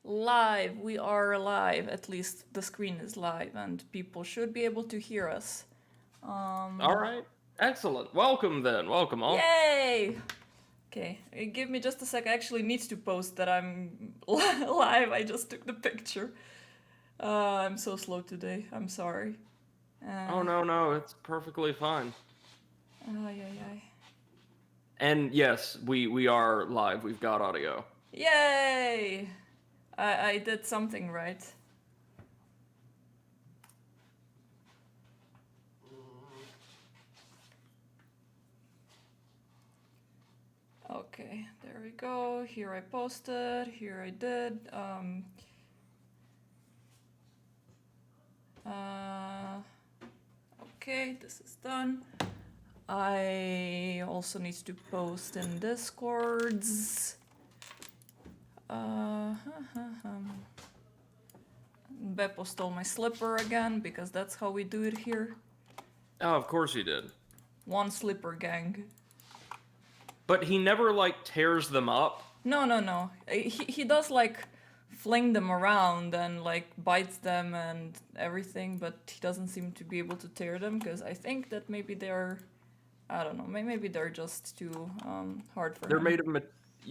Live, we are live. At least the screen is live, and people should be able to hear us. All right. Excellent. Welcome then. Welcome all. Yay! Okay, give me just a sec. I actually need to post that I'm live. I just took the picture. I'm so slow today. I'm sorry. Oh Uh, no, no, it's perfectly fine. ay, ay, ay. And yes, we are live. We've got audio. Yay! I did something right. Okay, there we go. Here I posted. Here I did. Uh, okay, this is done. I also need to post in Discords. Uh, Beppo stole my slipper again because that's how we do it here. Oh, of course he did. One slipper gang. But he never tears them up. No, no, no. He does like fling them around and like bites them and everything, but he doesn't seem to be able to tear them because I think that maybe they're, I don't know, maybe they're just too hard for They're him. made of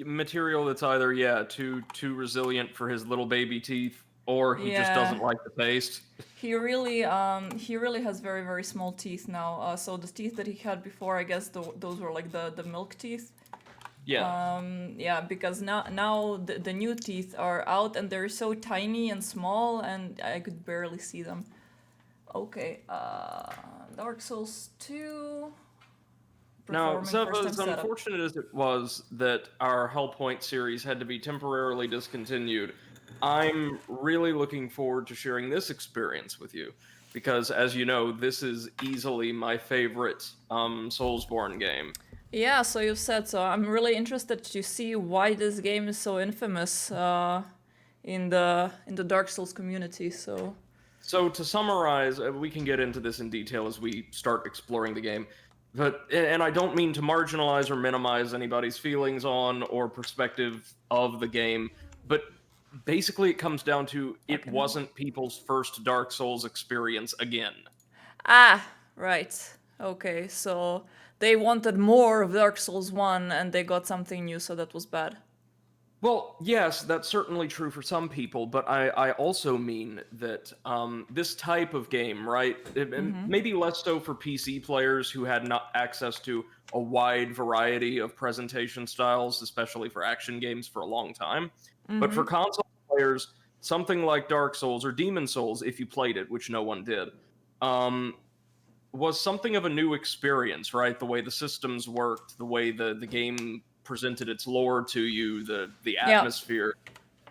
material that's either too resilient for his little baby teeth, or he just Yeah, doesn't like the taste. he really has very very small teeth now. So the teeth that he had before, I guess those were like the milk teeth. Yeah. Yeah, because now the new teeth are out and they're so tiny and small and I could barely see them. Okay, Dark Souls 2 Now, performing so first time as setup. unfortunate as it was that our Hellpoint series had to be temporarily discontinued, I'm really looking forward to sharing this experience with you because, as you know, this is easily my favorite Soulsborne game. Yeah, so you've said so. I'm really interested to see why this game is so infamous in the Dark Souls community. So So, to summarize, we can get into this in detail as we start exploring the game. But and I don't mean to marginalize or minimize anybody's feelings on or perspective of the game, but basically it comes down to it fucking hell. wasn't people's first Dark Souls experience again. Ah, right. Okay, so they wanted more of Dark Souls 1 and they got something new, so that was bad. Well, yes, that's certainly true for some people, but I also mean that this type of game, right? Maybe less so for PC players who had not access to a wide variety of presentation styles, especially for action games for a long time. But for console players, something like Dark Souls or Demon Souls, if you played it, which no one did, um, was something of a new experience, right? The way the systems worked, the way the game presented its lore to you, the Yeah. atmosphere.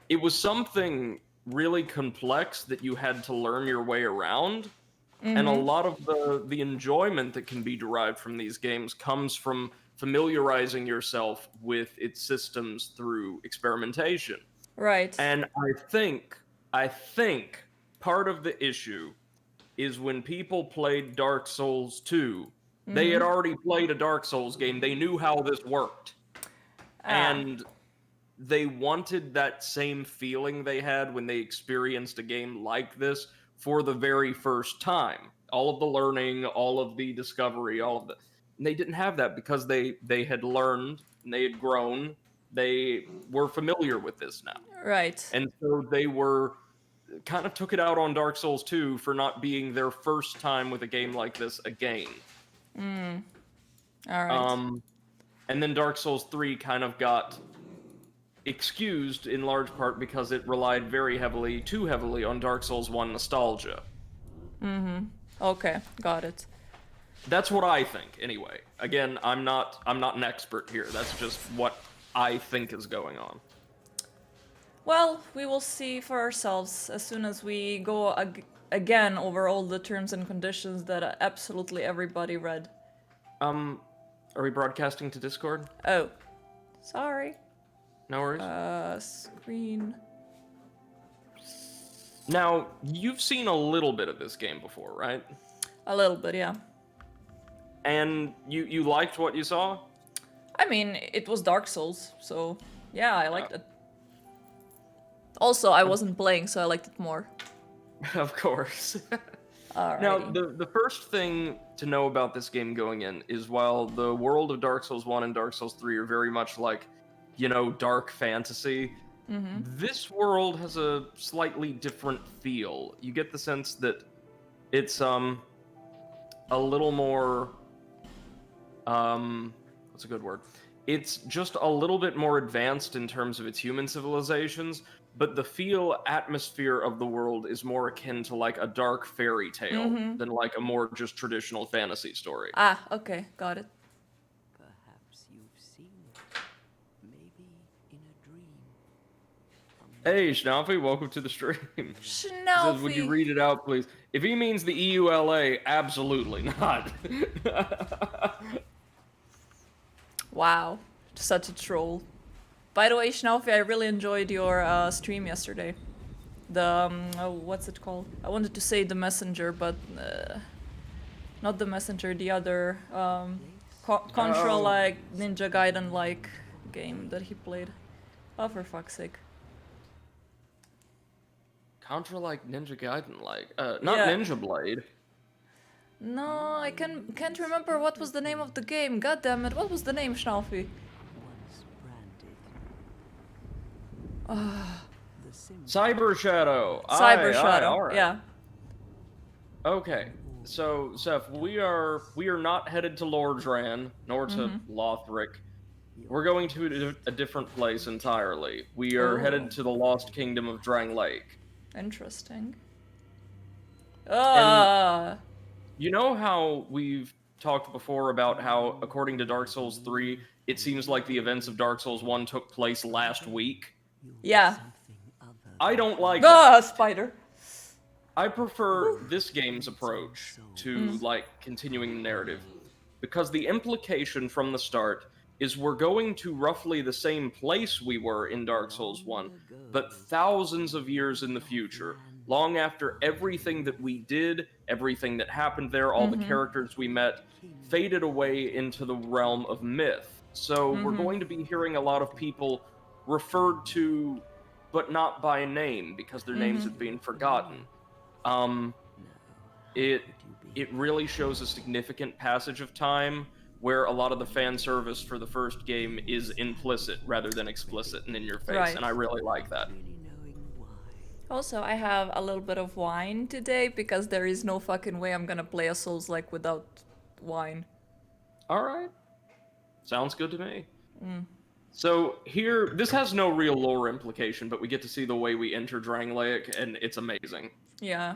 It was something really complex that you had to learn your way around. And a lot of the enjoyment that can be derived from these games comes from familiarizing yourself with its systems through experimentation. Right. And I think part of the issue is when people played Dark Souls 2, they had already played a Dark Souls game. They knew how this worked. Ah. And they wanted that same feeling they had when they experienced a game like this for the very first time. All of the learning, all of the discovery, all of the and they didn't have that because they had learned, and they had grown, they were familiar with this now. Right. And so they were kind of took it out on Dark Souls 2 for not being their first time with a game like this again. All right. Um, and then Dark Souls 3 kind of got excused in large part because it relied very heavily, too heavily, on Dark Souls 1 nostalgia. Okay, got it. That's what I think, anyway. Again, I'm not an expert here. That's just what I think is going on. Well, we will see for ourselves as soon as we go again over all the terms and conditions that absolutely everybody read. Um, are we broadcasting to Discord? Oh, sorry. No worries. Screen. Now, you've seen a little bit of this game before, right? A little bit, yeah. And you liked what you saw? I mean, it was Dark Souls, so yeah, I liked it. Also, I wasn't playing, so I liked it more. Of course. Alrighty. Now, the first thing to know about this game going in is while the world of Dark Souls 1 and Dark Souls 3 are very much like, dark fantasy, this world has a slightly different feel. You get the sense that it's a little more what's a good word? It's just a little bit more advanced in terms of its human civilizations, but the atmosphere of the world is more akin to like a dark fairy tale than like a more just traditional fantasy story. Ah, okay, got it. Perhaps you've seen it. Maybe in a dream. Hey, Schnaufy, welcome to the stream. He says, would you Schnaufy. read it out, please? If he means the EULA, absolutely not. Wow, such a troll. By the way, Schnaufy, I really enjoyed your stream yesterday. The, what's it called? I wanted to say the messenger, but not the messenger, the other Contra-like, Ninja Gaiden-like game that he played. Oh, for fuck's sake. Contra-like, Ninja Gaiden-like. Not Yeah. Ninja Blade. No, I can't remember what was the name of the game. God damn it, what was the name, Schnaufy? Once branded. The symbol Cyber Shadow. Cyber Aye, Shadow. all right. Yeah. Okay, so Seth, we are not headed to Lordran nor to Lothric. We're going to a different place entirely. We are headed to the Lost Kingdom of Drang Lake. Interesting. You know how we've talked before about how, according to Dark Souls 3, it seems like the events of Dark Souls 1 took place last week? Yeah. something other. I don't like that. Spider. I prefer this game's approach to, like, continuing the narrative. Because the implication from the start is we're going to roughly the same place we were in Dark Souls 1, but thousands of years in the future. Long after everything that we did, everything that happened there, all the characters we met, faded away into the realm of myth. So we're going to be hearing a lot of people referred to, but not by name, because their names have been forgotten. It really shows a significant passage of time where a lot of the fan service for the first game is implicit rather than explicit and in your face, Right. and I really like that. Really knowing why. Also, I have a little bit of wine today because there is no fucking way I'm gonna play a Souls-like without wine. All right. Sounds good to me. So here, this has no real lore implication, but we get to see the way we enter Drang Lake, and it's amazing. Yeah.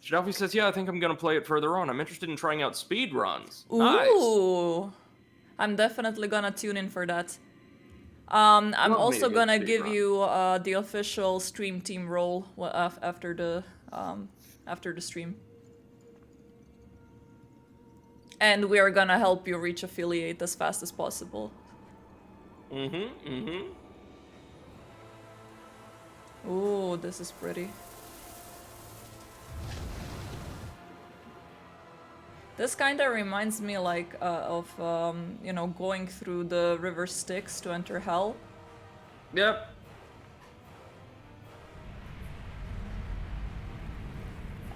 Shadalfi says, yeah, I think I'm going to play it further on. I'm interested in trying out speed runs. Nice. Ooh. I'm definitely gonna tune in for that. I'm Love me also a good gonna speed give run. you the official stream team role after the stream. And we are gonna help you reach affiliate as fast as possible. Ooh, this is pretty. This kind of reminds me like of going through the river Styx to enter hell. Yep.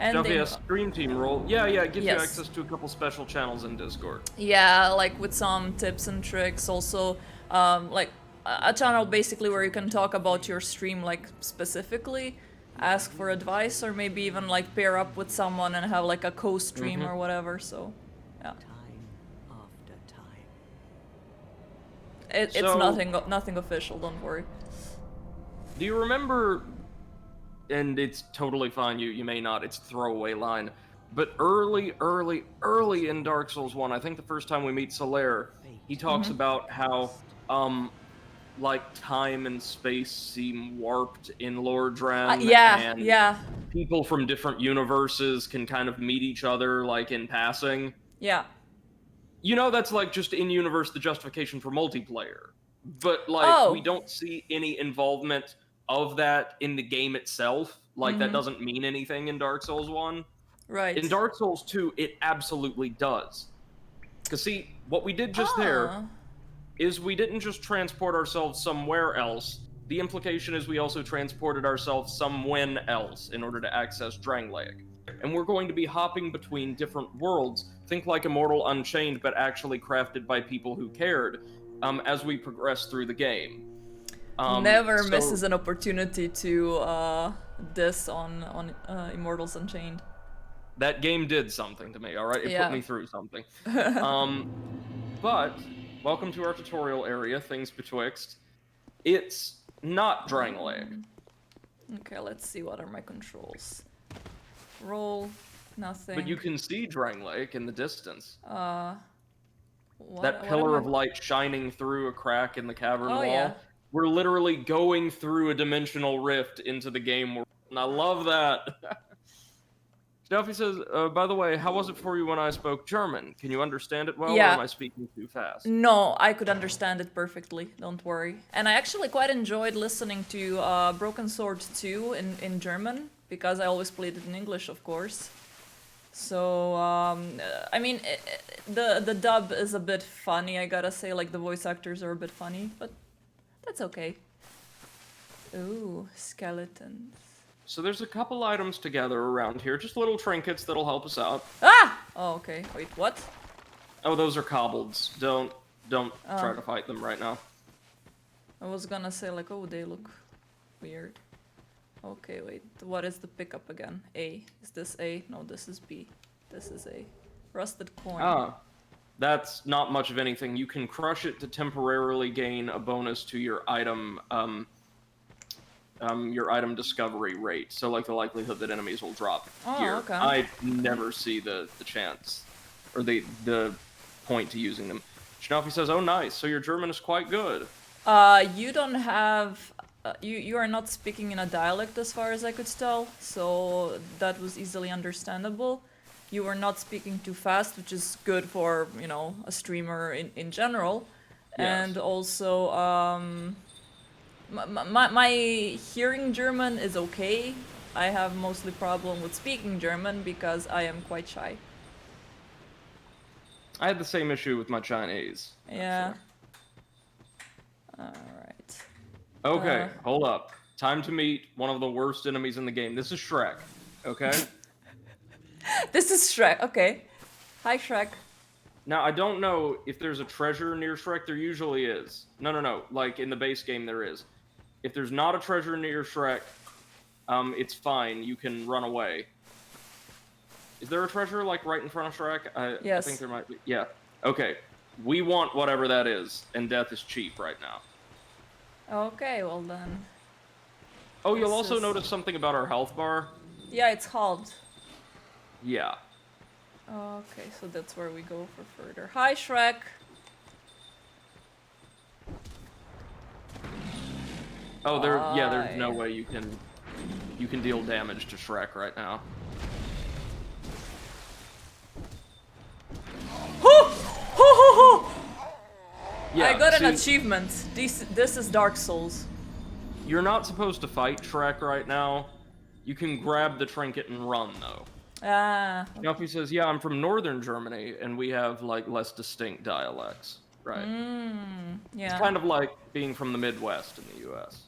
And Shadalfi they- has stream team role. Yeah, it gives you Yes. access to a couple special channels in Discord. yeah, like with some tips and tricks. Also, like a channel basically where you can talk about your stream like specifically, ask for advice, or maybe even like pair up with someone and have like a co-stream or whatever. So, yeah, Time after time. it's So- nothing official. Don't worry. Do you remember, and it's totally fine, you may not, it's a throwaway line, but early in Dark Souls 1, I think the first time we meet Solaire, he talks about how, like, time and space seem warped in Lordran, Yeah, and yeah, people from different universes can kind of meet each other, like, in passing. yeah. You know, that's, like, just in-universe the justification for multiplayer. But, like, Oh. we don't see any involvement of that in the game itself. Like, that doesn't mean anything in Dark Souls 1. Right. In Dark Souls 2, it absolutely does. Because, see, what we did just there Ah. is we didn't just transport ourselves somewhere else. the implication is we also transported ourselves somewhere else in order to access Drangleic. And we're going to be hopping between different worlds, think like Immortal Unchained, but actually crafted by people who cared, as we progress through the game. Never so- misses an opportunity to diss on Immortals Unchained. That game did something to me, alright? It Yeah. put me through something. But, welcome to our tutorial area, Things Betwixt. It's not Drangleic. Okay, let's see, what are my controls? Roll, nothing. But you can see Drangleic in the distance. What, That what pillar am of light shining through a crack in the cavern Oh, wall. yeah. We're literally going through a dimensional rift into the game world, and I love that. Duffy says, by the way, how was it for you when I spoke German? Can you understand it well, Yeah. or am I speaking too fast? No, I could understand it perfectly, don't worry. And I actually quite enjoyed listening to Broken Sword 2 in German, because I always played it in English, of course. So, I mean, the dub is a bit funny, I gotta say, like the voice actors are a bit funny, but that's okay. Ooh, skeletons. So there's a couple items to gather around here, just little trinkets that'll help us out. Ah! Oh, okay. Wait, what? Oh, those are kobolds. Don't Oh. try to fight them right now. I was gonna say like, oh, they look weird. Okay, wait. What is the pickup again? A. Is this A? No, this is B. This is A. Rusted coin. Ah, that's not much of anything. You can crush it to temporarily gain a bonus to your item discovery rate. So like the likelihood that enemies will drop Oh, gear. okay. I never see the chance or the point to using them. Schnaufy says, "Oh, nice. So your German is quite good." You don't have... you are not speaking in a dialect as far as I could tell, so that was easily understandable. You were not speaking too fast, which is good for, you know, a streamer in general. Yes. And also, my hearing German is okay. I have mostly problem with speaking German because I am quite shy. I had the same issue with my Chinese. Yeah. Alright. Okay, hold up. Time to meet one of the worst enemies in the game. This is Shrek. Okay? This is Shrek, okay. Hi, Shrek. Now, I don't know if there's a treasure near Shrek. There usually is. No. Like, in the base game, there is. If there's not a treasure near Shrek, it's fine. You can run away. Is there a treasure, like, right in front of Shrek? I Yes. think there might be. Yeah. Okay. We want whatever that is, and death is cheap right now. Okay, well then. Oh, you'll This also is- notice something about our health bar. Yeah, it's halved. Yeah. Okay, so that's where we go for further. Hi, Shrek. Oh, there's no Hi. way you can deal damage to Shrek right now. Hoo! Hoo, hoo, hoo! Yeah, I got an see, achievement. This is Dark Souls. You're not supposed to fight Shrek right now. You can grab the trinket and run, though. Ah, Nuffy says, yeah, I'm from northern Germany, and we have, like, less distinct dialects. Right. yeah. It's kind of like being from the Midwest in the U.S.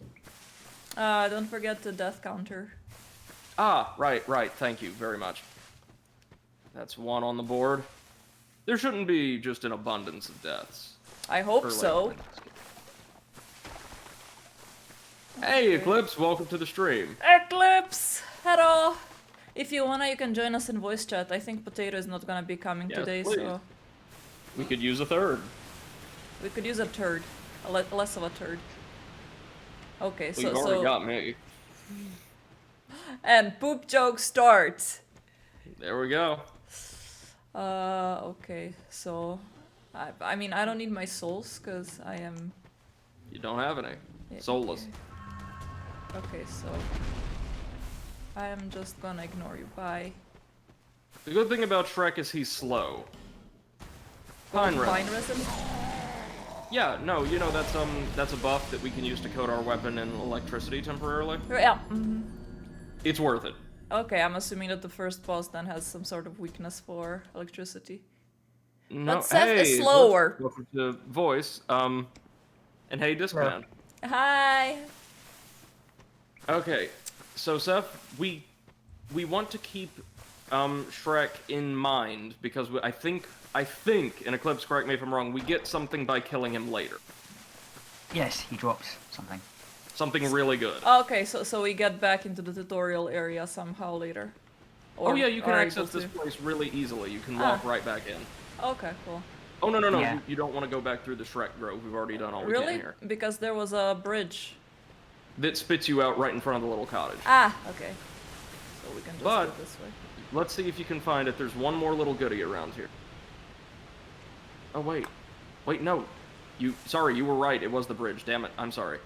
Don't forget the death counter. Ah, right, thank you very much. That's one on the board. There shouldn't be just an abundance of deaths. I hope for so. later in this game. Hey, Eclipse, welcome to the stream. Eclipse! Hello! If you wanna, you can join us in voice chat. I think Potato is not gonna be coming Yes, today, please. so We could use a third. we could use a turd. Less of a turd. Okay, Well, you've already got me. And poop joke starts. There we go. Okay, so... I mean, I don't need my souls, because I am... You don't have any. Yeah, Soulless. Okay, so... I am just gonna ignore you, bye. The good thing about Shrek is he's slow. Pine resin. resin? Yeah, no, you know that's a buff that we can use to coat our weapon in electricity temporarily. Yeah. It's worth it. Okay, I'm assuming that the first boss then has some sort of weakness for electricity. No, But Seth is hey, slower. Welcome to voice. And hey, Discman. Hi! Okay, so Seth, we want to keep Shrek in mind because I think, and Eclipse, correct me if I'm wrong, we get something by killing him later. Yes, he drops something. Something really good. Okay, so we get back into the tutorial area somehow later. Oh yeah, you can are access able this to. place really easily. You can walk right back in. Okay, cool. Oh no, Yeah. you don't want to go back through the Shrek Grove. We've already done all we Really? can here. Because there was a bridge. That spits you out right in front of the little cottage. Ah, okay. So we can just But- go this way. Let's see if you can find it. There's one more little goodie around here. Oh wait, no. Sorry, you were right. It was the bridge. Damn it. I'm sorry.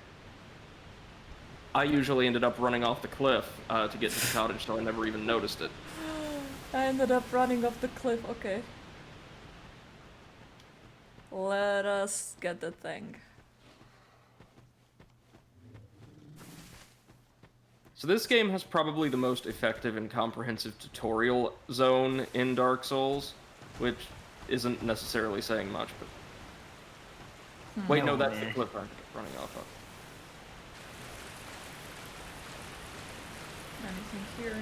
I usually ended up running off the cliff to get to the cottage, so I never even noticed it. I ended up running off the cliff. Okay. Let us get the thing. So this game has probably the most effective and comprehensive tutorial zone in Dark Souls, which isn't necessarily saying much, but... Wait, no, that's the cliff I'm running off of. Anything here?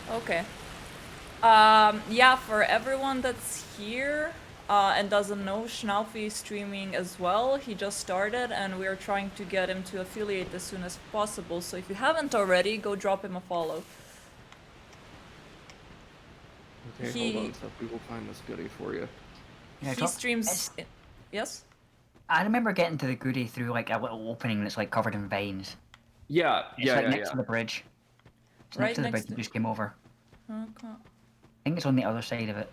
No. Okay. Yeah, for everyone that's here and doesn't know, Schnaufy is streaming as well. He just started and we're trying to get him to affiliate as soon as possible. So if you haven't already, go drop him a follow. Okay, He- hold on, so we will find this goodie for you. Yeah, He streams... Yes? I remember getting to the goodie through like a little opening that's like covered in vines. Yeah, It's like next to the bridge. It's Right next to the next bridge you to- just came over. Okay. I think it's on the other side of it.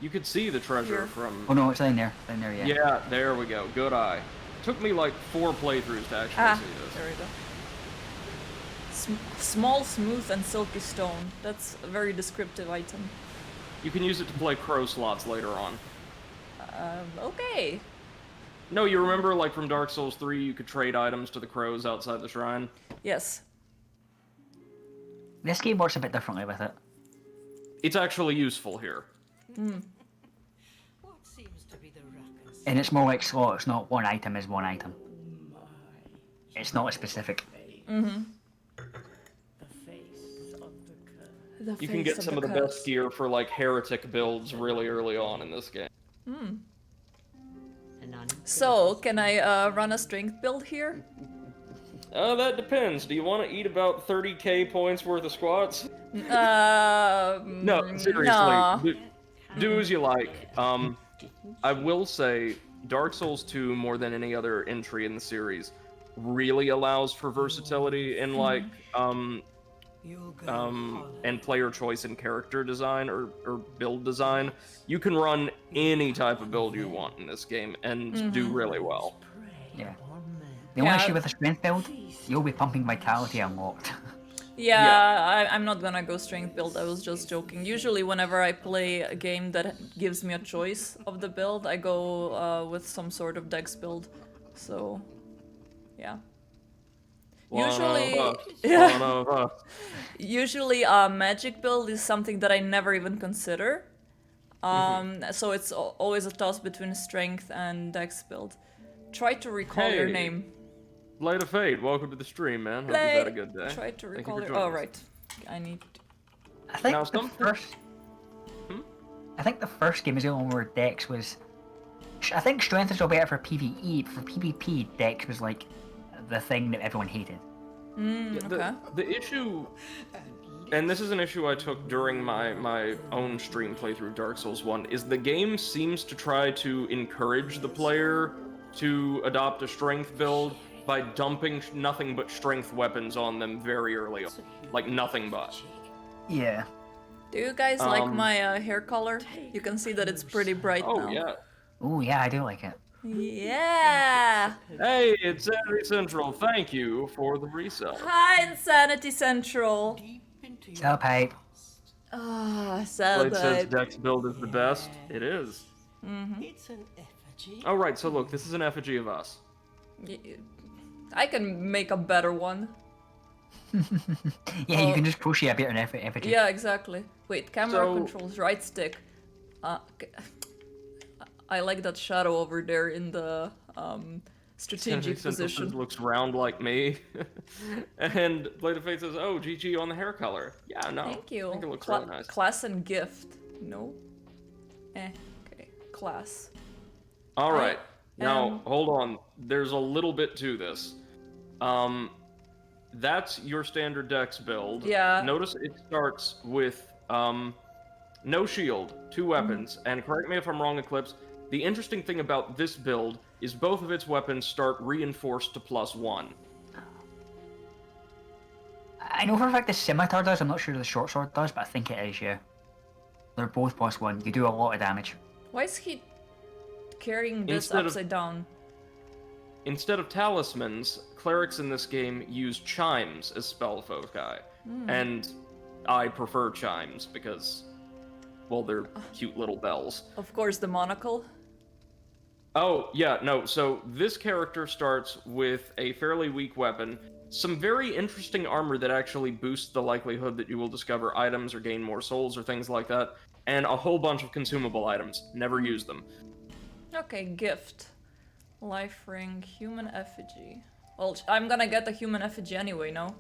You could see the treasure Here. from... Oh no, it's down there. Down there, yeah. Yeah, there we go. Good eye. Took me like 4 playthroughs to actually Ah, see this. there we go. Small, smooth, and silky stone. That's a very descriptive item. You can use it to play crow slots later on. Okay. No, you remember, like, from Dark Souls 3, you could trade items to the crows outside the shrine? Yes. This game works a bit differently with it. It's actually useful here. What seems to be the ruckus? And it's more like slots, not one item is one item. It's not specific. The face of the curse. The You can face get some of the curse. best gear for, like, heretic builds really early on in this game. An So, can I run a strength build here? That depends. Do you want to eat about 30k points worth of squats? No, seriously. Nah. Do as you like. I will say, Dark Souls 2, more than any other entry in the series, really allows for versatility in, like, and player choice and character design or build design. You can run any type of build you want in this game and do really well. Yeah. The only Yeah. issue with the strength build, you'll be pumping vitality unlocked. Yeah, I'm not gonna go strength build, I was just joking. Usually whenever I play a game that gives me a choice of the build, I go with some sort of dex build. So, yeah. Usually, One of us. usually a magic build is something that I never even consider. So it's always a toss between strength and dex build. Try to recall your Hey. name. Blade of Fate, welcome to the stream, man. Hope you've had a good day. Try to Thank you recall for your. joining Oh us. right, I need. I think Now, the some- first... I think the first game is the only one where Dex was... I think strength is still better for PvE, but for PvP, Dex was like the thing that everyone hated. Okay. The issue, and this is an issue I took during my own stream playthrough of Dark Souls 1, is the game seems to try to encourage the player to adopt a strength build by dumping nothing but strength weapons on them very early on. Like, nothing but. Yeah. Do you guys like Um, my hair color? You can see that it's pretty bright Oh, now. yeah. Oh yeah, I do like it. Yeah. Hey, it's Sanity Central. Thank you for the resell. Hi, Insanity Central. Cell pipe. Ah, Blade sad. says Dex build is the best. It is. It's an effigy. Oh, right, so look, this is an effigy of us. I can make a better one. Yeah, you can just crochet a bit in effigy. Yeah, exactly. Wait, camera So- controls, right stick. I like that shadow over there in the strategic Central position. says looks round like me. And Blade of Fate says, oh, GG on the hair color. Yeah, no. Thank you. I think it looks really nice. Class and gift. No. Okay. Class. All right. Now, um, hold on. There's a little bit to this. That's your standard Dex build. Yeah. Notice it starts with no shield, 2 weapons, and correct me if I'm wrong, Eclipse. The interesting thing about this build is both of its weapons start reinforced to +1. I know for a fact the scimitar does. I'm not sure the short sword does, but I think it is. Yeah. They're both +1. You do a lot of damage. Why is he carrying this Instead of- upside down? Instead of talismans, clerics in this game use chimes as spell foci, and I prefer chimes because, well, they're cute little bells. Of course, the monocle. Oh, yeah, no, so this character starts with a fairly weak weapon, some very interesting armor that actually boosts the likelihood that you will discover items or gain more souls or things like that, and a whole bunch of consumable items. Never use them. Okay, gift. Life ring, human effigy. Well, I'm gonna get the human effigy anyway, no?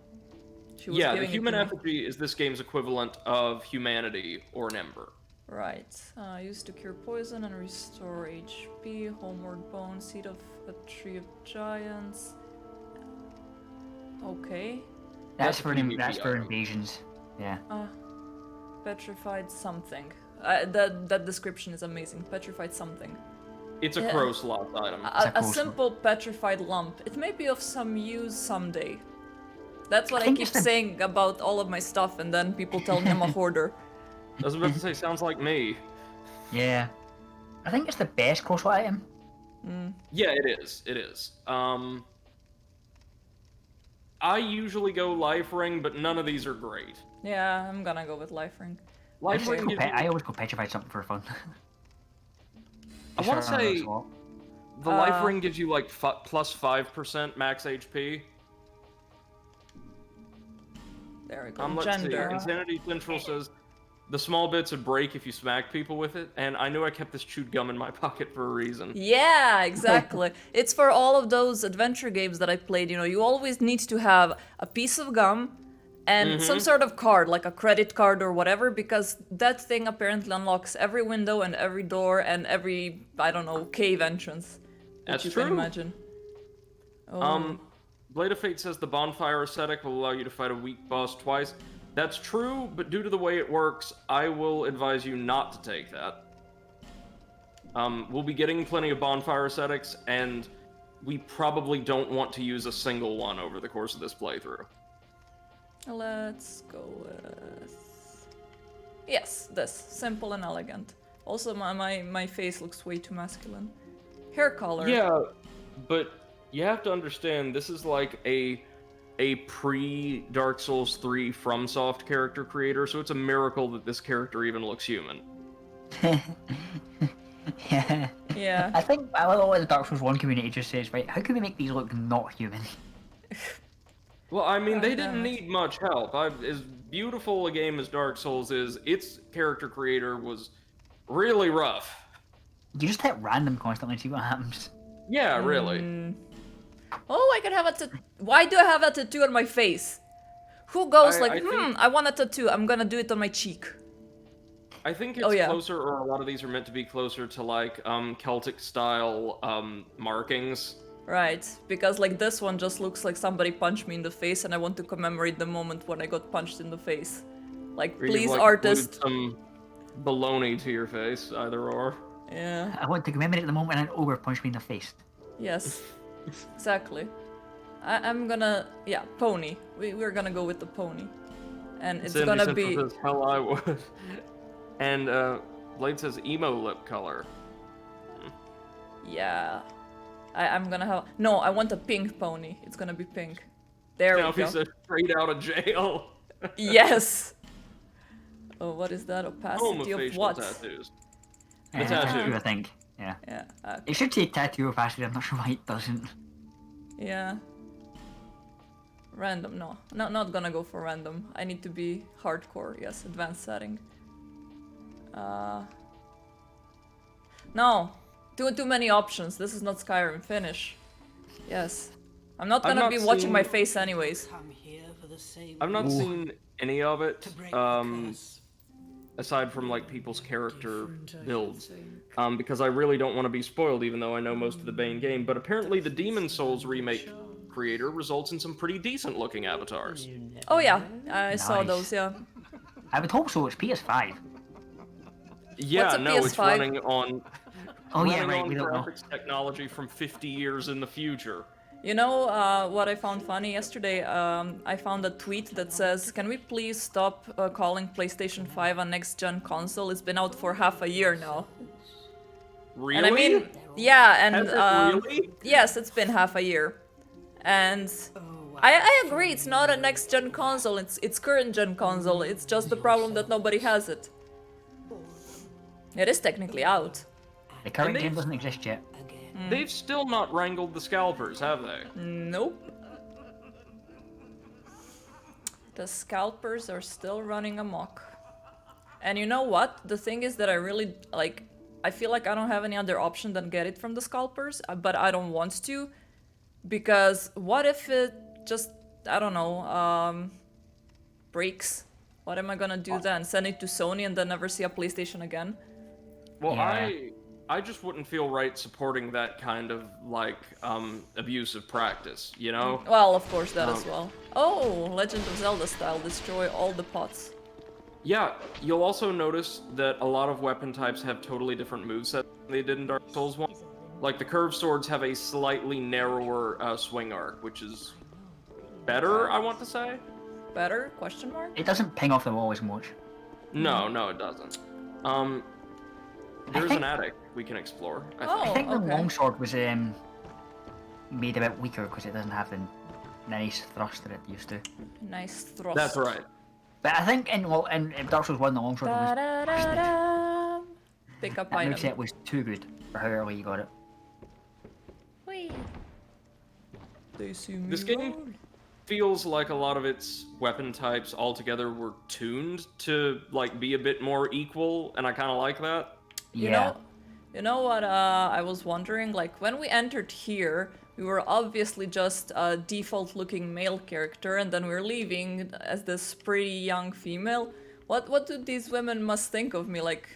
She was Yeah, the giving it human to me. effigy is this game's equivalent of humanity or an ember. Right. Used to cure poison and restore HP. Homeward bone, seed of a tree of giants. Okay. That's That's for a PvP that's for item. invasions. Yeah. Petrified something. That description is amazing. Petrified something. It's a Yeah. crow slot item. A cool simple petrified lump. It may be of some use someday. That's what I think keep it's the- saying about all of my stuff, and then people tell me I'm a hoarder. I was about to say, sounds like me. Yeah. I think it's the best close item. Yeah, it is. It is. I usually go life ring, but none of these are great. Yeah, I'm gonna go with life ring. Life ring gives you, I always go petrified something for fun. I want to say the Uh, life ring gives you like plus 5% max HP. There we go. Let's see. Gender. Insanity Central says the small bits would break if you smack people with it, and I knew I kept this chewed gum in my pocket for a reason. Yeah, exactly. It's for all of those adventure games that I played. You know, you always need to have a piece of gum and some sort of card, like a credit card or whatever, because that thing apparently unlocks every window and every door and every, I don't know, cave entrance that That's you true. can imagine. Oh. Blade of Fate says the bonfire ascetic will allow you to fight a weak boss twice. That's true, but due to the way it works, I will advise you not to take that. We'll be getting plenty of bonfire ascetics, and we probably don't want to use a single one over the course of this playthrough. Let's go with... Yes, this. Simple and elegant. Also, my face looks way too masculine. Hair color. Yeah, but you have to understand, this is like a pre-Dark Souls 3 FromSoft character creator, so it's a miracle that this character even looks human. Yeah. Yeah. I think I love what the Dark Souls 1 community just says, right, how can we make these look not human? Well, I mean, they damn didn't it. need much help. As beautiful a game as Dark Souls is, its character creator was really rough. You just hit random constantly and see what happens. Yeah, really. Oh, I can have a tattoo. Why do I have a tattoo on my face? Who goes I think- I want a tattoo. I'm gonna do it on my cheek. I think it's Oh, yeah. closer, or a lot of these are meant to be closer to like Celtic style markings. Right, because like this one just looks like somebody punched me in the face, and I want to commemorate the moment when I got punched in the face. Like, Or you've, please, like, artist. glued some baloney to your face, either or. Yeah. I want to commemorate the moment an ogre punched me in the face. Yes. Exactly. I'm gonna, yeah, pony. We're gonna go with the pony, and it's Sandy gonna Central be. says, hell I would. And Blade says emo lip color. Yeah. I'm gonna have. No, I want a pink pony. It's gonna be pink. There Now we go. he's straight out of jail. Yes. Oh, what is that? Home of Opacity of facial what? tattoos. Yeah, tattoo. I think. Yeah. Yeah. It should take tattoo opacity, I'm not sure why it doesn't. Yeah. Random, no. Not gonna go for random. I need to be hardcore, yes, advanced setting. No. Too many options. This is not Skyrim. Finish. Yes. I'm not I've gonna not be watching my seen- face anyways. Come here for the same I've not Ooh. seen any of it, to break the curse. aside from like people's character builds, because I really don't want to be spoiled, even though I know most of the Bane game. But apparently, the Demon Souls remake creator results in some pretty decent looking avatars. Oh yeah, I saw Nice. those. Yeah. I would hope so. It's PS5. Yeah, a no, it's PS5? running on Oh yeah, running right. on We don't know. graphics technology from 50 years in the future. You know what I found funny yesterday? I found a tweet that says, "Can we please stop calling PlayStation 5 a next-gen console? It's been out for half a year now." Really? And I mean, yeah, and Has it really? yes, it's been half a year, and I agree. It's not a next-gen console. It's current-gen console. It's just the problem that nobody has it. It is technically out. The current And they- game doesn't exist yet. They've still not wrangled the scalpers, have they? Nope. The scalpers are still running amok. And you know what? The thing is that I really, like, I feel like I don't have any other option than get it from the scalpers, but I don't want to. Because what if it just, I don't know, breaks? What am I gonna do then? Send it to Sony and then never see a PlayStation again? Well, Yeah. I just wouldn't feel right supporting that kind of like abusive practice, you know? Well, of course, that as Um, well. Oh, Legend of Zelda style, destroy all the pots. Yeah, you'll also notice that a lot of weapon types have totally different movesets than they did in Dark Souls 1. Like the curved swords have a slightly narrower swing arc, which is better, I want to say. Better? Question mark? It doesn't ping off the wall as much. No, it doesn't. There's think- an attic we can explore. I Oh. think. I think the okay. longsword was made a bit weaker because it doesn't have the nice thrust that it used to. Nice thrust. That's right. But I think in Dark Souls 1, the longsword was Da-da-da-da. Pick up that item. moveset was too good for how early you got it. Whee. They see me This game roll. feels like a lot of its weapon types altogether were tuned to like be a bit more equal, and I kind of like that. You know what I was wondering? Like, when we entered here, we were obviously just a default-looking male character, and then we're leaving as this pretty young female. What do these women must think of me? Like,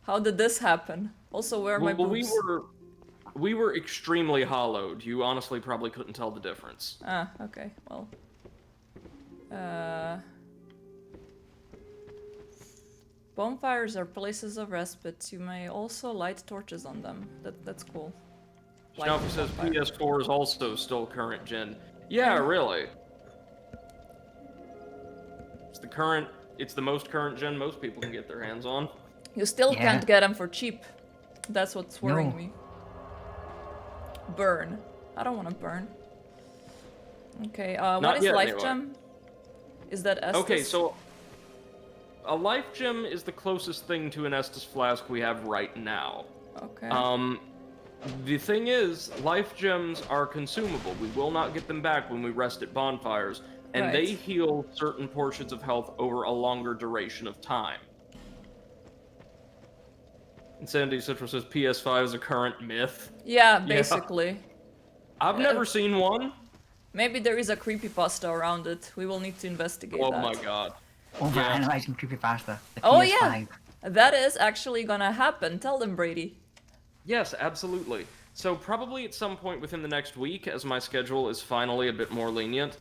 how did this happen? Also, where are my Well, boobs? we were extremely hollowed. You honestly probably couldn't tell the difference. Ah, okay, well. Bonfires are places of respite. You may also light torches on them. That's cool. Light Snuffy a says bonfire. PS4 is also still current gen. Yeah, really. It's the most current gen most people can get their hands on. You still Yeah. can't get them for cheap. That's what's worrying No. me. Burn. I don't want to burn. Okay, what Not is yet, life anyway. gem? Is that Estus? Okay, so a life gem is the closest thing to an Estus flask we have right now. Okay. The thing is, life gems are consumable. We will not get them back when we rest at bonfires, and they Right. heal certain portions of health over a longer duration of time. Insanity Citrus says PS5 is a current myth. yeah, basically. I've never seen one. Maybe there is a creepypasta around it. We will need to investigate Oh that. my god. Overanalyzing creepypasta. The Oh, PS5. yeah. That is actually gonna happen. Tell them, Brady. Yes, absolutely. So probably at some point within the next week, as my schedule is finally a bit more lenient,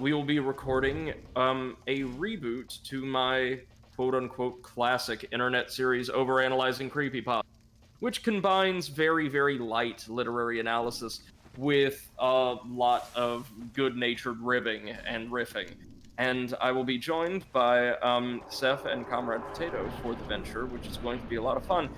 we will be recording a reboot to my quote-unquote classic internet series Overanalyzing Creepypasta, which combines very, very light literary analysis with a lot of good-natured ribbing and riffing. And I will be joined by Seth and Comrade Potato for the venture, which is going to be a lot of fun.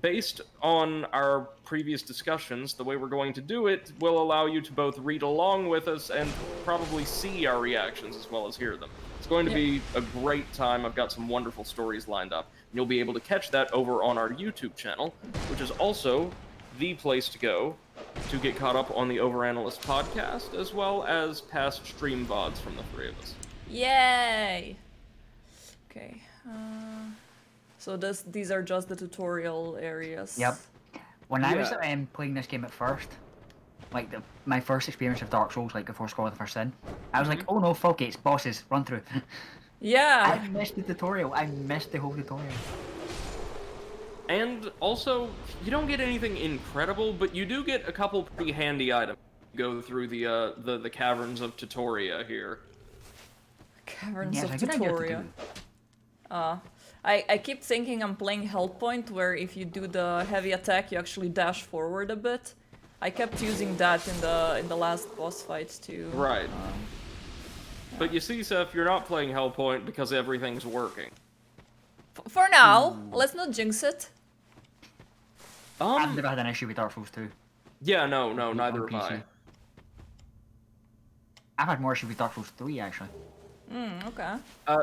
Based on our previous discussions, the way we're going to do it will allow you to both read along with us and probably see our reactions as well as hear them. It's going to be a great time. I've got some wonderful stories lined up. And you'll be able to catch that over on our YouTube channel, which is also the place to go to get caught up on the Overanalyst podcast, as well as past stream VODs from the three of us. Yay! Okay. So these are just the tutorial areas. Yep. When I was Yeah. playing this game at first, like my first experience of Dark Souls, like before School of the First Sin, I was like, oh no, floodgates, bosses, run through. Yeah. I missed the tutorial. I missed the whole tutorial. And also, you don't get anything incredible, but you do get a couple pretty handy items. Go through the caverns of Tutoria here. Caverns Yeah, of it's a good idea to Tutoria. do. I keep thinking I'm playing Hellpoint, where if you do the heavy attack, you actually dash forward a bit. I kept using that in the last boss fight too. Right. But you see, Seth, you're not playing Hellpoint because everything's working. For now, let's not jinx it. I've never had an issue with Dark Souls 2. Yeah, no, On neither have PC. I. I've had more issue with Dark Souls 3 actually. Okay.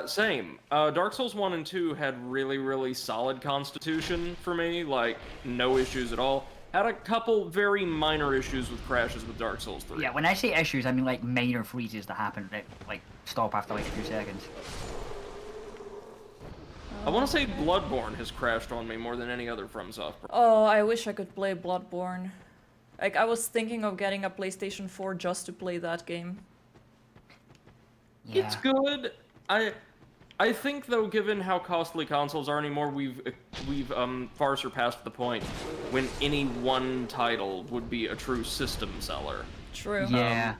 Same. Dark Souls 1 and 2 had really, really solid constitution for me, like, no issues at all. Had a couple very minor issues with crashes with Dark Souls 3. Yeah, when I say issues, I mean like minor freezes that happen that like stop after like a few seconds. I want to say Bloodborne has crashed on me more than any other FromSoft. Oh, I wish I could play Bloodborne. Like, I was thinking of getting a PlayStation 4 just to play that game. Yeah. It's good. I think though, given how costly consoles are anymore, we've far surpassed the point when any one title would be a true system seller. True. Yeah.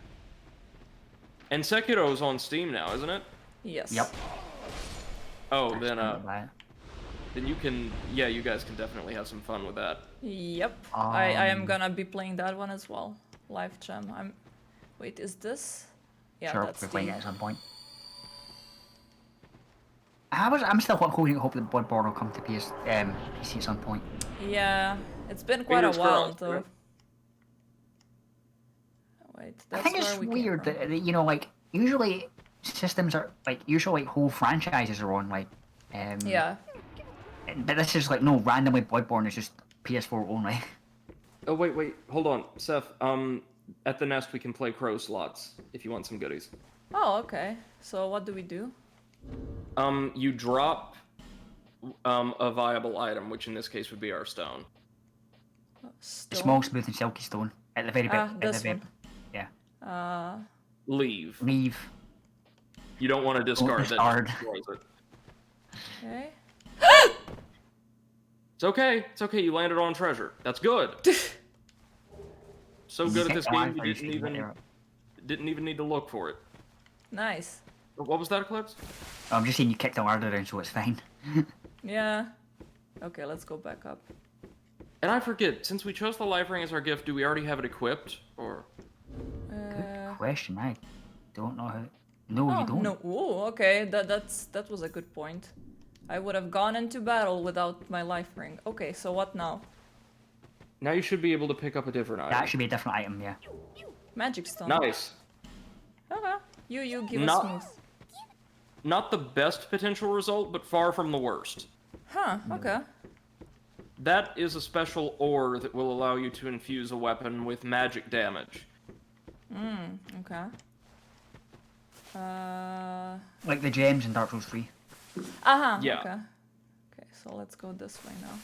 And Sekiro's on Steam now, isn't it? Yes. Yep. Oh, I then just buy it. then you can, yeah, you guys can definitely have some fun with that. Yep. I am gonna be playing that one as well. Live Gem. Wait, is this? Yeah, Sure, that's we're playing it the... at some point. I'm still holding hope that Bloodborne will come to PC at some point. Yeah, it's been quite a Fingers while crossed, though. right? Wait, I that's think where it's we came weird from. that you know, like usually systems are like usually whole franchises are on like. Yeah. But this is like no randomly Bloodborne is just PS4 only. Oh wait, hold on, Seth. At the Nest we can play crow slots if you want some goodies. Oh, okay. So what do we do? You drop a viable item, which in this case would be our stone. Stone? Small, smooth, and silky stone at the very bit. Ah, this one. Yeah. Leave. Leave. You don't want to discard discard. that. Destroys it. Okay. It's okay. It's okay. You landed on treasure. That's good. So good at this game, you didn't even need to look for it. Nice. What was that, Eclipse? I'm just saying you kicked the ladder down, so it's fine. Yeah. Okay, let's go back up. And I forget, since we chose the life ring as our gift, do we already have it equipped, or? Good question. I don't know how. No, Oh, you don't. no. Ooh, okay. That was a good point. I would have gone into battle without my life ring. Okay, so what now? Now you should be able to pick up a different item. That should be a different item, yeah. Magic stone. Nice. Okay. You give Not- us smooth. Not the best potential result, but far from the worst. Huh, okay. That is a special ore that will allow you to infuse a weapon with magic damage. Okay. Like the gems in Dark Souls 3. Yeah. Okay. Okay, so let's go this way now.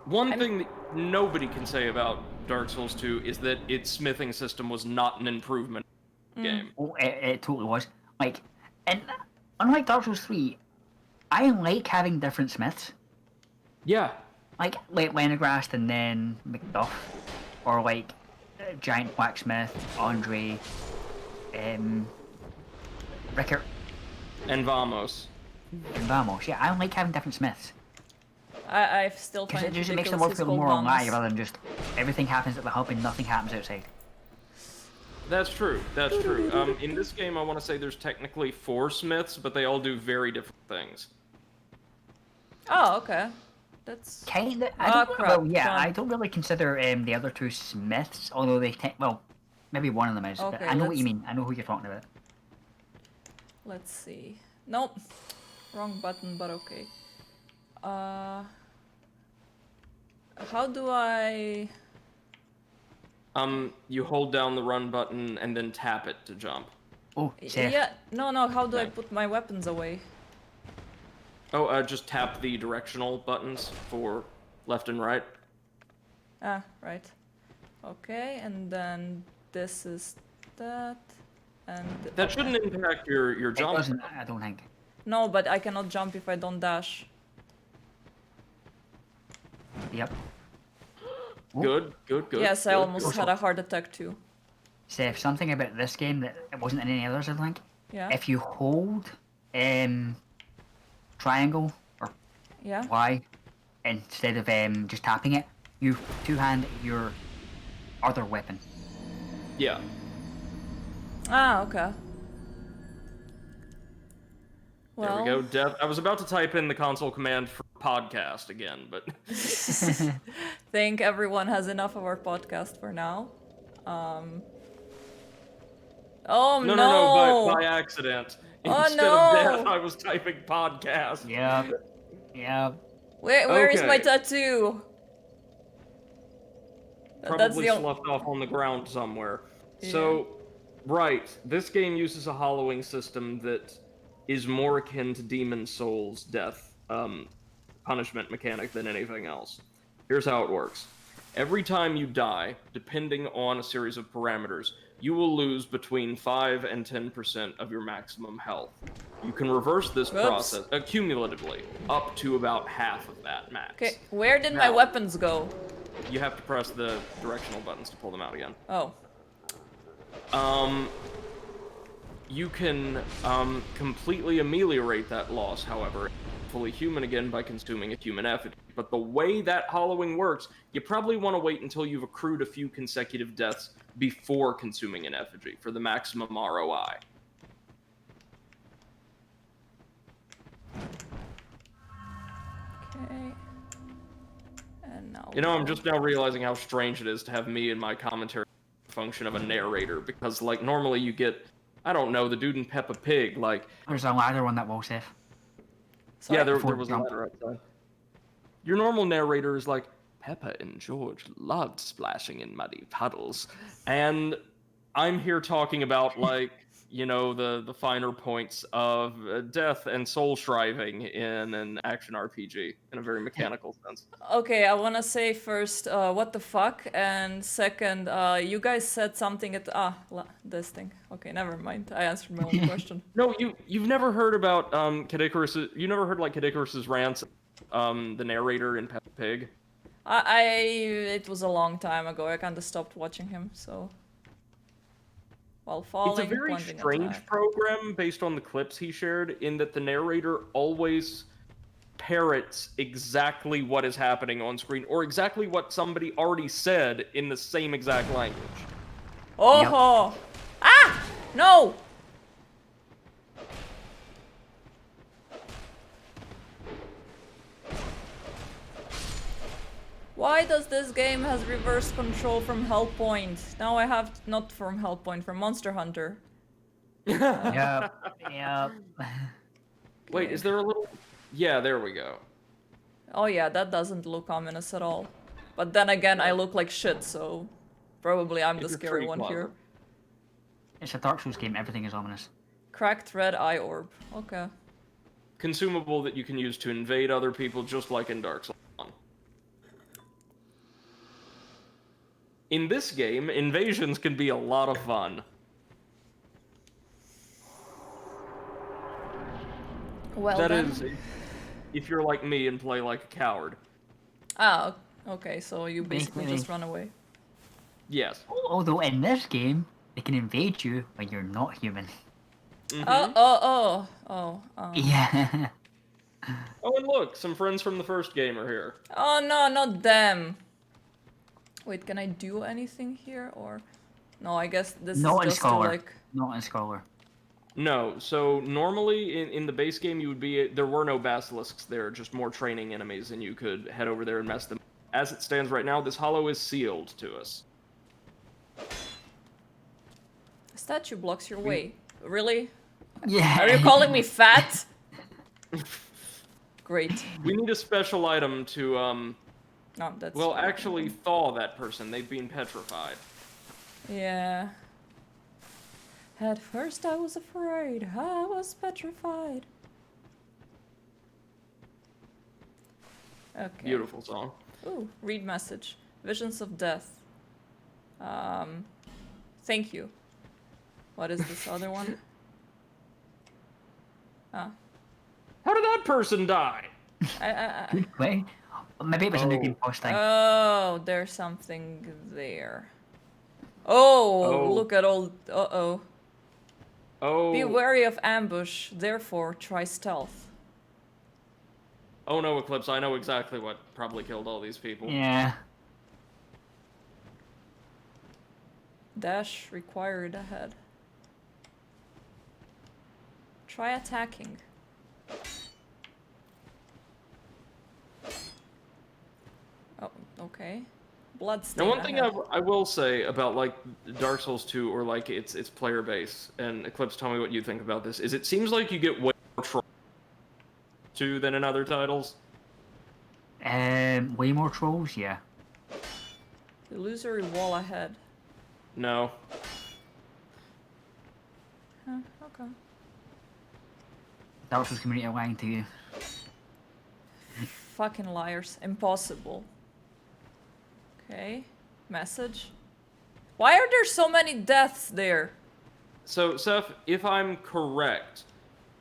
One thing that nobody can say about Dark Souls 2 is that its smithing system was not an improvement in the game. Oh, it totally was. Like, and unlike Dark Souls 3, I like having different smiths. Yeah. Like Lenegrast and then Macduff. Or like Giant Blacksmith, Andre, Rickert, And Vamos. and Vamos. Yeah, I like having different smiths. I still Because find it just makes the ridiculous world he's feel called more Vamos. alive rather than just everything happens at the hub and nothing happens outside. That's true. That's true. In this game, I want to say there's technically 4 smiths, but they all do very different things. Oh, okay. That's... Kinda. Ah, crap, Well, yeah, John. I don't really consider the other two smiths, although they well, maybe one of them is. But Okay, I know what let's- you mean. I know who you're talking about. Let's see. Nope. Wrong button, but okay. How do I... You hold down the run button and then tap it to jump. Oh, Seth. Yeah, no, how do I Okay. put my weapons away? Oh, just tap the directional buttons for left and right. Ah, right. Okay, and then this is that, and That shouldn't impact your It jump. doesn't, I don't think. no, but I cannot jump if I don't dash. Yep. Good. Yes, I good. almost had a heart attack too. Seth, something about this game that it wasn't in any others, I think. Yeah. If you hold triangle or Yeah. Y instead of just tapping it, you two-hand your other weapon. Yeah. Ah, okay. There Well, we go. Death. I was about to type in the console command for podcast again, but think everyone has enough of our podcast for now. Oh no, by accident. Oh, Instead of death, no! I was typing podcast. Yep. Yep. Where is my Okay. tattoo? That's Probably the only. sloughed off on the ground somewhere. So, right, this game uses a hollowing system that is more akin to Demon Souls' death punishment mechanic than anything else. Here's how it works. Every time you die, depending on a series of parameters, you will lose between 5 and 10% of your maximum health. You can reverse this Whoops. process cumulatively up to about half of that max. Okay, where did my Now- weapons go? You have to press the directional buttons to pull them out again. Oh. You can completely ameliorate that loss, however, fully human again by consuming a human effigy. But the way that hollowing works, you probably want to wait until you've accrued a few consecutive deaths before consuming an effigy for the maximum ROI. Okay. And now. You know, I'm just now realizing how strange it is to have me in my commentary function of a narrator, because, like, normally you get, I don't know, the dude in Peppa Pig, like, There's a ladder on that wall, Seth. Sorry. yeah, there before was a jump. ladder outside. Your normal narrator is like, Peppa and George loved splashing in muddy puddles. And I'm here talking about, like, you know, the finer points of death and soul striving in an action RPG in a very mechanical sense. Okay, I wanna say first, what the fuck, and second, you guys said something at this thing. Okay, never mind. I answered my own question. No, you've never heard about Kid Icarus. You never heard like Kid Icarus's rants, the narrator in Peppa Pig. It was a long time ago. I kinda stopped watching him, so. While falling, It's a very plunging strange attack. program based on the clips he shared, in that the narrator always parrots exactly what is happening on screen, or exactly what somebody already said in the same exact language. Oh! Ah! No! Why does this game has reverse control from Hellpoint? Now I have not from Hellpoint, from Monster Hunter. Yep. Yep. Wait, is there a little... Yeah, there we go. Oh yeah, that doesn't look ominous at all. But then again, I look like shit, so probably I'm the You're scary pretty one clever. here. It's a Dark Souls game. Everything is ominous. Cracked red eye orb. Okay. Consumable that you can use to invade other people, just like in Dark Souls 1. In this game, invasions can be a lot of fun. Well That then. is, if you're like me and play like a coward. Ah, okay, so you basically Basically. just run away. Yes. Although in this game, they can invade you when you're not human. Oh. Yeah. Oh, and look, some friends from the first game are here. Oh no, not them. Wait, can I do anything here or? No, I guess this Not is in just to Scholar. like. Not in Scholar. No, so normally in the base game you would be, there were no basilisks there, just more training enemies, and you could head over there and mess them. As it stands right now, this hollow is sealed to us. A statue blocks your way. Really? Yeah. Are you calling me fat? Great. We need a special item to, No, that's. well, actually thaw that person. They've been petrified. Yeah. At first I was afraid. I was petrified. Okay. Beautiful song. Ooh, read message. Visions of death. Thank you. What is this other one? Oh. How did that person die? Good way. Maybe it was a new Oh. game post thing. Oh, there's something there. Oh, Oh. look at all. Uh-oh. Oh. Be wary of ambush, therefore try stealth. Oh no, Eclipse, I know exactly what probably killed all these people. Yeah. Dash required ahead. Try attacking. Oh, okay. Bloodstain Now, one thing ahead. I will say about like Dark Souls 2 or like its player base, and Eclipse, tell me what you think about this. Is it seems like you get way more trolls 2 than in other titles? Way more trolls, yeah. Illusory wall ahead. No. Huh, okay. Dark Souls community are lying to you. Fucking liars. Impossible. Okay. Message. Why are there so many deaths there? So, Seth, if I'm correct,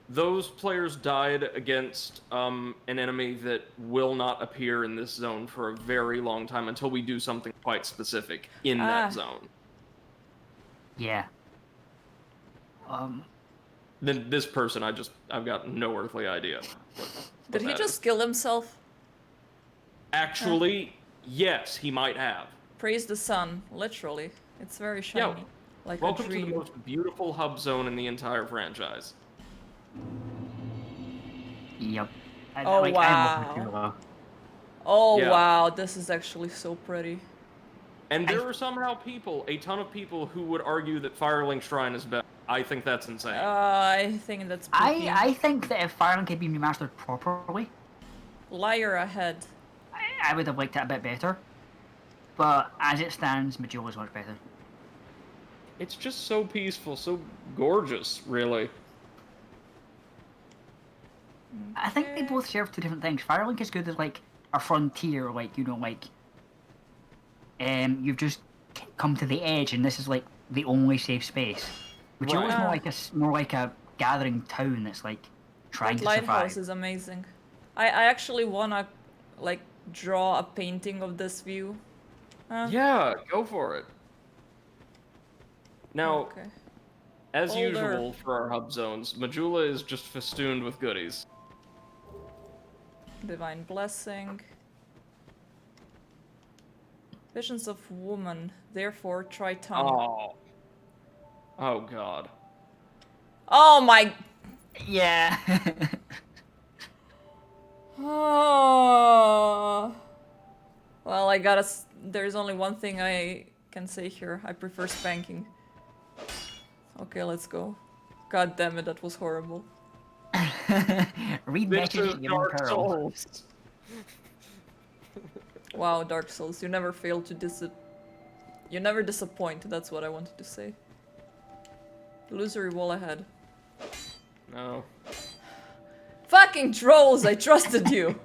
those players died against an enemy that will not appear in this zone for a very long time until we do something quite specific in Ah. that zone. Yeah. Then this person, I've got no earthly idea. Did he that just is. kill himself? Actually, yes, he might have. Praise the sun, literally. It's very shiny. Like Welcome a to the dream. most beautiful hub zone in the entire franchise. Yep. Oh, I love wow. Majula. Oh Yeah. wow, this is actually so pretty. And there are somehow people, a ton of people, who would argue that Firelink Shrine is better. I think that's insane. I think that's peaky. I think that if Firelink had been remastered properly, Liar ahead. I would have liked it a bit better. But as it stands, Majula's much better. It's just so peaceful, so gorgeous, really. I think they Okay. both serve two different things. Firelink is good as like a frontier, like you've just come to the edge, and this is like the only safe space. Majula is Right. more like a gathering town that's like trying That to survive. lighthouse is amazing. I actually wanna like draw a painting of this view. Yeah, go for it. Now, Okay. as Older. usual for our hub zones, Majula is just festooned with goodies. Divine blessing. Visions of woman. Therefore, try tongue. Oh. Oh god. Oh my. Yeah. Oh. Well, I gotta. There's only one thing I can say here. I prefer spanking. Okay, let's go. God damn it, that was horrible. Read This messages is you won't Dark curl. Souls. Wow, Dark Souls, you never fail to You never disappoint, that's what I wanted to say. Illusory wall ahead. No. Fucking trolls, I trusted you!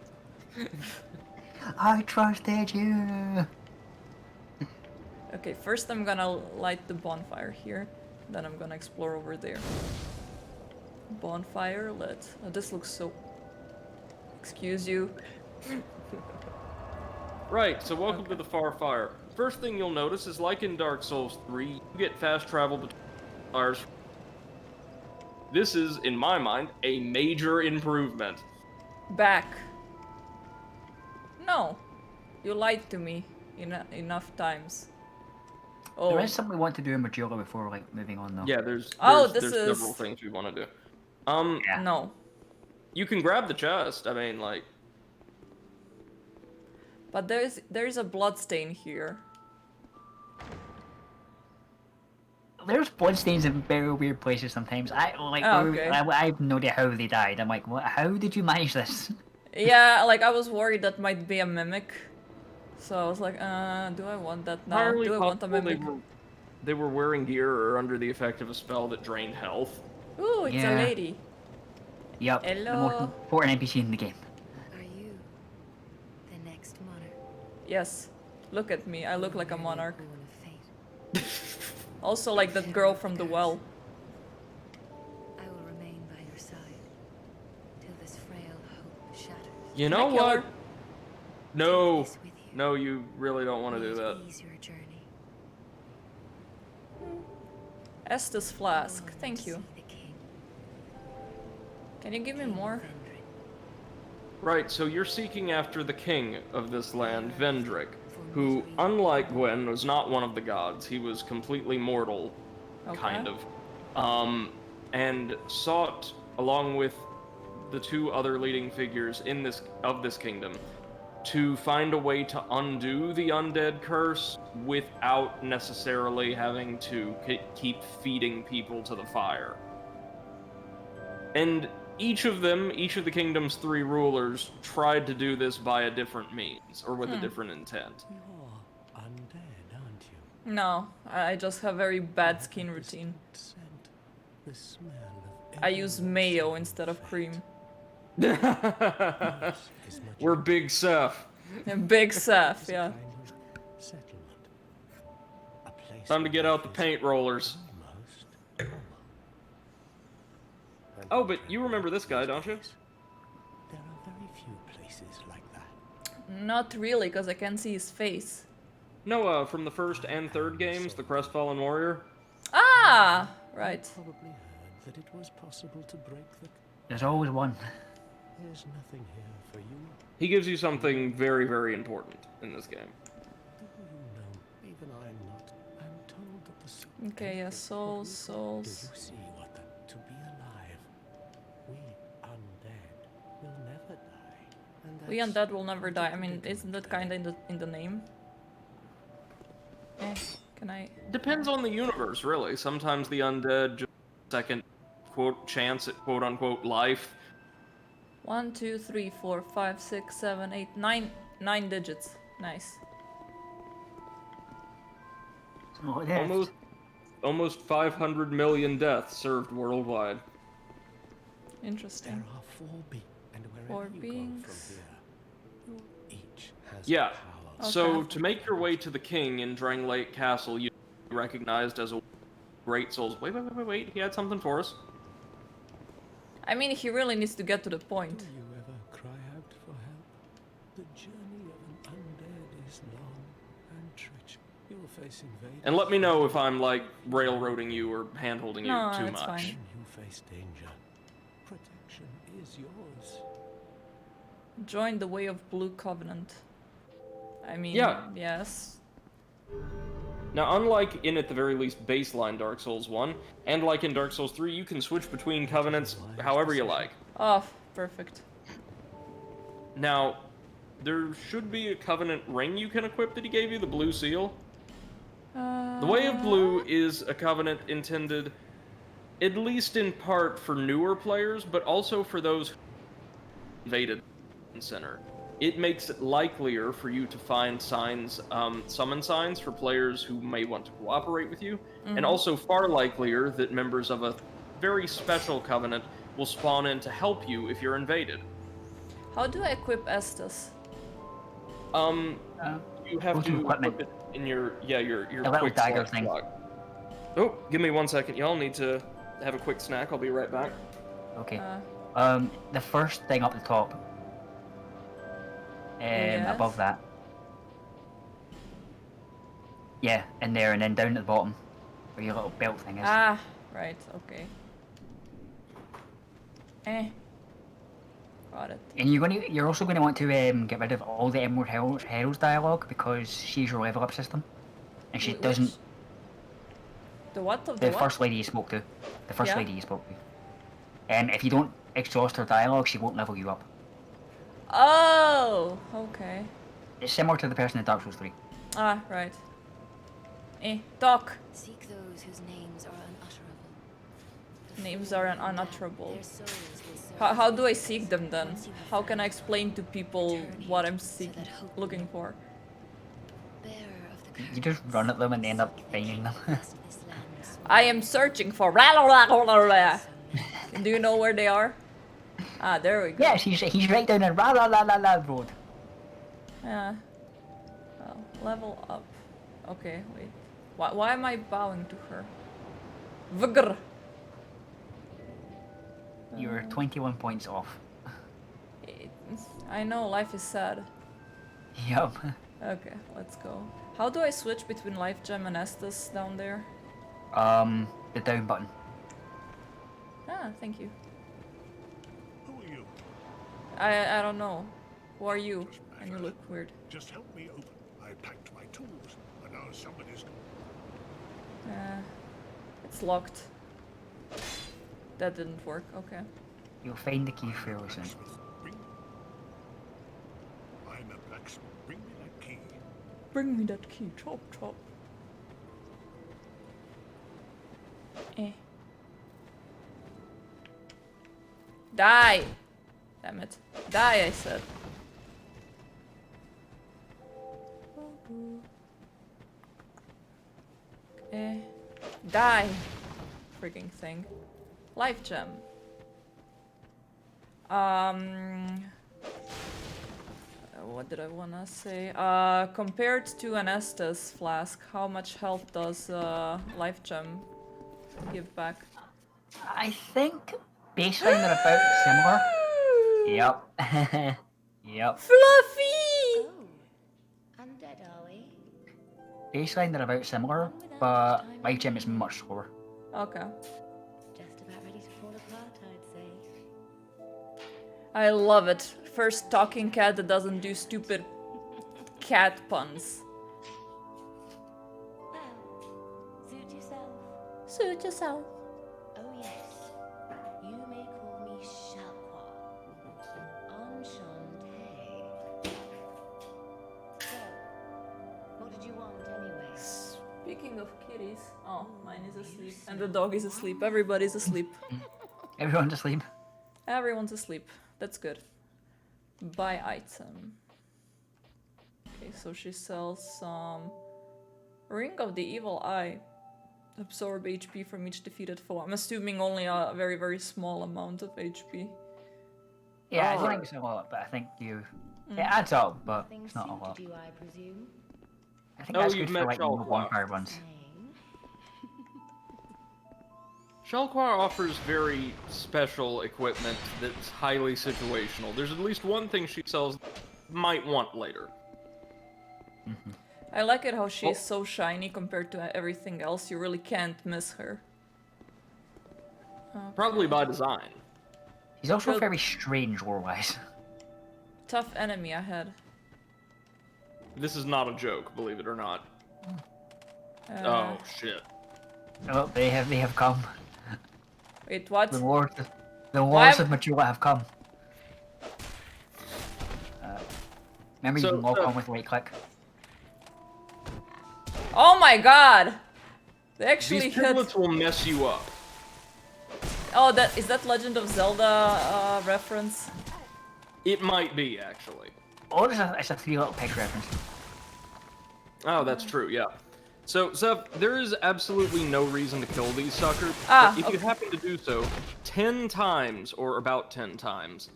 I trusted you. Okay, first I'm gonna light the bonfire here, then I'm gonna explore over there. Bonfire lit. Oh, this looks so... Excuse you. Right, so welcome to the Far Fire. First thing you'll notice is like in Dark Souls 3, you get fast travel between fires. This is, in my mind, a major improvement. Back. No. You lied to me enough times. Oh, There is something we want to do in Majula before like moving on though. Yeah, there's Oh, there's this several is- things we want to do. Yeah. no. You can grab the chest. I mean, like, But there's a bloodstain here. There's bloodstains in very weird places sometimes. I Oh, okay. I have no idea how they died. I'm like, what? How did you manage this? Yeah, like I was worried that might be a mimic. So I was like, do I want that now? entirely Do I want a possible mimic? they were wearing gear or under the effect of a spell that drained health. Ooh, it's Yeah. a lady. Yep. The most Hello. important NPC in the game. Are you the next monarch? Yes. Look at me. I look like a monarch. Born of fate. Also, like that girl from the well. I will remain by your side till this frail hope shatters. You Can I know kill what? her? No, Peace with you. no, you really don't want to May do it that. ease your journey. Estus flask. Go on Thank to you. see the king. Can you give me King more? Vendrick. Right, so you're seeking after the king of this land, Vendrick, For who, misery. unlike Gwen, was not one of the gods. He was completely mortal, Okay. kind of. And sought, along with the two other leading figures in this kingdom, to find a way to undo the undead curse without necessarily having to keep feeding people to the fire. And each of the kingdom's three rulers, tried to do this by a different means, or with a different intent. You're undead, aren't you? No, I just have very bad skin routine. Scent, the smell of I use everyone's mayo instead of cream. yours is much We're Big Seth. And Big Seth, as a yeah. kind of settlement. A place Time to where get out the life is paint rollers. almost normal. And Oh, in but you remember this guy, don't you? There are very few places like that. Not really, because I can't see his face. No, from the first and third games, the Crestfallen Warrior. Ah! Right. Probably heard that it was possible to break the. There's always one. There's nothing here for you. He gives you something very, very important in this game. Do you know? Even I'm not. I'm told that the soul. Okay, yeah, souls, Do souls. you see what to be alive? We undead will never die. And We that's undead will never what die. you I mean, can do isn't that instead. kinda in the name? Can I... Depends on the universe, really. Sometimes the undead just second quote chance at quote unquote life. 1, 2, 3, 4, 5, 6, 7, 8, 9. 9 digits. Nice. Oh, yeah. Almost 500 million deaths served worldwide. There Interesting. are and wherever Four you beings. go from here, you each has Yeah. power. So Okay. to make your way to the king in Dranglake Castle, you are recognized as a great souls. Wait! He had something for us. I mean, he really needs to get to the point. Do you ever cry out for help? The journey of an undead is long and treacherous. You're facing Vader. And let me know if I'm like railroading you or handholding you No, too it's much. fine. You face danger. Protection is yours. Join the Way of Blue Covenant. I mean, Yeah. yes. Now, unlike in at the very least baseline Dark Souls 1, and like in Dark Souls 3, you can switch between covenants however you like. Oh, perfect. Now, there should be a covenant ring you can equip that he gave you, the blue seal. The Way of Blue is a covenant intended, at least in part, for newer players, but also for those who invaded the center. It makes it likelier for you to find signs, summon signs for players who may want to cooperate with you, and also far likelier that members of a very special covenant will spawn in to help you if you're invaded. How do I equip Estus? You have Go to to equipment. equip it in your The little quick dagger select thing. slot. Oh, give me 1 second. Y'all need to have a quick snack. I'll be right back. Okay. Uh, The first thing up the top. Yes. Above that. Yeah, in there, and then down at the bottom, where your little belt thing is. ah, right, okay. Got it. And you're also gonna want to get rid of all the Emerald Herald's dialogue because she's your level up system, and she Which- doesn't. The what of The the what? first lady you spoke to. The first Yeah. lady you spoke to. If you don't exhaust her dialogue, she won't level you up. Oh, okay. It's similar to the person in Dark Souls 3. Ah, right. Talk. Seek those whose names are unutterable. The Names fallen are and unutterable. their souls will serve How you. do I seek them then? Once you have How can I found explain to people Return what I'm it so that hope looking will for? Bearer of the You just run at them and end up finding them. curse of this land, I am searching for. Do you know where they are? Ah, there we go. Yes, he's right down the road. Yeah. Well, level up. Okay, wait. Why am I bowing to her? Vigr. You're 21 points off. I know, life is sad. Yup. Okay, let's go. How do I switch between Life Gem and Estus down there? The down button. Ah, thank you. Who are you? I don't know. Who are you? And you look weird. Just help me open. I packed my tools, and now somebody's. It's locked. That didn't work, okay. You'll find the key fairly soon. Blacksmith, I'm a blacksmith. Bring me that key. Bring me that key, chop chop. Eh. Die! Damn it. Die, I said. Eh. Die! Freaking thing. Life gem. What did I wanna say? Compared to an Estus flask, how much health does Life Gem give back? I think baseline they're about similar. Yep. Yep. Fluffy! Oh, undead, are we? Baseline they're about similar, but Life Gem is much slower. Okay. Just about ready to fall apart, I'd say. I love it. First talking cat that doesn't do stupid cat puns. Well, suit yourself. Suit yourself. Oh yes, you may call me Shalqua. Enchanté. So, what did you want anyway? Speaking of kitties, oh, mine is asleep. And the dog is asleep. Everybody's asleep. Everyone's asleep. Everyone's asleep. That's good. Buy item. Okay, so she sells some Ring of the Evil Eye. Absorb HP from each defeated foe. I'm assuming only a very, very small amount of HP. Yeah, I Oh. don't think it's a lot, but I think it adds up, but Nothing it's not a lot. suited you, I presume. I think Oh, that's you've good met for like no Shalquar. vampire runs. Same. Shalquar offers very special equipment that's highly situational. There's at least one thing she sells might want later. I like it how she's Oh. so shiny compared to everything else. You really can't miss her. Probably by design. He's also Well- very strange lore-wise. Tough enemy ahead. This is not a joke, believe it or not. Oh shit. Oh, they have come. Wait, what? The lords Why- of Majula have come. Remember you So- can walk so- on with right click. Oh my god! They actually These hit. piglets will mess you up. Oh, that is that Legend of Zelda reference? It might be, actually. Oh, it's a Three Little Pigs reference. Oh, that's true, yeah. So, Zev, there is absolutely no reason to kill these suckers. Ah, but if you okay. happen to do so 10 times, or about 10 times,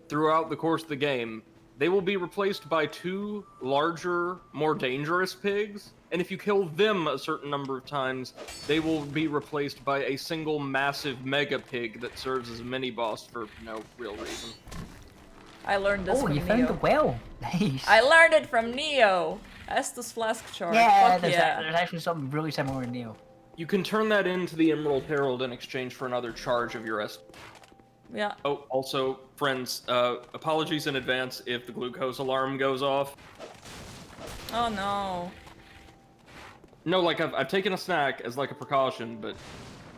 throughout the course of the game, they will be replaced by 2 larger, more dangerous pigs. And if you kill them a certain number of times, they will be replaced by a single massive mega pig that serves as a mini-boss for no real reason. I learned this Oh, from you Neo. found the well. Nice. I learned it from Neo. Estus Flask Charge. Yeah, Fuck there's, yeah. there's actually something really similar in Neo. You can turn that into the Emerald Herald in exchange for another charge of your Yeah. Oh, also, friends, apologies in advance if the glucose alarm goes off. Oh no. No, like, I've taken a snack as, like, a precaution, but,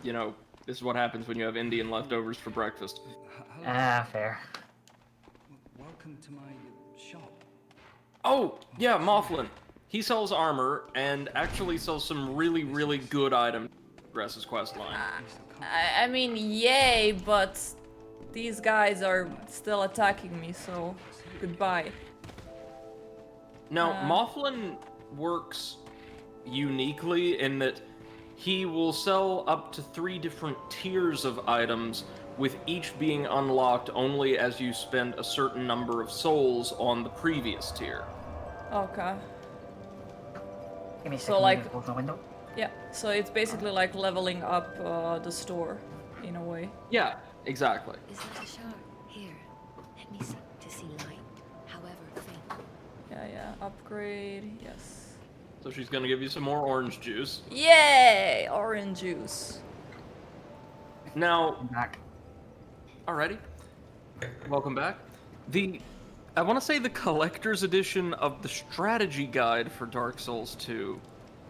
you know, this is what happens when you have Indian leftovers for breakfast. Hello. Ah, fair. Welcome to my shop. Oh, yeah, Mothlan. He sells armor, and actually sells some really, really good items to progress his quest line. I mean, yay, but these guys are still attacking me, so goodbye. Now, Mothlan works uniquely in that he will sell up to 3 different tiers of items, with each being unlocked only as you spend a certain number of souls on the previous tier. Okay. Give me a So, second. like- I'm gonna close the window. Yeah, so it's basically like leveling up the store, in a way. Yeah, exactly. Is that a shark? Here, let me seek to see light, however faint. Yeah, upgrade, yes. So she's gonna give you some more orange juice. Yay! Orange juice. Now, I'm back. alrighty. Welcome back. I want to say the collector's edition of the strategy guide for Dark Souls 2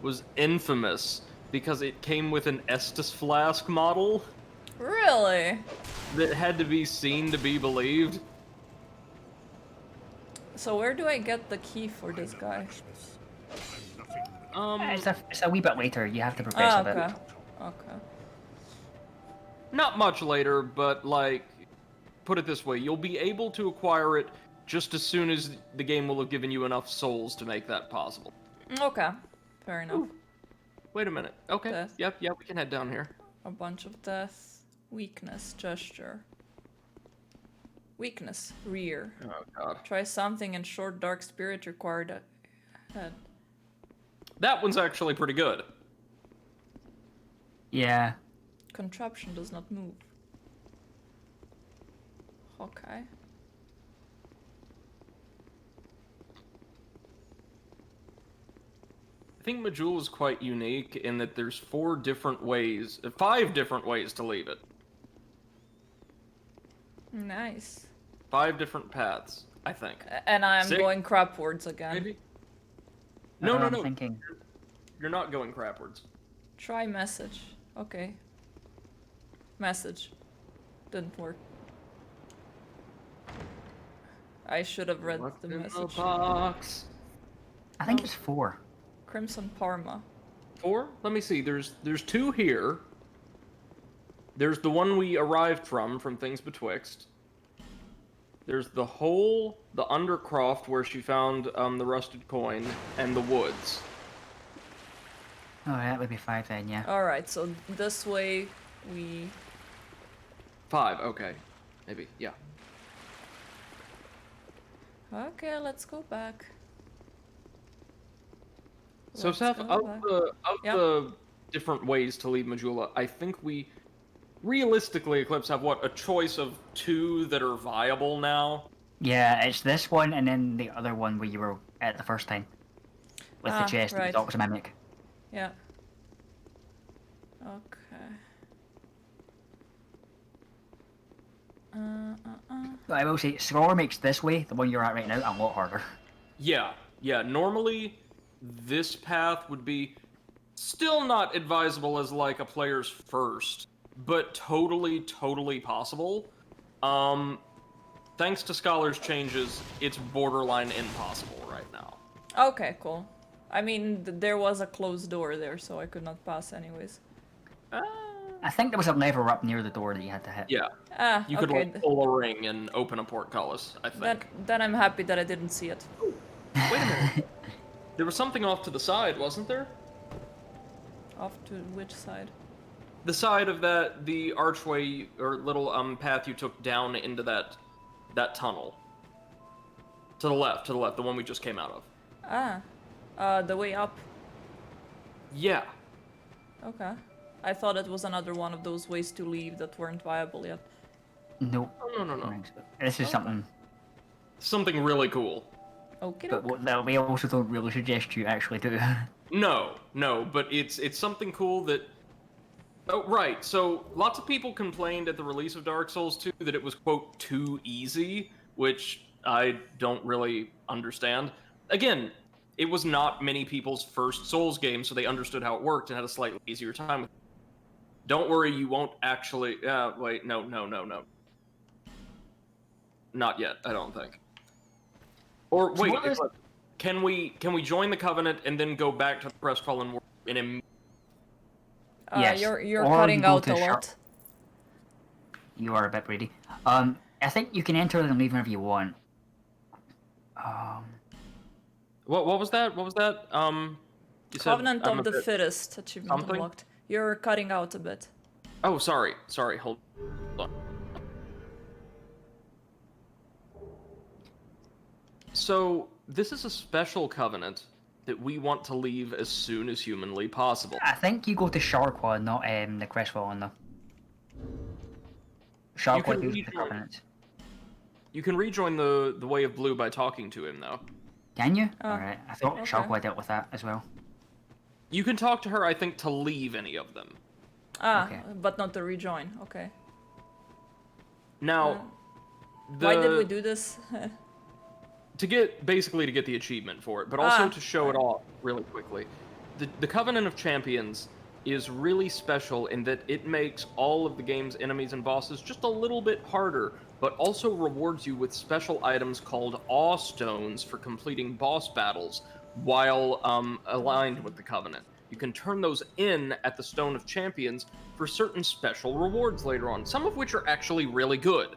was infamous because it came with an Estus flask model Really? that had to be seen to be believed. So where do I get the key for this guy? Blacksmith. I'm nothing. It's a wee bit later. You have to progress Ah, a bit. okay. Okay. Not much later, but like, put it this way, you'll be able to acquire it just as soon as the game will have given you enough souls to make that possible. Okay. Fair enough. Wait a minute. Okay. Death. Yep, we can head down here. A bunch of death. Weakness. Gesture. Weakness. Rear. Oh god. Try something and short dark spirit required head. That one's actually pretty good. Yeah. Contraption does not move. Okay. I think Majul is quite unique in that there's 5 different ways to leave it. Nice. 5 different paths, I think. And I'm 6? going crapwards again. Maybe? No, I'm no. thinking. You're not going crapwards. Try message. Okay. Message. Didn't work. I should have read What's the in the message. box? I think it's 4. Crimson Parma. 4? Let me see. There's 2 here. There's the one we arrived from Things Betwixt. There's the hole, the Undercroft where she found the rusted coin, and the woods. Oh, that would be 5 then, yeah. Alright, so this way we... 5, okay. Maybe, yeah. Okay, let's go back. So Let's Seth, go of back. Yep. the different ways to leave Majula, I think we realistically, Eclipse, have what, a choice of 2 that are viable now? Yeah, it's this one and then the other one where you were at the first time. With the Ah, chest right. and the Doctor Mimic. Yeah. Okay. But I will say, Sroar makes this way, the one you're at right now, a lot harder. Yeah. Normally, this path would be still not advisable as like a player's first, but totally possible. Thanks to Scholar's changes, it's borderline impossible right now. Okay, cool. I mean, there was a closed door there, so I could not pass anyways. I think there was a lever up near the door that you had to hit. Yeah, Ah, you could okay. like pull a ring and open a portcullis, I think. Then I'm happy that I didn't see it. Wait a minute. There was something off to the side, wasn't there? Off to which side? The side of the archway or little path you took down into that tunnel. To the left, the one we just came out of. The way up. Yeah. Okay. I thought it was another one of those ways to leave that weren't viable yet. Nope. Oh, no. This is something, Something really cool. Okay. but what that we also don't really suggest you actually do. No, but it's something cool that. Oh, right. So lots of people complained at the release of Dark Souls 2 that it was quote too easy, which I don't really understand. Again, it was not many people's first Souls game, so they understood how it worked and had a slightly easier time with it. Don't worry, you won't actually. Wait, no. Not yet, I don't think. Or So wait, what is- can we join the Covenant and then go back to the Crestfallen World in a? Yes, You're or cutting you go out to a Shar- lot. You are a bit greedy. I think you can enter and leave whenever you want. What was that? You said Covenant I'm of a the bit- Fittest achievement something? unlocked. You're cutting out a bit. Oh, sorry. Hold on. So this is a special covenant that we want to leave as soon as humanly possible. I think you go to Sharkwa, not the Crestfall one, though. Sharkwa can deals with the rejoin. Covenant. You can rejoin the Way of Blue by talking to him, though. Can you? Oh, Alright, I thought okay. Sharkwa dealt with that as well. You can talk to her, I think, to leave any of them. Ah, Okay. but not to rejoin. Okay. Now, Why did we do this? to get the achievement for it, but also Ah, to show it off really quickly. The Covenant of Champions is really special in that it makes all of the game's enemies and bosses just a little bit harder, but also rewards you with special items called Awe Stones for completing boss battles while aligned with the Covenant. You can turn those in at the Stone of Champions for certain special rewards later on, some of which are actually really good.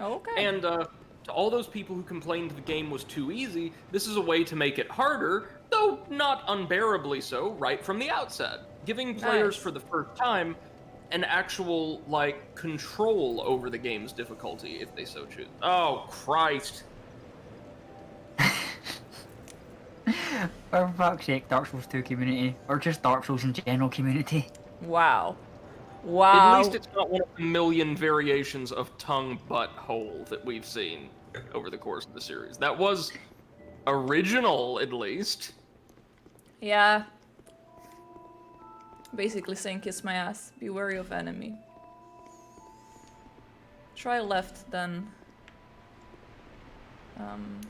Okay. And to all those people who complained the game was too easy, this is a way to make it harder, though not unbearably so, right from the outset. Giving players Nice. for the first time an actual, like, control over the game's difficulty if they so choose. Oh, Christ. For fuck's sake, Dark Souls 2 community, or just Dark Souls in general community. Wow. Wow. At least it's not one of the million variations of tongue butt hole that we've seen over the course of the series. That was original, at least. Yeah. Basically saying kiss my ass. Be wary of enemy. Try left then.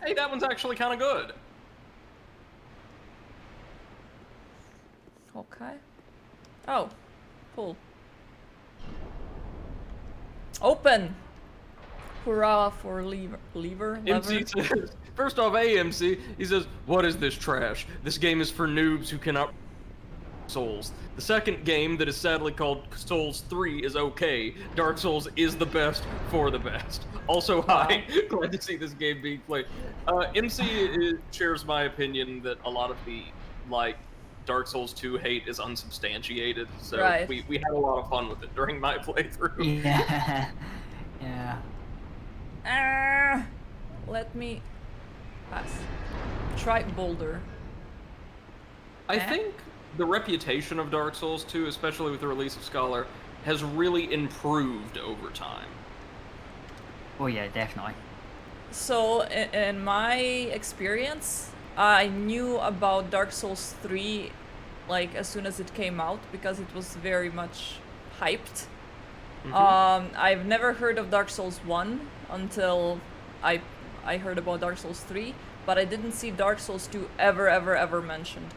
Hey, that one's actually kind of good. Okay. Oh. Cool. Open! Hurrah for lever? MC says, first off, AMC, he says, what is this trash? This game is for noobs who cannot Souls. The second game that is sadly called Souls 3 is okay. Dark Souls is the best for the best. Also, hi. Glad to see this game being played. Shares my opinion that a lot of the, like, Dark Souls 2 hate is unsubstantiated, so Right. we had a lot of fun with it during my playthrough. Yeah. Yeah. Ah, let me pass. Try Boulder. I think the reputation of Dark Souls 2, especially with the release of Scholar, has really improved over time. Oh yeah, definitely. So, in my experience, I knew about Dark Souls 3 like as soon as it came out because it was very much hyped. I've never heard of Dark Souls 1 until I heard about Dark Souls 3, but I didn't see Dark Souls 2 ever mentioned.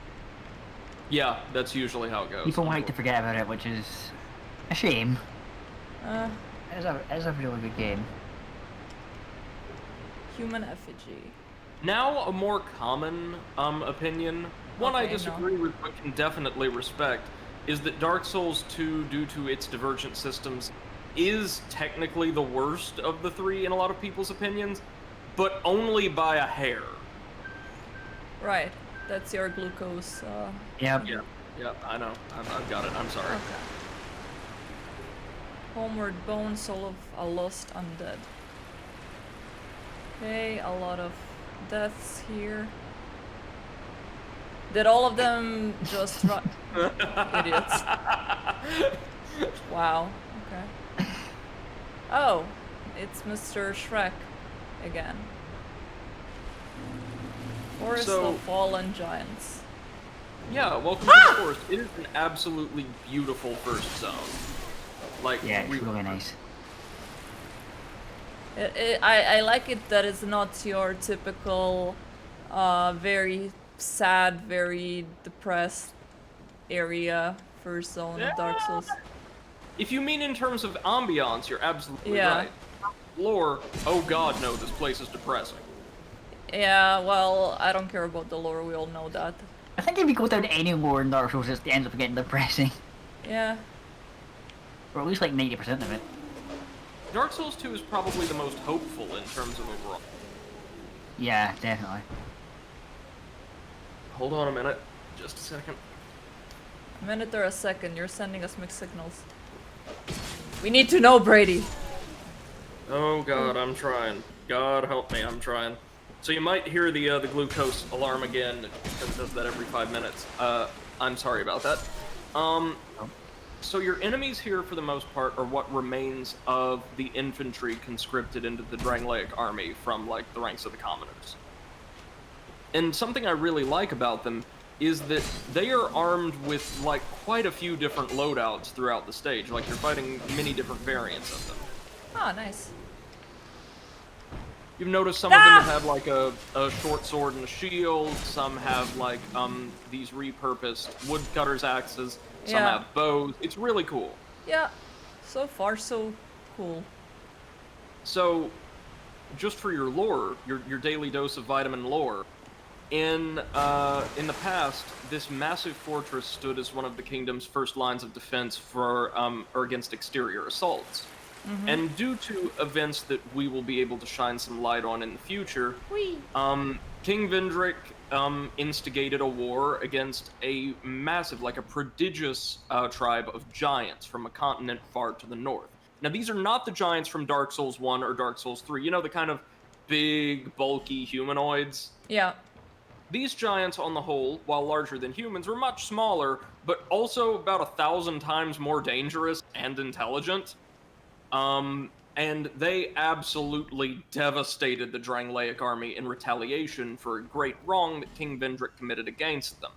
Yeah, that's usually how it goes. People like to forget about it, which is a shame. Uh, It's a really good game. Human effigy. Now, a more common opinion, one I Okay, no. disagree with but can definitely respect, is that Dark Souls 2, due to its divergent systems, is technically the worst of the three in a lot of people's opinions, but only by a hair. Right, that's your glucose. Yep. Yeah, I know. I've got it. I'm sorry. Okay. Homeward Bone, Soul of a Lost Undead. Okay, a lot of deaths here. Did all of them just run? Idiots. Wow, okay. Oh, it's Mr. Shrek again. Forest So- of Fallen Giants. Yeah, welcome to the forest. It is an absolutely beautiful first zone. Like, Yeah, it's really nice. I like it that it's not your typical, very sad, very depressed area first zone of Dark Souls. If you mean in terms of ambiance, you're absolutely Yeah. right. Lore, oh god, no, this place is depressing. Yeah, well, I don't care about the lore, we all know that. I think if you go down any lore in Dark Souls, it ends up getting depressing. Yeah, Or at least like 90% of it. Dark Souls 2 is probably the most hopeful in terms of overall. Yeah, definitely. Hold on a minute. Just a second. a minute or a second, you're sending us mixed signals. We need to know, Brady! Oh god, I'm trying. God help me, I'm trying. So you might hear the glucose alarm again, because it does that every 5 minutes. I'm sorry about that. So your enemies here, for the most part, are what remains of the infantry conscripted into the Drangleic army from, like, the ranks of the commoners. And something I really like about them is that they are armed with, like, quite a few different loadouts throughout the stage. Like, you're fighting many different variants of them. Oh, nice. You've noticed some of them have, like, a short sword and a shield. Some have, like, these repurposed woodcutter's axes. Some Yeah. have bows. It's really cool. Yeah. So far, so cool. So, just for your lore, your daily dose of vitamin lore, in the past, this massive fortress stood as one of the kingdom's first lines of defense for or against exterior assaults. And due to events that we will be able to shine some light on in the future, Whee! King Vendrick instigated a war against a massive, like a prodigious tribe of giants from a continent far to the north. Now, these are not the giants from Dark Souls 1 or Dark Souls 3. You know, the kind of big, bulky humanoids? Yeah. These giants, on the whole, while larger than humans, were much smaller, but also about 1,000 times more dangerous and intelligent. And they absolutely devastated the Drangleic army in retaliation for a great wrong that King Vendrick committed against them.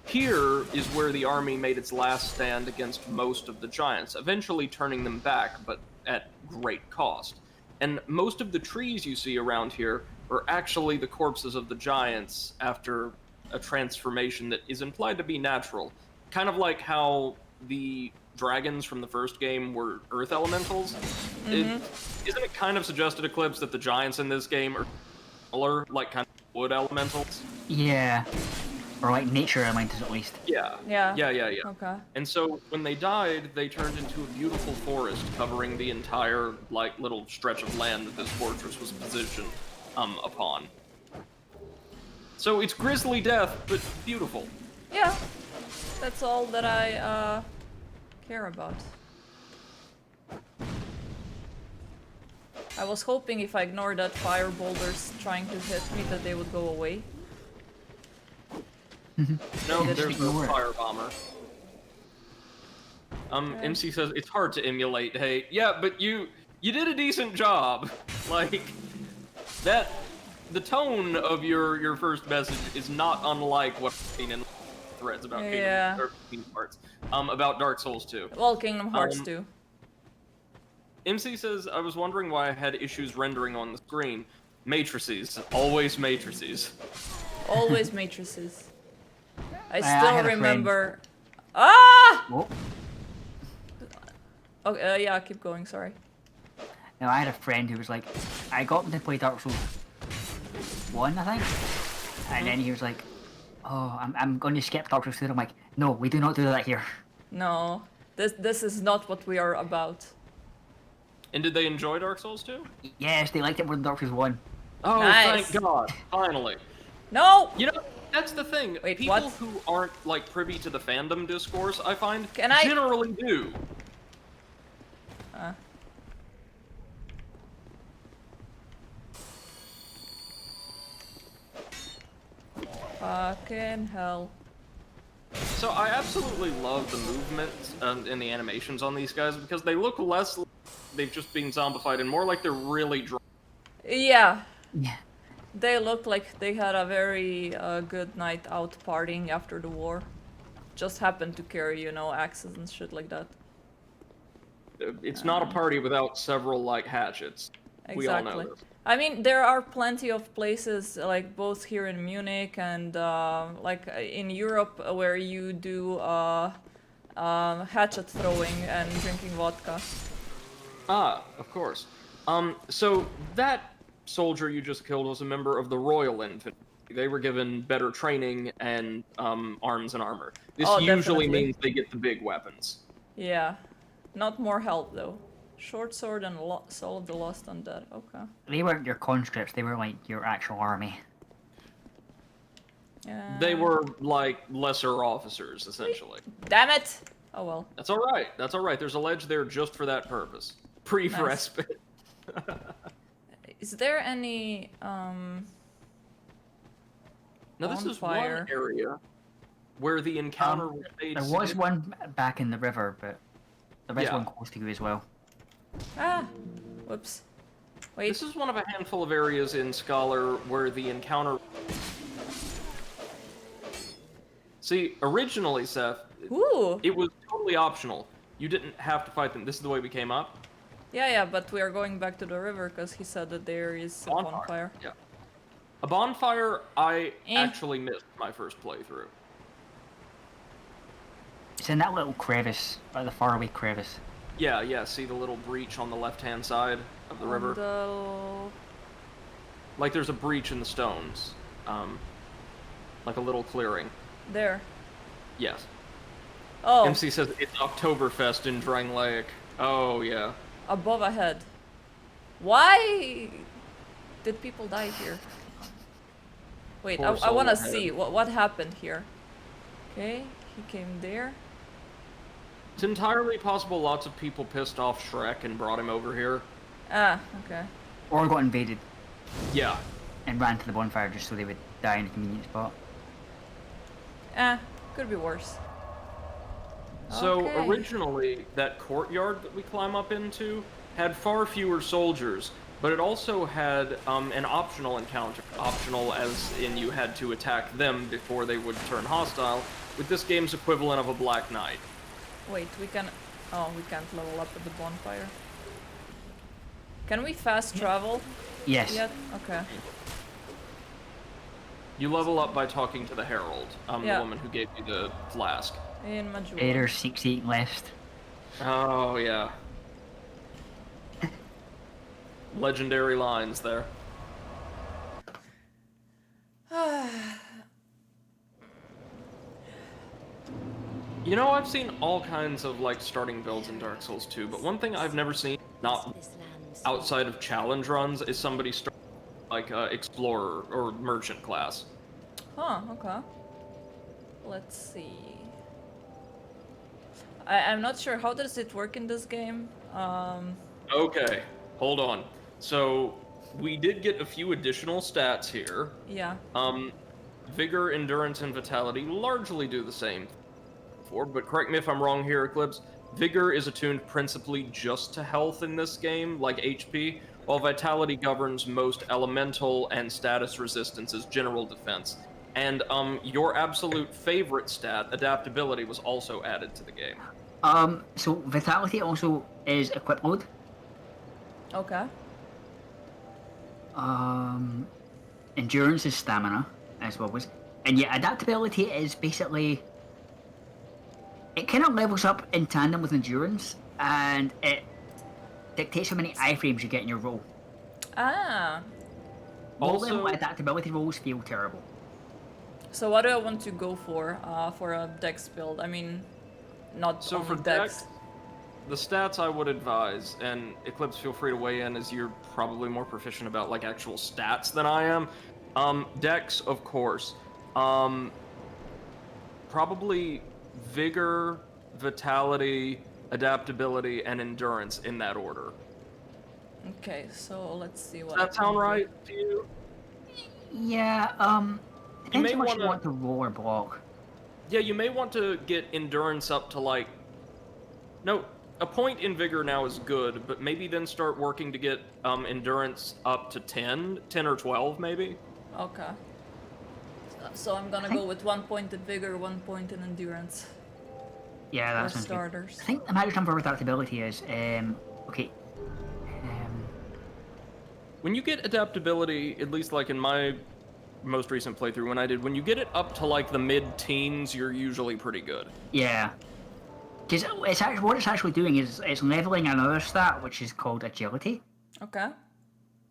Here is where the army made its last stand against most of the giants, eventually turning them back, but at great cost. And most of the trees you see around here are actually the corpses of the giants after a transformation that is implied to be natural. Kind of like how the dragons from the first game were earth elementals. Isn't it kind of suggested, Eclipse, that the giants in this game are similar, like kind of wood elementals? Yeah. Or like nature elementals at least. Yeah. Yeah. Yeah. Okay. And so when they died, they turned into a beautiful forest covering the entire, like, little stretch of land that this fortress was positioned upon. So it's grisly death, but beautiful. Yeah. That's all that I care about. I was hoping if I ignore that fire boulders trying to hit me that they would go away. No, Just there's no ignore it. fire bomber. MC says it's hard to emulate. Hey, yeah, but you did a decent job. Like that, the tone of your first message is not unlike what I've seen in threads about Yeah. Kingdom Hearts, about Dark Souls 2. Well, Kingdom Hearts Um, 2. MC says I was wondering why I had issues rendering on the screen. Matrices, always matrices. Always matrices. I I still had a friend- remember. Ah! Oh. Okay, yeah, keep going. Sorry. Now I had a friend who was like, I got him to play Dark Souls 1, I think, and then he was like, "Oh, I'm going to skip Dark Souls 2." I'm like, "No, we do not do that here." No, this is not what we are about. And did they enjoy Dark Souls 2? Yes, they liked it more than Dark Souls 1. Oh, Nice. thank God! Finally. No. You know, that's the thing. Wait, People what? who aren't, like, privy to the fandom discourse, I find, Can I- generally do. Fucking hell. So I absolutely love the movement and the animations on these guys because they look less like they've just been zombified and more like they're really drawn. Yeah, Yeah. they look like they had a very good night out partying after the war. Just happened to carry, you know, axes and shit like that. It's not a party without several, like, hatchets. We all know Exactly. this. I mean, there are plenty of places, like both here in Munich and like in Europe, where you do hatchet throwing and drinking vodka. Ah, of course. So that soldier you just killed was a member of the Royal Infantry. They were given better training and arms and armor. This Oh, usually definitely. means they get the big weapons. Yeah, not more help though. Short sword and Soul of the Lost Undead. Okay. They weren't your conscripts, they were like your actual army. Yeah. They were, like, lesser officers, essentially. Damn it! Oh well. That's alright. That's alright. There's a ledge there just for that purpose. Brief Nice. respite. Is there any Now this is bonfire. one area where the encounter was made. There was one back in the river, but there is Yeah. one close to you as well. Ah! Whoops. Wait. This is one of a handful of areas in Scholar where the encounter. See, originally, Seth, Ooh! it was totally optional. You didn't have to fight them. This is the way we came up. Yeah, but we are going back to the river because he said that there is a bonfire. Yeah. A bonfire, I Eh. actually missed my first playthrough. It's in that little crevice, like the faraway crevice. Yeah, see the little breach on the left-hand side of the river? Like there's a breach in the stones. Like a little clearing. There. Yes. Oh, MC says it's Oktoberfest in Drang Lake. Oh, yeah. above ahead. Why did people die here? Wait, Poor I want to soul see ahead. what happened here. Okay, he came there. It's entirely possible lots of people pissed off Shrek and brought him over here. Ah, okay. Or got invaded Yeah. and ran to the bonfire just so they would die in a convenient spot. Ah, could be worse. So Okay. originally, that courtyard that we climb up into had far fewer soldiers, but it also had an optional encounter. Optional as in you had to attack them before they would turn hostile, with this game's equivalent of a Black Knight. Wait, we can. Oh, we can't level up at the bonfire. Can we fast travel Yes. yet? Okay. You level up by talking to the Herald, Yeah. the woman who gave you the flask. In Majula. Vader seeks eating left. Oh, yeah. Legendary lines there. You know, I've seen all kinds of, like, starting builds in Dark Souls 2, but one thing I've never seen, not This land outside of challenge runs, is somebody start like, Explorer or Merchant class. Huh, okay. Let's see. I'm not sure, how does it work in this game? Okay, hold on. So, we did get a few additional stats here. Yeah. Vigor, Endurance, and Vitality largely do the same but correct me if I'm wrong here, Eclipse. Vigor is attuned principally just to health in this game, like HP, while Vitality governs most elemental and status resistances, general defense. And your absolute favorite stat, Adaptability, was also added to the game. So Vitality also is equip mode. Okay. Endurance is stamina, as always. And yeah, Adaptability is basically... It kind of levels up in tandem with Endurance, and it dictates how many iframes you get in your roll. Ah. Also- Adaptability rolls feel terrible. So what do I want to go for a dex build? I mean, not So only for dex. Dex, the stats I would advise, and Eclipse, feel free to weigh in as you're probably more proficient about like actual stats than I am. Dex, of course. Probably Vigor, Vitality, Adaptability, and Endurance in that order. Okay, so let's see what. Does that sound right to you? Yeah, depends may how much you wanna- want to roll or block. Yeah, you may want to get Endurance up to like... No, a point in Vigor now is good, but maybe then start working to get Endurance up to 10 or 12 maybe? Okay. So I'm gonna go with 1 point in vigor, 1 point in endurance Yeah, for that sounds good. starters. I think the magic number with adaptability is, okay. When you get Adaptability, at least like in my most recent playthrough when I did, when you get it up to like the mid-teens, you're usually pretty good. Yeah. Because it's actually, what it's actually doing is it's leveling another stat, which is called agility. Okay.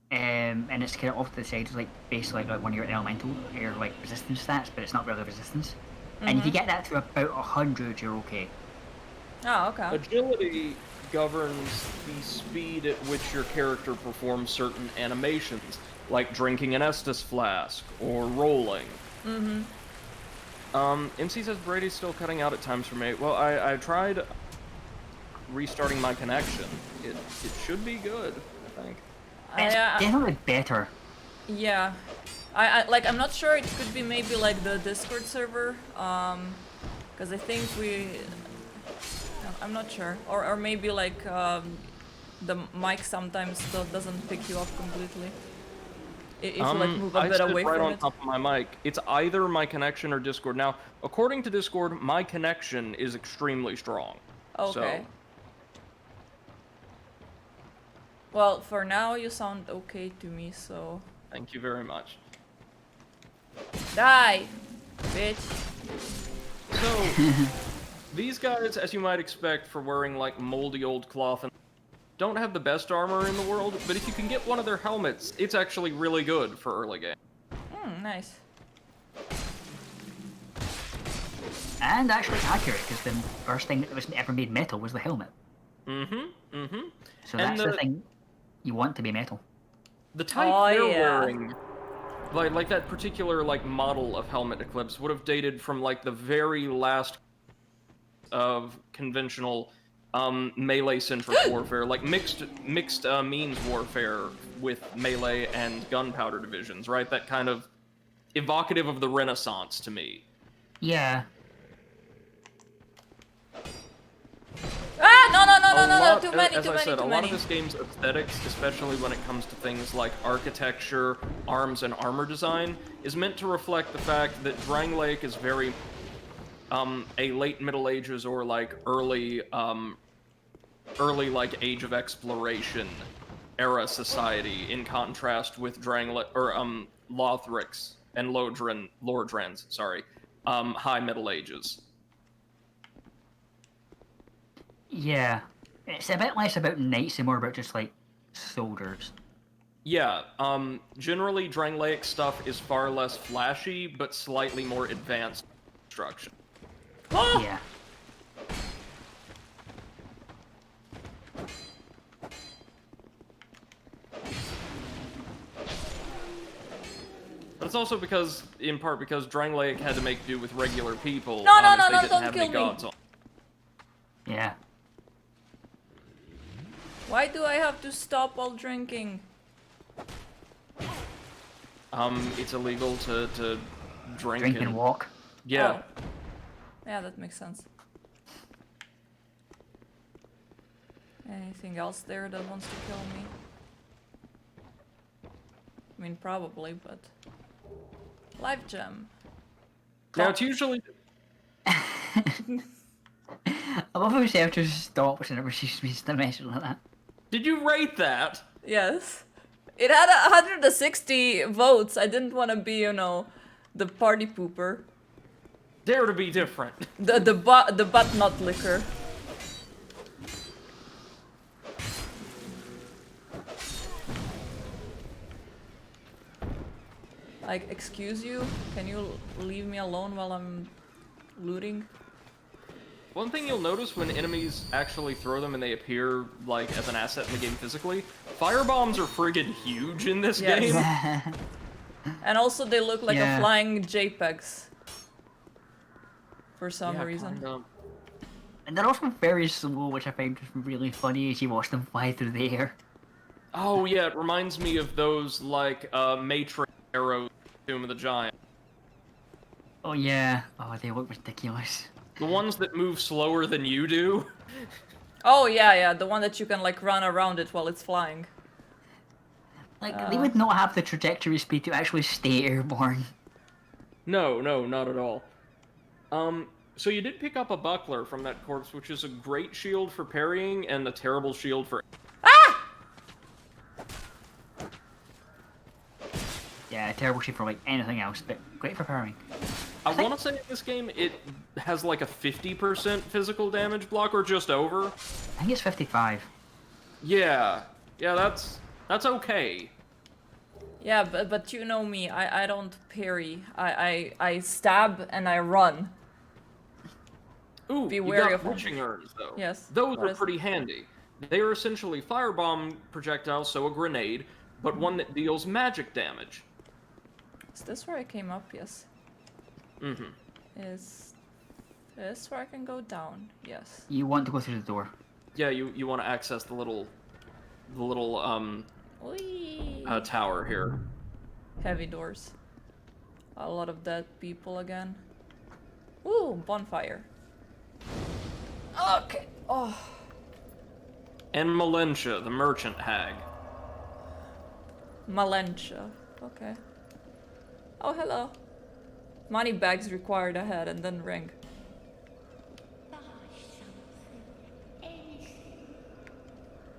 And it's kind of off to the side, it's like basically like one of your elemental, your like resistance stats, but it's not really resistance. And if you get that to about 100, you're okay. Oh, okay. Agility governs the speed at which your character performs certain animations, like drinking an Estus flask or rolling. MC says Brady's still cutting out at times for me. Well, I tried restarting my connection. It should be good, I think. It's definitely better. Yeah. I'm not sure. It could be maybe like the Discord server, because I think I'm not sure, or maybe like the mic sometimes still doesn't pick you up completely. If you like move a I bit sit away right from on it. top of my mic. It's either my connection or Discord. Now, according to Discord, my connection is extremely strong. Okay. So, Well, for now you sound okay to me, so thank you very much. die, bitch. So, these guys, as you might expect for wearing like moldy old cloth, and don't have the best armor in the world, but if you can get one of their helmets, it's actually really good for early game. Nice. And actually accurate, because the first thing that was ever made metal was the helmet. So And that's the thing you want to be metal. The type Oh, they're yeah. wearing, like that particular like model of helmet Eclipse would have dated from like the very last of conventional melee centric warfare, like mixed means warfare with melee and gunpowder divisions, right? That kind of evocative of the Renaissance to me. Yeah. Ah, no, too many, as too I many, said, too a lot many. of this game's aesthetics, especially when it comes to things like architecture, arms, and armor design, is meant to reflect the fact that Drang Lake is very a late Middle Ages or like early like Age of Exploration era society, in contrast with Lothrix and Lordran's, sorry, High Middle Ages. Yeah. It's a bit less about knights and more about just, like, soldiers. Yeah, generally Drang Lake stuff is far less flashy, but slightly more advanced construction. Yeah. But it's also because, in part, because Drang Lake had to make do with regular people. No, if they didn't don't have kill any me. gods on. Yeah. Why do I have to stop while drinking? It's illegal to drink, Drink and walk. Yeah. Oh. Yeah, that makes sense. Anything else there that wants to kill me? I mean, probably, but... Life gem. Now, it's usually... I love how Seth just stops whenever she speaks to message like that. Did you rate that? Yes. It had 160 votes. I didn't want to be, you know, the party pooper. Dare to be different. The butt nut licker. Like, excuse you? Can you leave me alone while I'm looting? One thing you'll notice when enemies actually throw them and they appear, like, as an asset in the game physically, firebombs are friggin' huge in this Yes. game. And also they look like Yeah. a flying JPEGs. For some Yeah, reason. kinda. And they're also very slow, which I find just really funny as you watch them fly through the air. Oh yeah, it reminds me of those, like, Matrix arrows, Tomb of the Giant. Oh yeah. Oh, they look ridiculous. The ones that move slower than you do. Oh yeah, the one that you can like run around it while it's flying. Like, they would not have the trajectory speed to actually stay airborne. No, not at all. So you did pick up a buckler from that corpse, which is a great shield for parrying and a terrible shield for... Yeah, terrible shape for like anything else, but great for parrying. I want to say in this game it has like a 50% physical damage block, or just over. I think it's 55. Yeah, that's okay. Yeah, but you know me, I don't parry. I stab and I run. Ooh, Be you wary got of them. witching urns though. Yes, Those what are is- pretty handy. They are essentially firebomb projectiles, so a grenade, but one that deals magic damage. Is this where I came up? Yes. Mm-hmm. Is this where I can go down? Yes. You want to go through the door. Yeah, you want to access the little Whee! tower here. Heavy doors. A lot of dead people again. Ooh, bonfire. Okay. Oh. And Malentia, the merchant hag. Malentia. Okay. Oh, hello. Money bags required ahead and then ring.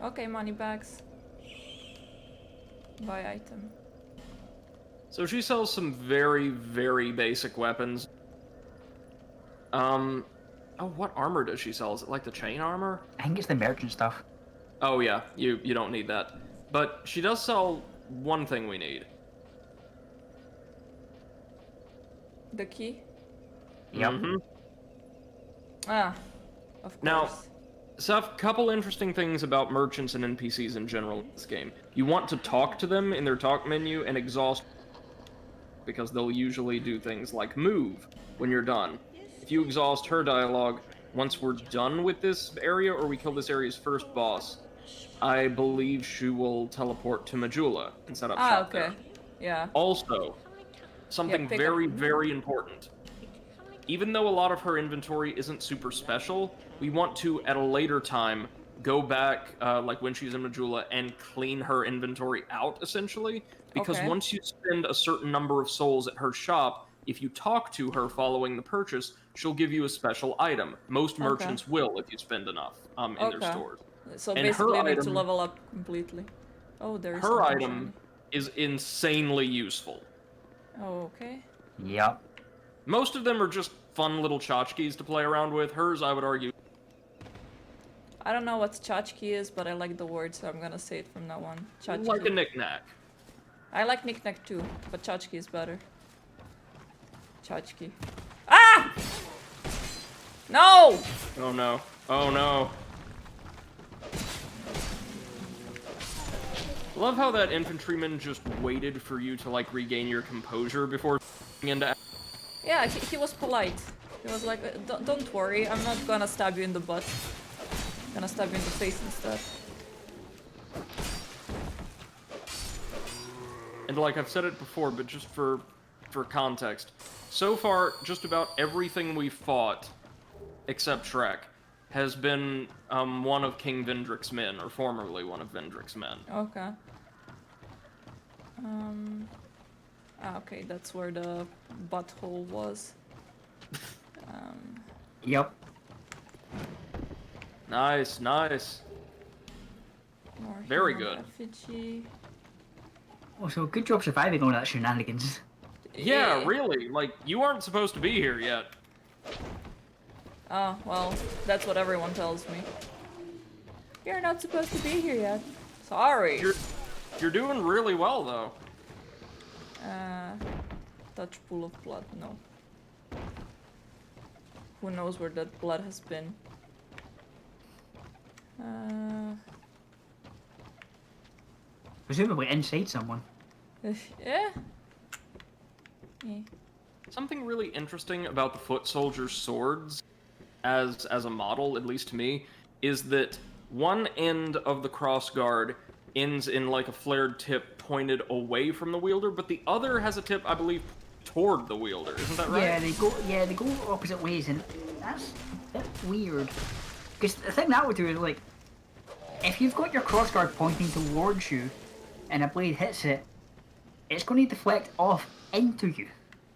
Okay, money bags. Buy item. So she sells some very, very basic weapons. Oh, what armor does she sell? Is it like the chain armor? I think it's the merchant stuff. Oh yeah, you don't need that. But she does sell one thing we need. The key? Yep. Mhm. Ah, of course. Now, Seth, couple interesting things about merchants and NPCs in general in this game. You want to talk to them in their talk menu and exhaust, because they'll usually do things like move when you're done. If you exhaust her dialogue, once we're done with this area, or we kill this area's first boss, I believe she will teleport to Majula and set up shop okay. there. Yeah. Also, something Yeah, pick very, up- very important. Even though a lot of her inventory isn't super special, we want to, at a later time, go back, like when she's in Majula, and clean her inventory out, essentially. Because Okay. once you spend a certain number of souls at her shop, if you talk to her following the purchase, she'll give you a special item. Most Okay. merchants will if you spend enough in their Okay. stores. So And her basically, I need to item- level up completely. Oh, there is Her something item is insanely useful. shiny. Oh, okay. Yep. Most of them are just fun little tchotchkes to play around with. Hers, I would argue, I don't know what tchotchke is, but I like the word, so I'm gonna say it from now on. Tchotchke. like a knick-knack. I like knick-knack too, but tchotchke is better. Tchotchke. Ah! No! Oh no. Oh no. Love how that infantryman just waited for you to, like, regain your composure before into. Yeah, he was polite. He was like, don't worry, I'm not gonna stab you in the butt. I'm gonna stab you in the face instead. And like I've said it before, but just for context, so far just about everything we fought, except Shrek, has been one of King Vendrick's men, or formerly one of Vendrick's men. Okay. Okay, that's where the butthole was. Yep. Nice, nice. More Very human good. effigy. Also, good job surviving all that shenanigans. Yeah, really. Like, you aren't supposed to be here yet. Oh, well, that's what everyone tells me. You're not supposed to be here yet. Sorry. You're doing really well, though. Touch pool of blood, no. Who knows where that blood has been? Presumably inside someone. Yeah. Yeah. Something really interesting about the foot soldiers' swords, as a model, at least to me, is that one end of the crossguard ends in like a flared tip pointed away from the wielder, but the other has a tip, I believe, toward the wielder. Isn't that right? Yeah, they go opposite ways, and that's a bit weird. Because the thing that would do is, like, if you've got your crossguard pointing towards you, and a blade hits it, it's going to deflect off into you.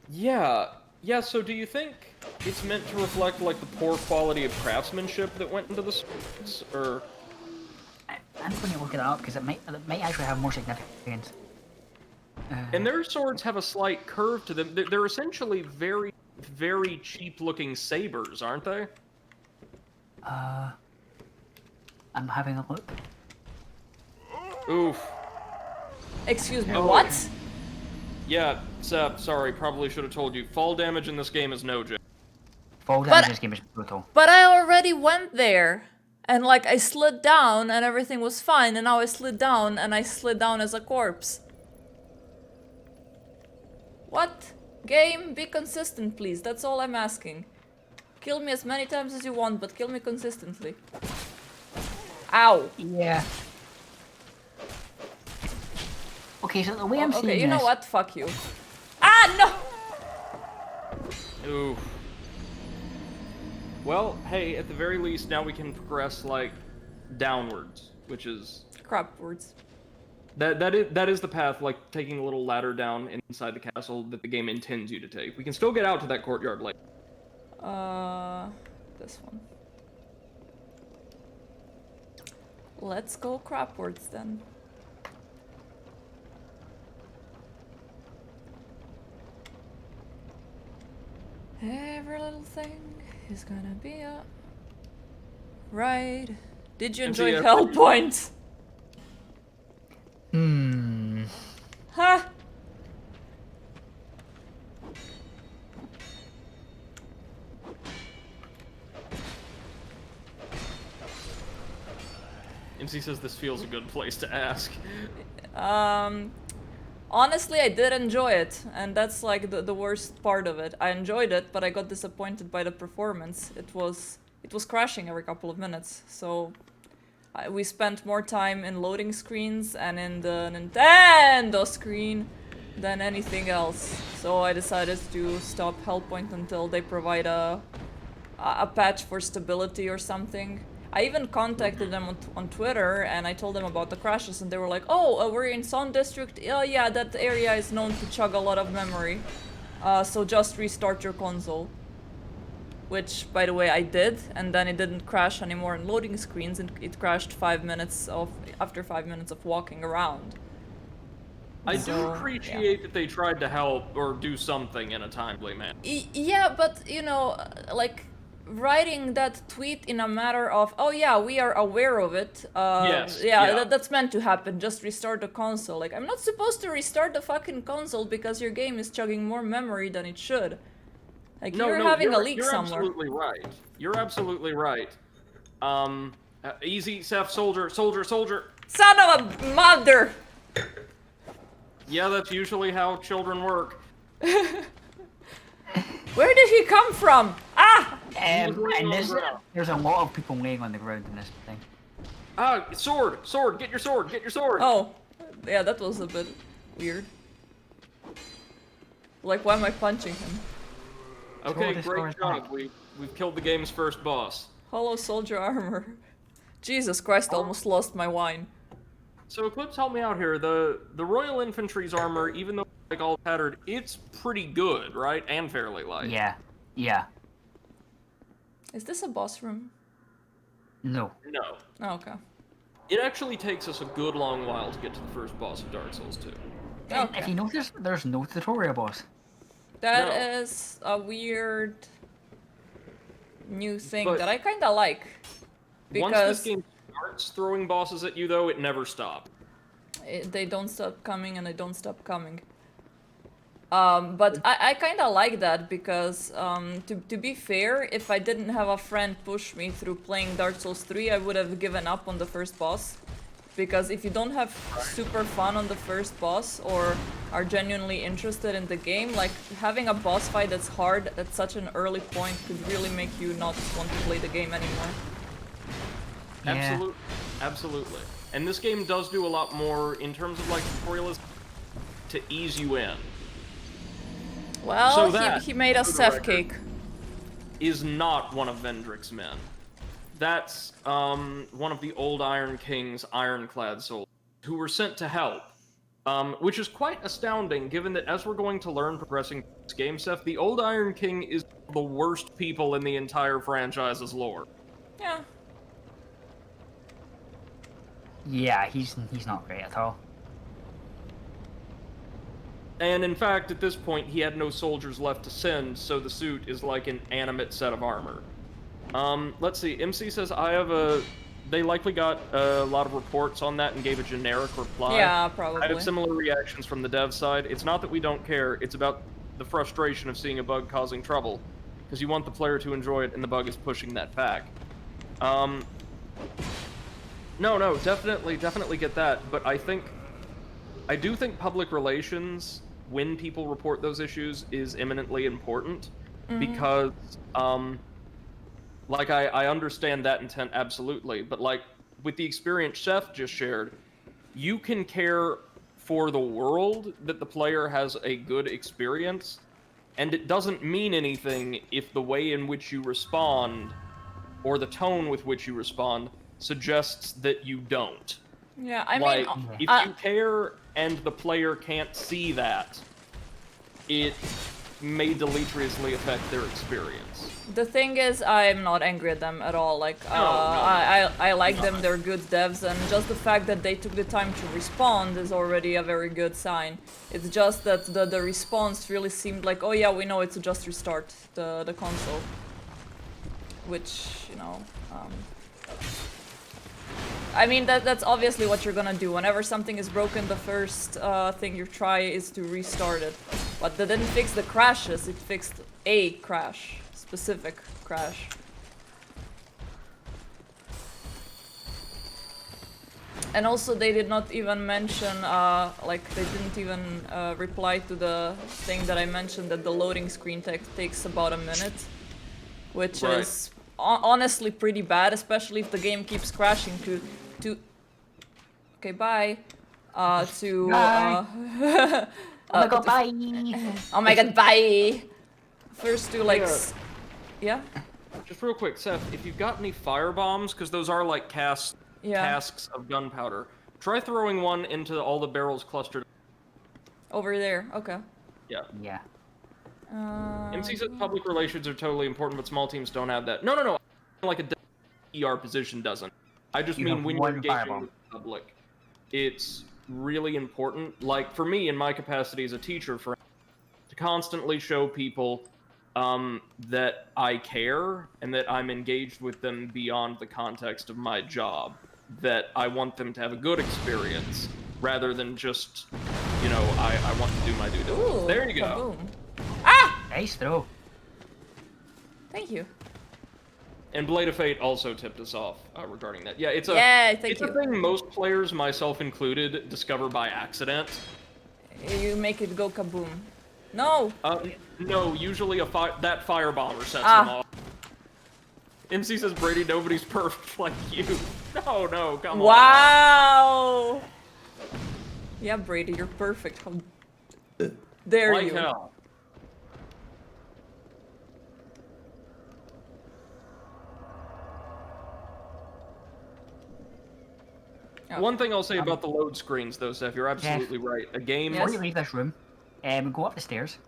Yeah. Yeah, so do you think it's meant to reflect, like, the poor quality of craftsmanship that went into the swords, or... I'm going to look it up, because it might actually have more significance. And their swords have a slight curve to them. They're essentially very, very cheap-looking sabers, aren't they? I'm having a look. Oof. Excuse me, Oh. what? Yeah, Sep, sorry, probably should have told you. Fall damage in this game is no joke. Fall But- damage in this game is brutal. But I already went there. And like I slid down and everything was fine, and now I slid down and I slid down as a corpse. What? Game, be consistent please, that's all I'm asking. Kill me as many times as you want, but kill me consistently. Ow. Yeah. Okay, so the way I'm seeing Okay, you know this- what? Fuck you. Ah, no! Ooh. Well, hey, at the very least, now we can progress, like, downwards, which is... Crap words. That is the path, like, taking a little ladder down inside the castle that the game intends you to take. We can still get out to that courtyard later. This one. Let's go crapwards then. Every little thing is gonna be a right. Did you enjoy MCF. Hellpoint? Hmm. Huh? MC says this feels a good place to ask. Honestly, I did enjoy it, and that's like the worst part of it. I enjoyed it, but I got disappointed by the performance. It was crashing every couple of minutes, so we spent more time in loading screens and in the Nintendo screen than anything else. So I decided to stop Hellpoint until they provide a patch for stability or something. I even contacted them on Twitter and I told them about the crashes and they were like, oh, we're in Sun District. Yeah, that area is known to chug a lot of memory. So just restart your console. Which, by the way, I did, and then it didn't crash anymore in loading screens, and it crashed after 5 minutes of walking around. I do So, appreciate that they tried to help or do something in a timely manner. Yeah, but, you know, like, writing that tweet in a matter of, oh yeah, we are aware of it. Yes, Yeah, yeah. that's meant to happen, just restart the console. Like, I'm not supposed to restart the fucking console because your game is chugging more memory than it should. Like, you're having a leak somewhere. You're absolutely right. You're absolutely right. Easy, Seth, soldier. Son of a mother! Yeah, that's usually how children work. Where did he come from? Ah! laying on And the ground. there's a lot of people laying on the ground in this thing. Ah, sword, get your sword. Oh, yeah, that was a bit weird. Like, why am I punching him? Okay, Sword is great going job. We've killed the game's first boss. Hollow soldier armor. Jesus Christ, I almost lost my wine. So Eclipse, help me out here. The Royal Infantry's armor, even though it's like all tattered, it's pretty good, right? And fairly light. Yeah. Is this a boss room? No. No. Oh, okay. It actually takes us a good long while to get to the first boss of Dark Souls 2. And Okay. if you notice, there's no tutorial boss. That No. is a weird new thing But- that I kinda like. Once this Because game starts throwing bosses at you, though, it never stops. they don't stop coming and they don't stop coming. But I kinda like that because, to be fair, if I didn't have a friend push me through playing Dark Souls 3, I would have given up on the first boss. Because if you don't have super fun on the first boss or are genuinely interested in the game, like having a boss fight that's hard at such an early point could really make you not want to play the game anymore. Yeah. Absolutely. And this game does do a lot more in terms of like tutorials to ease you in. Well, So that, he made a for the Seth record, cake. Is not one of Vendrick's men. That's one of the old Iron King's ironclad soldiers who were sent to help. Which is quite astounding, given that as we're going to learn progressing this game, Seth, the old Iron King is the worst people in the entire franchise's lore. Yeah. Yeah, he's not great at all. And in fact, at this point, he had no soldiers left to send, so the suit is like an animate set of armor. Let's see, MC says they likely got a lot of reports on that and gave a generic reply. Yeah, I probably. had similar reactions from the dev side. It's not that we don't care, it's about the frustration of seeing a bug causing trouble, because you want the player to enjoy it, and the bug is pushing that back. No, definitely get that, but I do think public relations, when people report those issues, is eminently important, because, like, I understand that intent absolutely, but, like, with the experience Chef just shared, you can care for the world that the player has a good experience, and it doesn't mean anything if the way in which you respond, or the tone with which you respond, suggests that you don't. Yeah, I Like, mean, if you care and the player can't see that, it may deleteriously affect their experience. the thing is, I'm not angry at them at all. Like, No. I like them. They're good devs, and just the fact that they took the time to respond is already a very good sign. It's just that the response really seemed like, oh yeah, we know it's to just restart the console, which, you know. I mean, that's obviously what you're gonna do. Whenever something is broken, the first thing you try is to restart it. But that didn't fix the crashes, it fixed a crash. Specific crash. And also they did not even mention, like they didn't even reply to the thing that I mentioned that the loading screen takes about a minute. Which Right. is honestly pretty bad, especially if the game keeps crashing okay, bye. Bye. Oh my god, bye! Oh my god, bye! First to like... Yeah. Yeah? Just real quick, Seth, if you've got any fire bombs, because those are like Yeah. casks of gunpowder, try throwing one into all the barrels clustered. Over there, okay. Yeah. Yeah. MC says public relations are totally important, but small teams don't have that. No. Like a ER position doesn't. I just You mean have when you're one engaging firebomb. with the public, it's really important. Like for me, in my capacity as a teacher, to constantly show people that I care and that I'm engaged with them beyond the context of my job. That I want them to have a good experience rather than just, you know, I want to do my due diligence. Ooh, There you go. kaboom. Nice throw. Thank you. And Blade of Fate also tipped us off regarding that. Yeah, it's a Yeah, thank it's you. a thing most players, myself included, discover by accident. You make it go kaboom. No! No, usually that firebomber sets Ah. them off. MC says, Brady, nobody's perfect like you. No, come on. Wow! Yeah, Brady, you're perfect. How dare Like you? hell. Oh. One thing I'll say about the load screens, though, Seth, you're absolutely right. A game... Yes. Before you leave this room, go up the stairs.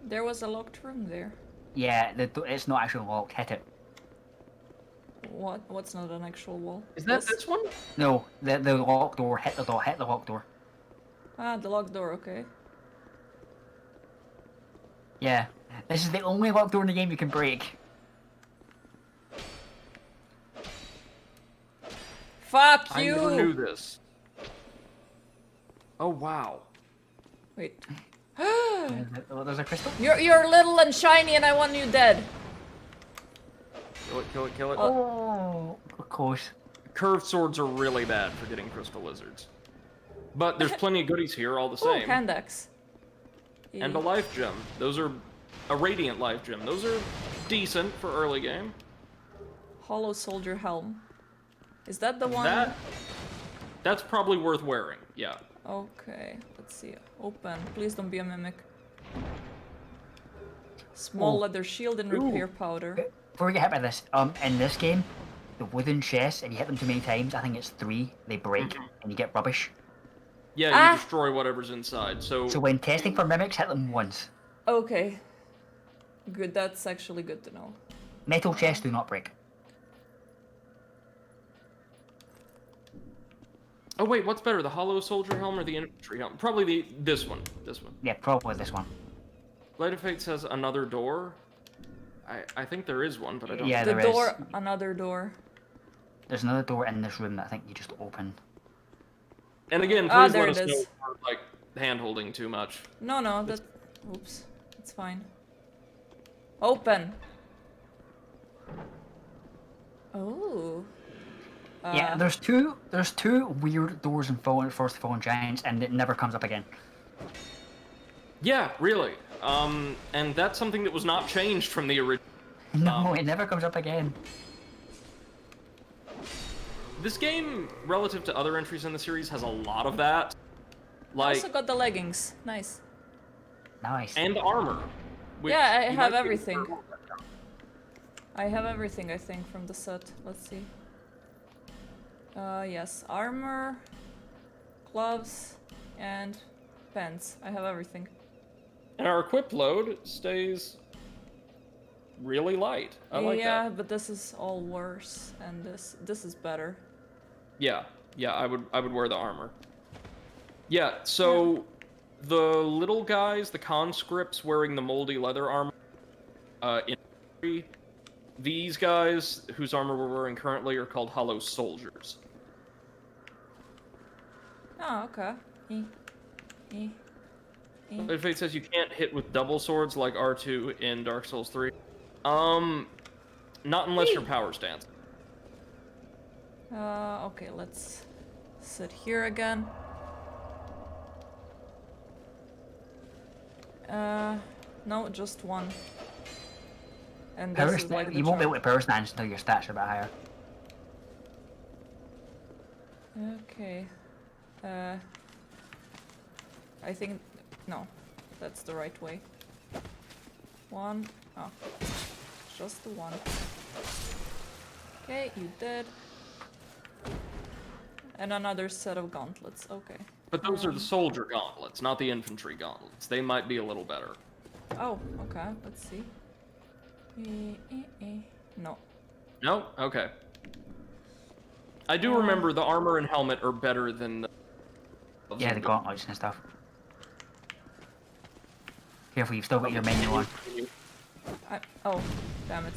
There was a locked room there. Yeah, it's not actually locked. Hit it. What? What's not an actual wall? Is that this one? No, the locked door. Hit the door. Hit the locked door. Ah, the locked door, okay. Yeah, this is the only locked door in the game you can break. Fuck I you! never knew this. Oh, wow. Wait. There's a crystal. You're little and shiny and I want you dead. Kill it. Oh, close. Curved swords are really bad for getting crystal lizards. But there's plenty of goodies here all the Oh, same. hand axe. And a life gem. Those are... a radiant life gem. Those are decent for early game. Hollow soldier helm. Is that the one? That's probably worth wearing, yeah. Okay, let's see. Open. Please don't be a mimic. Small leather shield and repair powder. Before we get hit by this, in this game, the wooden chests, if you hit them too many times, I think it's 3, they break, and you get rubbish. Yeah, Ah! you destroy whatever's inside, so... So when testing for mimics, hit them once. Okay. Good, that's actually good to know. Metal chests do not break. Oh wait, what's better, the hollow soldier helm or the infantry helm? Probably this one. Yeah, probably this one. Light of Fate says another door. I think there is one, but I don't... Yeah, The there door, is. another door. There's another door in this room that I think you just open. And again, Ah, please there let us it know is. if we're, like, hand-holding too much. No, that... Oops. It's fine. Open! Oh. Yeah, there's two weird doors in First Fallen Giants, and it never comes up again. Yeah, really. And that's something that was not changed from the original. No, it never comes up again. This game, relative to other entries in the series, has a lot of that. I Like, also got the leggings. Nice. Nice. and armor. which Yeah, I you have might be able to everything. throw. I have everything, I think, from the set. Let's see. Yes, armor, gloves, and pants. I have everything. And our equip load stays really light. I like Yeah, that. but this is all worse, and this is better. Yeah, I would wear the armor. Yeah, so the little guys, the conscripts wearing the moldy leather armor, infantry, these guys whose armor we're wearing currently are called Hollow Soldiers. Oh, okay. Eh. Eh. Eh. If it says you can't hit with double swords like R2 in Dark Souls 3, not unless your power stands. Okay, let's sit here again. No, just one. And Power this is like the you won't be charm. able to power stance until your stats are a bit higher. Okay. I think... No, that's the right way. One. Oh. Just the one. Okay, you did. And another set of gauntlets, okay. But those are the soldier gauntlets, not the infantry gauntlets. They might be a little better. Oh, okay, let's see. No. No? Okay. I do remember the armor and helmet are better than the... Yeah, the gauntlets and stuff. Careful, you've still got your menu on. Oh, damn it.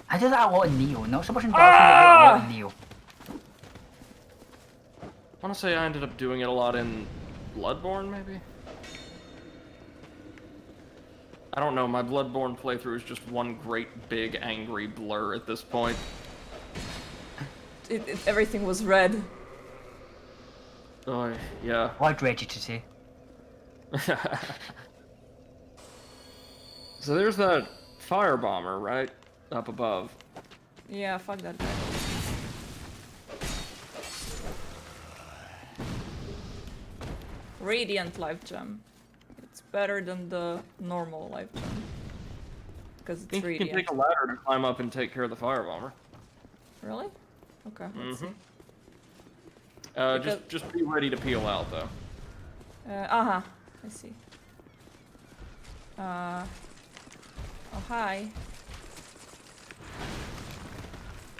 I did that a lot in Neo, not so much in Dark Souls, but a lot in Neo. I want to say I ended up doing it a lot in Bloodborne, maybe? I don't know, my Bloodborne playthrough is just one great big angry blur at this point. Everything was red. Oh, yeah. What dread you to say? So there's that fire bomber, right? Up above. Yeah, fuck that guy. Radiant life gem. It's better than the normal life gem. Because I it's think you can radiant. take a ladder to climb up and take care of the fire bomber. Really? Okay, let's see. Just be ready to peel out, though. I see. Oh, hi.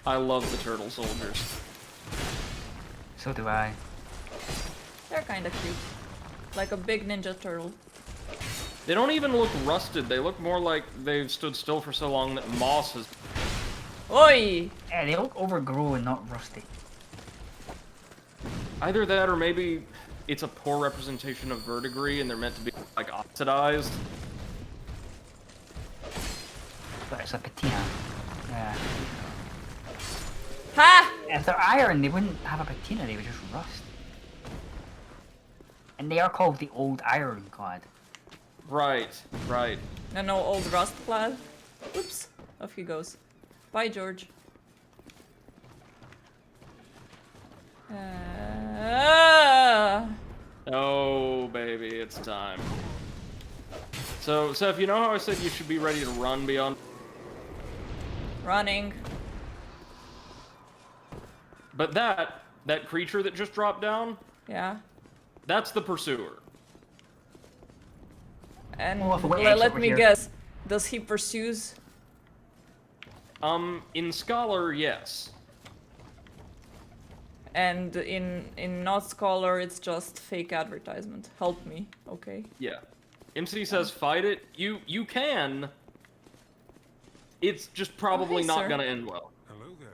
I love the turtle soldiers. So do I. They're kinda cute. Like a big ninja turtle. They don't even look rusted. They look more like they've stood still for so long that moss has... Oi! Yeah, they look overgrown, not rusty. Either that or maybe it's a poor representation of verdigris and they're meant to be, like, oxidized. But it's a patina. Yeah. Ha! If they're iron, they wouldn't have a patina, they would just rust. And they are called the Old Ironclad. Right, right. No, old rust clad. Oops. Off he goes. Bye, George. Oh, baby, it's time. So, Seth, you know how I said you should be ready to run beyond... Running. But that creature that just dropped down, Yeah. that's the pursuer. And Oh, I forgot Ace let over me here. guess. Does he pursues? In Scholar, yes. And in not Scholar, it's just fake advertisement. Help me, okay? Yeah. MC says fight it. You can. It's just probably hey, not sir. gonna end well. Hello there.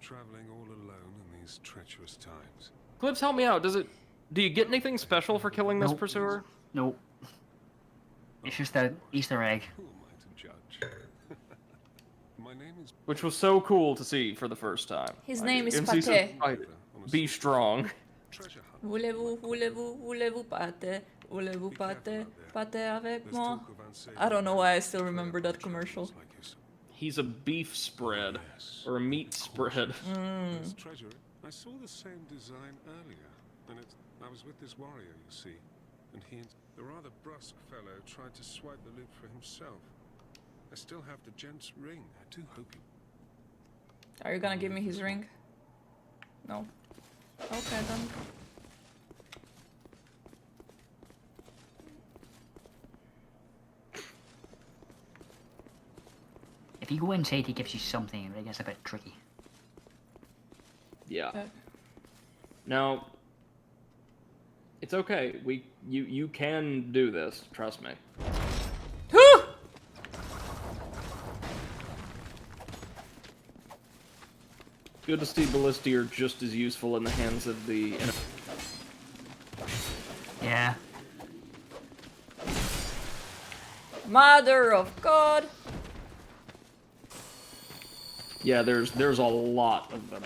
Traveling all alone in these treacherous times. Clips, help me out. Do you get anything special for killing this Nope. pursuer? Nope. It's just an Easter egg. Who am I to judge? My name is Which was so cool to see for the first time. His Like, name is MC says Pate. fight it. Be strong. treasure hunt. Voulez-vous pâté? Voulez-vous pâté? Pâté avec There's moi? talk of unsavory I don't know why I still remember that commercial. like yourself. He's a beef spread. Yes. Or a meat spread. This treasure, I saw the same design earlier. And I was with this warrior, you see, and the rather brusque fellow tried to swipe the loot for himself. I still have the gent's ring. I do hope you... Are you gonna give me his ring? No. Okay then. If you go inside, he gives you something, but it gets a bit tricky. Yeah. Now, it's okay. You can do this. Trust me. Whew! Good to see Ballisti are just as useful in the hands of the. Yeah. Mother of God! Yeah, there's a lot of them.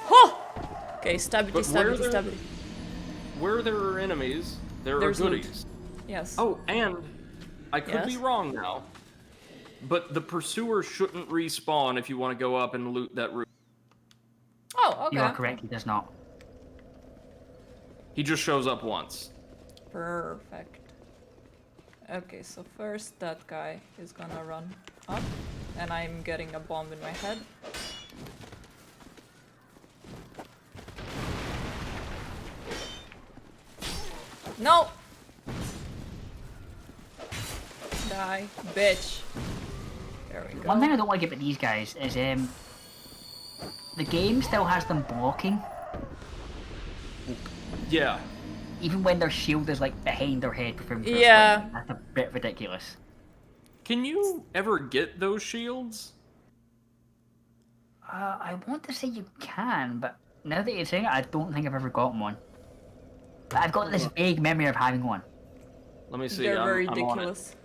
Huh! Okay, stabity, But where stabity, there- stabity. Where there are enemies, there There's are loot. goodies. Yes. Oh, and I could be Yes? wrong now, but the pursuer shouldn't respawn if you want to go up and loot that room. Oh, okay. You are correct, he does not. He just shows up once. Perfect. Okay, so first that guy is gonna run up, and I'm getting a bomb in my head. No! Die, bitch. There we go. One thing I don't like about these guys is the game still has them blocking, Yeah. even when their shield is like behind their head. Before them Yeah. That's a bit ridiculous. Can you ever get those shields? I want to say you can, but now that you're saying it, I don't think I've ever gotten one. But I've got this vague memory of having one. Let me see. They're I'm very on it. ridiculous.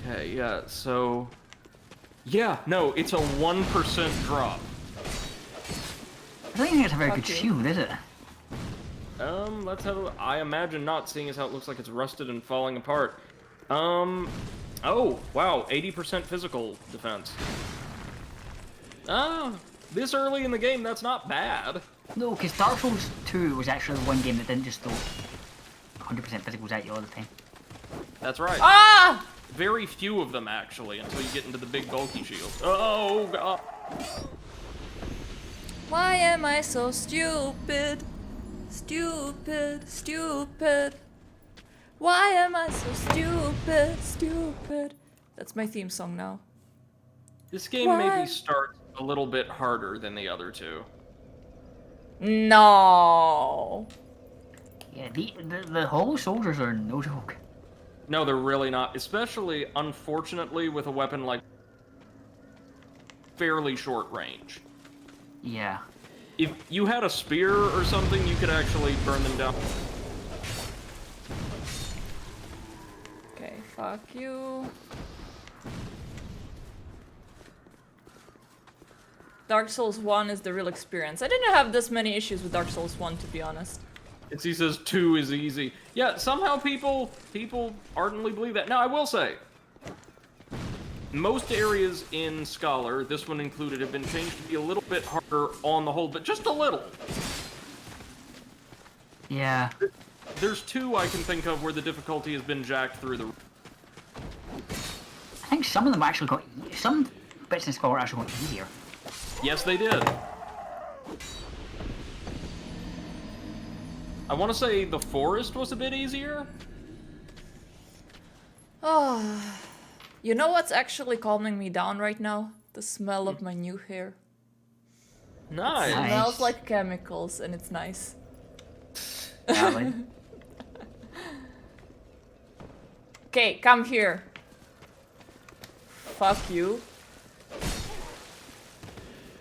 Okay, yeah, so... Yeah, no, it's a 1% drop. I don't think it's a very Fuck good you. shield, is it? Let's have a... I imagine not, seeing as how it looks like it's rusted and falling apart. Oh, wow, 80% physical defense. This early in the game, that's not bad. No, because Dark Souls 2 was actually the one game that didn't just throw 100% physicals at you all the time. That's right. Ah! Very few of them, actually, until you get into the big bulky shields. Oh, God. Why am I so stupid? Stupid, stupid. Why am I so stupid, stupid? That's my theme song now. This game Why? maybe starts a little bit harder than the other two. No. Yeah, the Hollow Soldiers are no joke. No, they're really not. Especially, unfortunately, with a weapon like fairly short range. Yeah. If you had a spear or something, you could actually burn them down. Okay, fuck you. Dark Souls 1 is the real experience. I didn't have this many issues with Dark Souls 1, to be honest. He says 2 is easy. Yeah, somehow people ardently believe that. Now, I will say, most areas in Scholar, this one included, have been changed to be a little bit harder on the whole, but just a little. Yeah. There's 2 I can think of where the difficulty has been jacked through the... I think some of them actually got... Some bits in Scholar actually got easier. Yes, they did. I want to say the forest was a bit easier. Oh, you know what's actually calming me down right now? The smell of my new hair. Nice. Nice. Smells like chemicals, and it's nice. Alan. Okay, come here. Fuck you.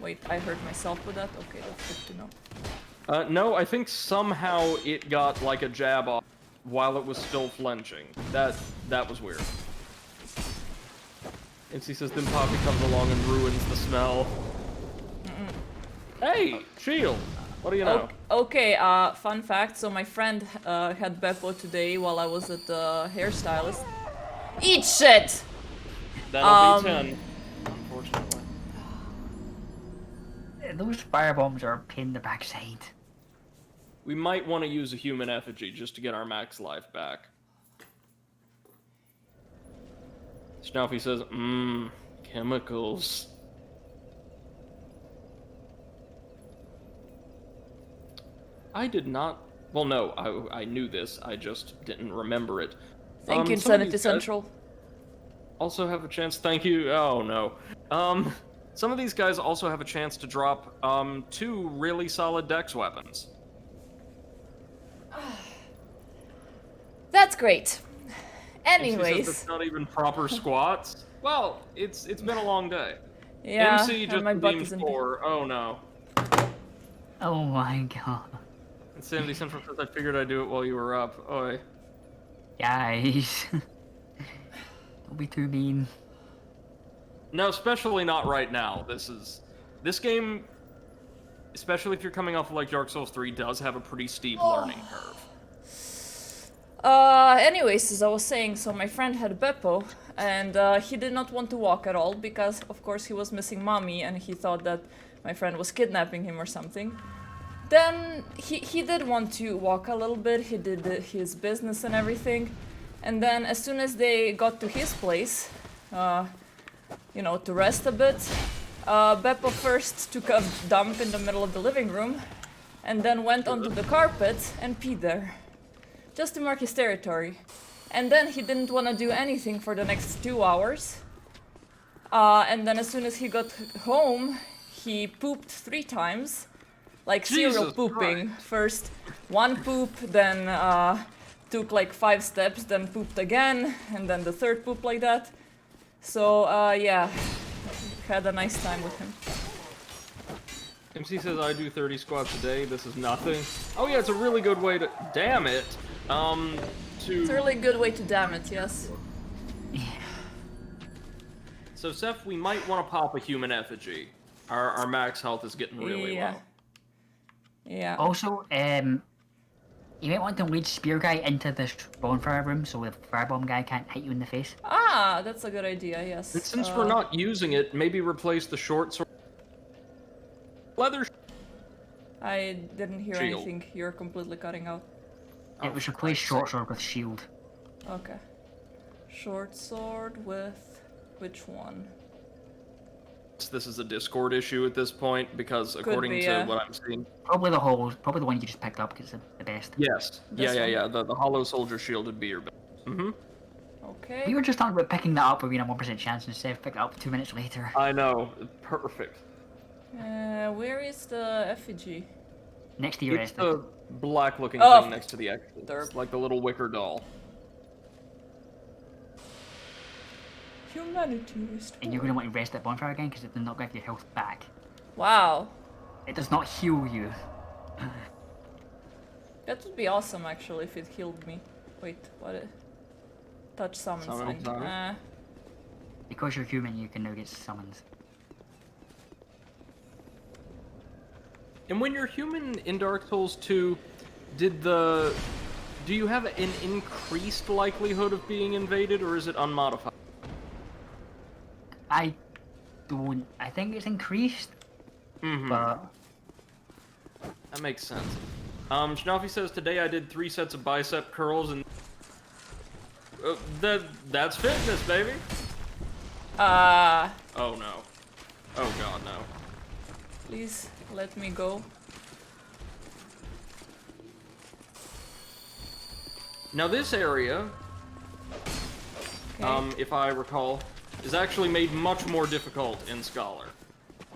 Wait, I hurt myself with that? Okay, that's good to know. No, I think somehow it got like a jab off while it was still flinching. That was weird. And she says, then Poppy comes along and ruins the smell. Hey, Shield! What do you know? Okay, fun fact. So my friend had Beppo today while I was at the hairstylist. Eat shit! That'll be 10, unfortunately. Those firebombs are a pain in the backside. We might want to use a human effigy just to get our max life back. Snuffy says, chemicals. I did not... Well, no, I knew this, I just didn't remember it. Thank you, some of Insanity these guys Central. also have a chance... Thank you... Oh, no. Some of these guys also have a chance to drop, 2 really solid dex weapons. That's great. And she says Anyways. it's not even proper squats. Well, it's been a long day. Yeah, MC and just my butt redeemed is in 4. Oh, no. Oh my god. Insanity Central says I figured I'd do it while you were up. Oi. Guys. Don't be too mean. No, especially not right now. This game, especially if you're coming off of like Dark Souls 3, does have a pretty steep learning curve. Anyways, as I was saying, so my friend had Beppo, and he did not want to walk at all because, of course, he was missing mommy, and he thought that my friend was kidnapping him or something. Then he did want to walk a little bit. He did his business and everything, and then as soon as they got to his place, you know, to rest a bit, Beppo first took a dump in the middle of the living room, and then went onto the carpet and peed there. Just to mark his territory. And then he didn't want to do anything for the next 2 hours. And then as soon as he got home, he pooped 3 times. Like serial Jesus pooping. Christ. First 1 poop, then took like 5 steps, then pooped again, and then the 3rd poop like that. So yeah, had a nice time with him. MC says I do 30 squats a day. This is nothing. Oh yeah, it's a really good way to... Damn it! It's a really good way to damn it, yes. So, Seth, we might want to pop a human effigy. Our max health is getting really Yeah. low. Yeah. Also, you might want to lead Spear Guy into this bonfire room so the firebomb guy can't hit you in the face. Ah, that's a good idea, yes. And since we're not using it, maybe replace the short sword... Leather... I didn't hear Shield. anything. You're completely cutting out. It was replace short sword with shield. Okay. Short sword with which one? This is a Discord issue at this point, because according be, to yeah. what I'm seeing... Probably the whole, probably the one you just picked up because it's the best. Yes. This Yeah. one? The Hollow Soldier Shield would be your best. Mm-hmm. Okay. We were just talking about picking that up with being a 1% chance instead of picking it up 2 minutes later. I know. Perfect. Where is the effigy? Next to your It's rest. the black-looking Oh, thing next to the exit. It's derp. like the little wicker doll. Humanity restored. And you're going to want to rest that bonfire again because it does not give your health back. Wow. It does not heal you. That would be awesome actually if it healed me. Wait, what? Touch summon Summon sign. sign. Because you're human, you can now get summoned. And when you're human in Dark Souls 2, do you have an increased likelihood of being invaded, or is it unmodified? I think it's increased, but That makes sense. Shnafi says, today I did 3 sets of bicep curls, and... that's fitness, baby! Oh no. Oh god, no. Please let me go. Now this area, Okay. if I recall, is actually made much more difficult in Scholar.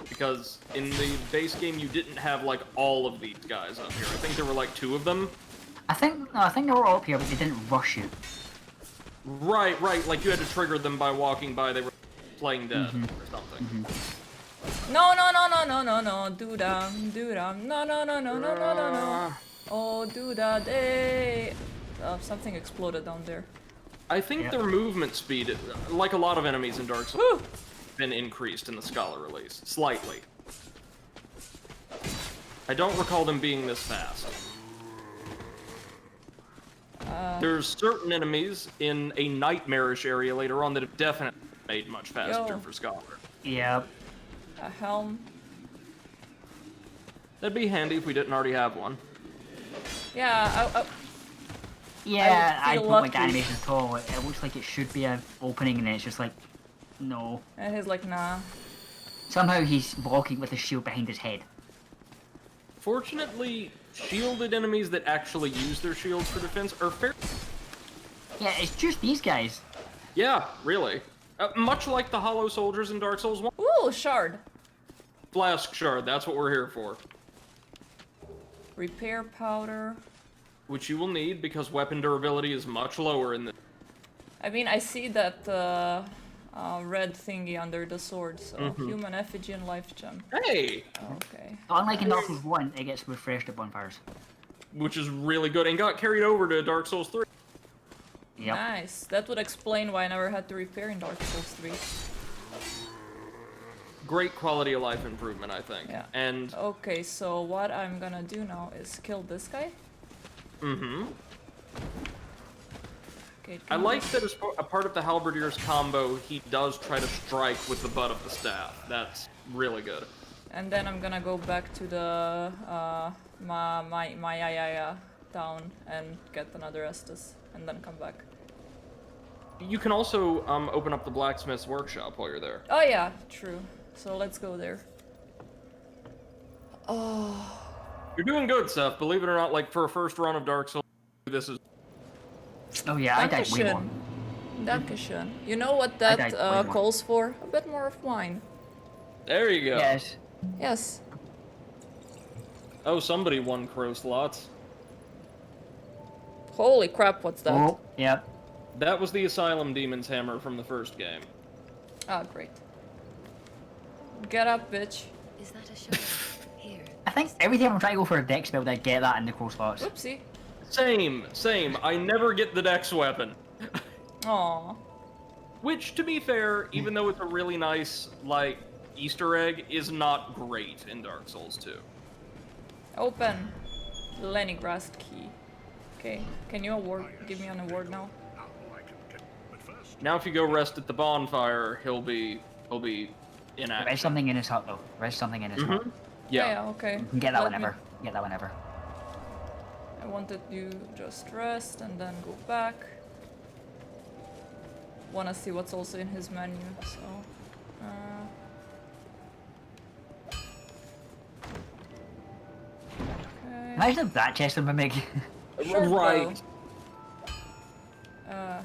Because in the base game you didn't have like all of these guys up here. I think there were like 2 of them. I think they were all up here, but they didn't rush you. Right, like you had to trigger them by walking by, they were playing dead or something. No, do-dam, no. Oh, do-da day. Something exploded down there. I think Yeah. their movement speed, like a lot of enemies in Dark Souls, Woo! been increased in the Scholar release. Slightly. I don't recall them being this fast. There's certain enemies in a nightmarish area later on that have definitely made much faster Yo. for Scholar. Yeah. A helm. That'd be handy if we didn't already have one. Yeah, Yeah, I feel don't like the lucky. animation at all. It looks like it should be an opening, and then it's just like, no. and he's like, nah. Somehow he's blocking with a shield behind his head. Fortunately, shielded enemies that actually use their shields for defense are fair. Yeah, it's just these guys. Yeah, really. Much like the Hollow Soldiers in Dark Souls 1. Ooh, shard. Flask Shard, that's what we're here for. Repair powder. Which you will need because weapon durability is much lower in the. I mean, I see that red thingy under the sword, so human effigy and life gem. Hey! Okay. Unlike in Dark Souls 1, it gets refreshed at bonfires. Which is really good and got carried over to Dark Souls 3. Yep. Nice. That would explain why I never had to repair in Dark Souls 3. Great quality of life improvement, I think. Yeah. And, Okay, so what I'm gonna do now is kill this guy. Okay. I like that as a part of the Halberdier's combo, he does try to strike with the butt of the staff. That's really good. And then I'm gonna go back to the my town and get another Estus, and then come back. You can also open up the blacksmith's workshop while you're there. Oh yeah, true. So let's go there. Oh, You're doing good, Seth. Believe it or not, like for a first run of Dark Souls, this is. Oh yeah, I died way more. Dankeschön. You know what I that died way more. calls for? A bit more of wine. There you go. Yes. Yes. Oh, somebody won crow slots. Holy crap, what's that? Oh, yep. That was the Asylum Demon's Hammer from the first game. Ah, great. Get up, bitch. Is that a shard? Here. I think every time I'm trying to go for a deck spell, I get that in the crow slots. Oopsie. Same. I never get the Dex weapon. Aw. Which, to be fair, even though it's a really nice, like, Easter egg, is not great in Dark Souls 2. Open. Lenigrast key. Okay. Can you give me an award now? Now if you go rest at the bonfire, he'll be in action. There's something in his hut though. There's something in his hut. Yeah. Okay. You can get that Let me- whenever. Get that whenever. I wanted you just rest and then go back. Wanna see what's also in his menu, so. Okay. Imagine if that chest would mimic. Short Right. bow.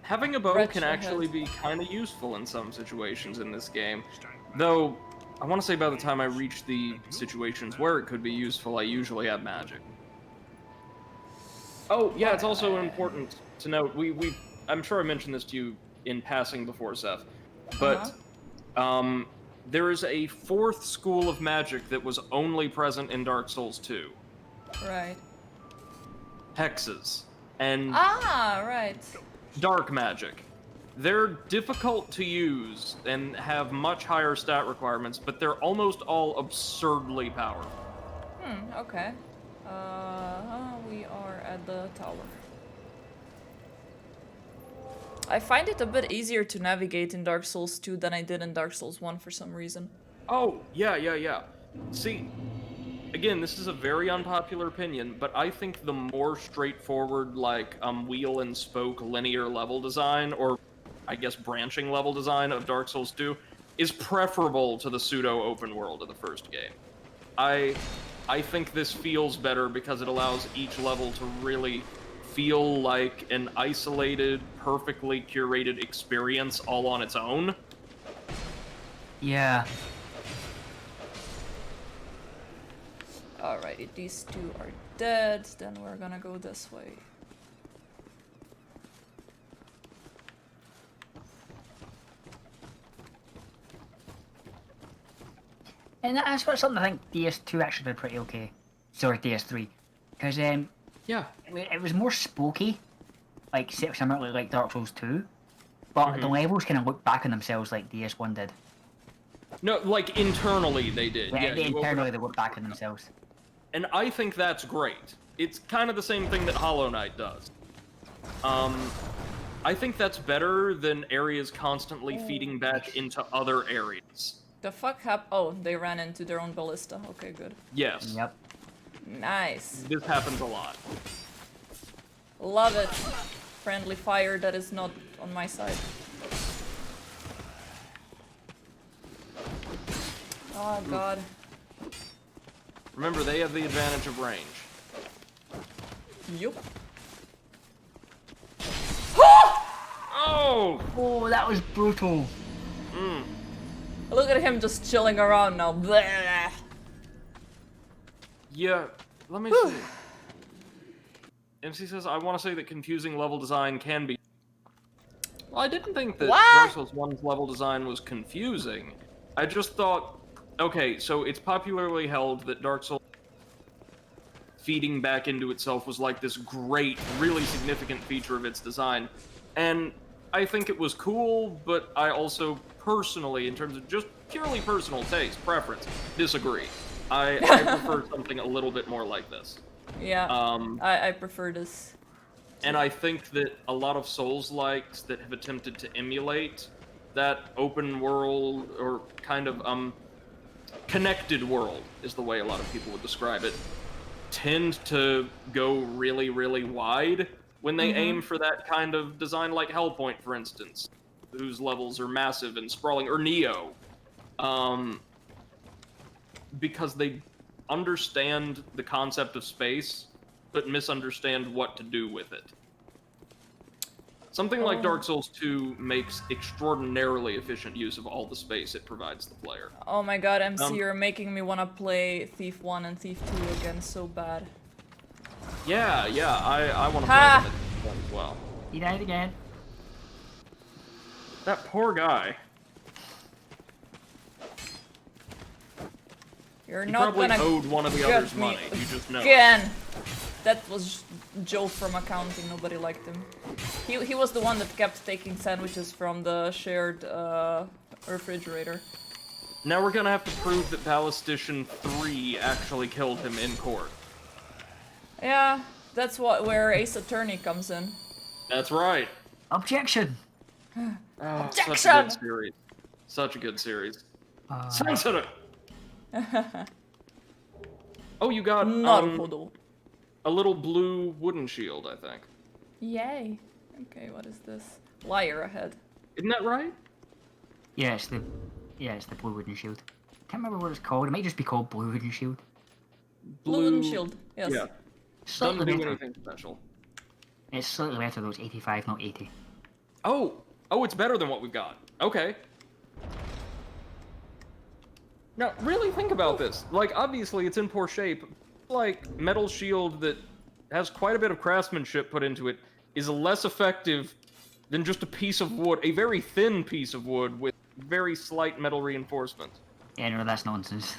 Having a bow Wretch can actually be kind of useful in some situations in this game. Though, I want to say by the time I reach the situations where it could be useful, I usually have magic. Oh, yeah, it's also important to note, I'm sure I mentioned this to you in passing before, Seth, but there is a fourth school of magic that was only present in Dark Souls 2. Right. Hexes. And Ah, right. dark magic. They're difficult to use and have much higher stat requirements, but they're almost all absurdly powerful. Okay. We are at the tower. I find it a bit easier to navigate in Dark Souls 2 than I did in Dark Souls 1 for some reason. Oh, yeah. See, again, this is a very unpopular opinion, but I think the more straightforward, like, wheel and spoke linear level design, or I guess branching level design of Dark Souls 2, is preferable to the pseudo-open world of the first game. I think this feels better because it allows each level to really feel like an isolated, perfectly curated experience all on its own. Yeah. Alrighty, these two are dead, then we're gonna go this way. And that's what something I think DS2 actually did pretty okay. Sorry, DS3. Because Yeah. it was more spooky, like similarly like Dark Souls 2, but the levels kind of look back on themselves like DS1 did. No, like, internally they did. Yeah, Yeah, you open internally up- they look back on themselves. And I think that's great. It's kind of the same thing that Hollow Knight does. I think that's better than areas constantly feeding back into other areas. The fuck Oh, they ran into their own ballista. Okay, good. Yes. Yep. Nice. This happens a lot. Love it. Friendly fire that is not on my side. Oh god. Remember, they have the advantage of range. Yup. Oh! Oh, that was brutal. Look at him just chilling around now. Blah. Yeah, let me see. MC says, I want to say that confusing level design can be... Well, I didn't think that What? Dark Souls 1's level design was confusing. I just thought... Okay, so it's popularly held that Dark Souls feeding back into itself was like this great, really significant feature of its design. And I think it was cool, but I also personally, in terms of just purely personal taste, preference, disagree. I prefer something a little bit more like this. Yeah. I prefer this. And I think that a lot of Souls-likes that have attempted to emulate that open world, or kind of, connected world, is the way a lot of people would describe it, tend to go really, really wide when they aim for that kind of design, like Hellpoint, for instance, whose levels are massive and sprawling, or Neo, because they understand the concept of space, but misunderstand what to do with it. Something like Dark Souls 2 makes extraordinarily efficient use of all the space it provides the player. Oh my god, MC, you're making me wanna play Thief 1 and Thief 2 again so bad. Yeah, I want to Ha! play them as well. He died again. That poor guy. You're He not probably gonna owed one of the get others me money. You just know. again. That was Joe from accounting. Nobody liked him. He was the one that kept taking sandwiches from the shared refrigerator. Now we're gonna have to prove that Ballistician 3 actually killed him in court. Yeah, that's where Ace Attorney comes in. That's right. Objection. Oh, Objection! such a good series. Such a good series. Sensitive! Oh, you got Naruhodo. a little blue wooden shield, I think. Yay. Okay, what is this? Liar ahead. Isn't that right? Yeah, it's the blue wooden shield. Can't remember what it's called. It might just be called blue wooden shield. Blue wooden shield. Yes. Yeah. Slightly Doesn't do better. anything special. It's slightly better though. It's 85, not 80. Oh, it's better than what we've got. Okay. Now, really think about this. Like, obviously, it's in poor shape. Like, metal shield that has quite a bit of craftsmanship put into it is less effective than just a piece of wood, a very thin piece of wood with very slight metal reinforcement. Yeah, no, that's nonsense.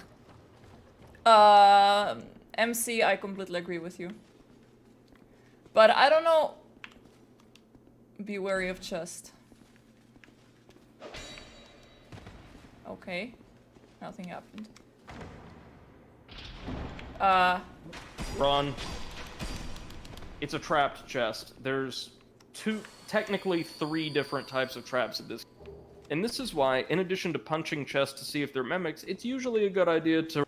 MC, I completely agree with you. But I don't know. Be wary of chest. Okay. Nothing happened. Run. It's a trapped chest. There's technically three different types of traps in this. And this is why, in addition to punching chests to see if they're mimics, it's usually a good idea to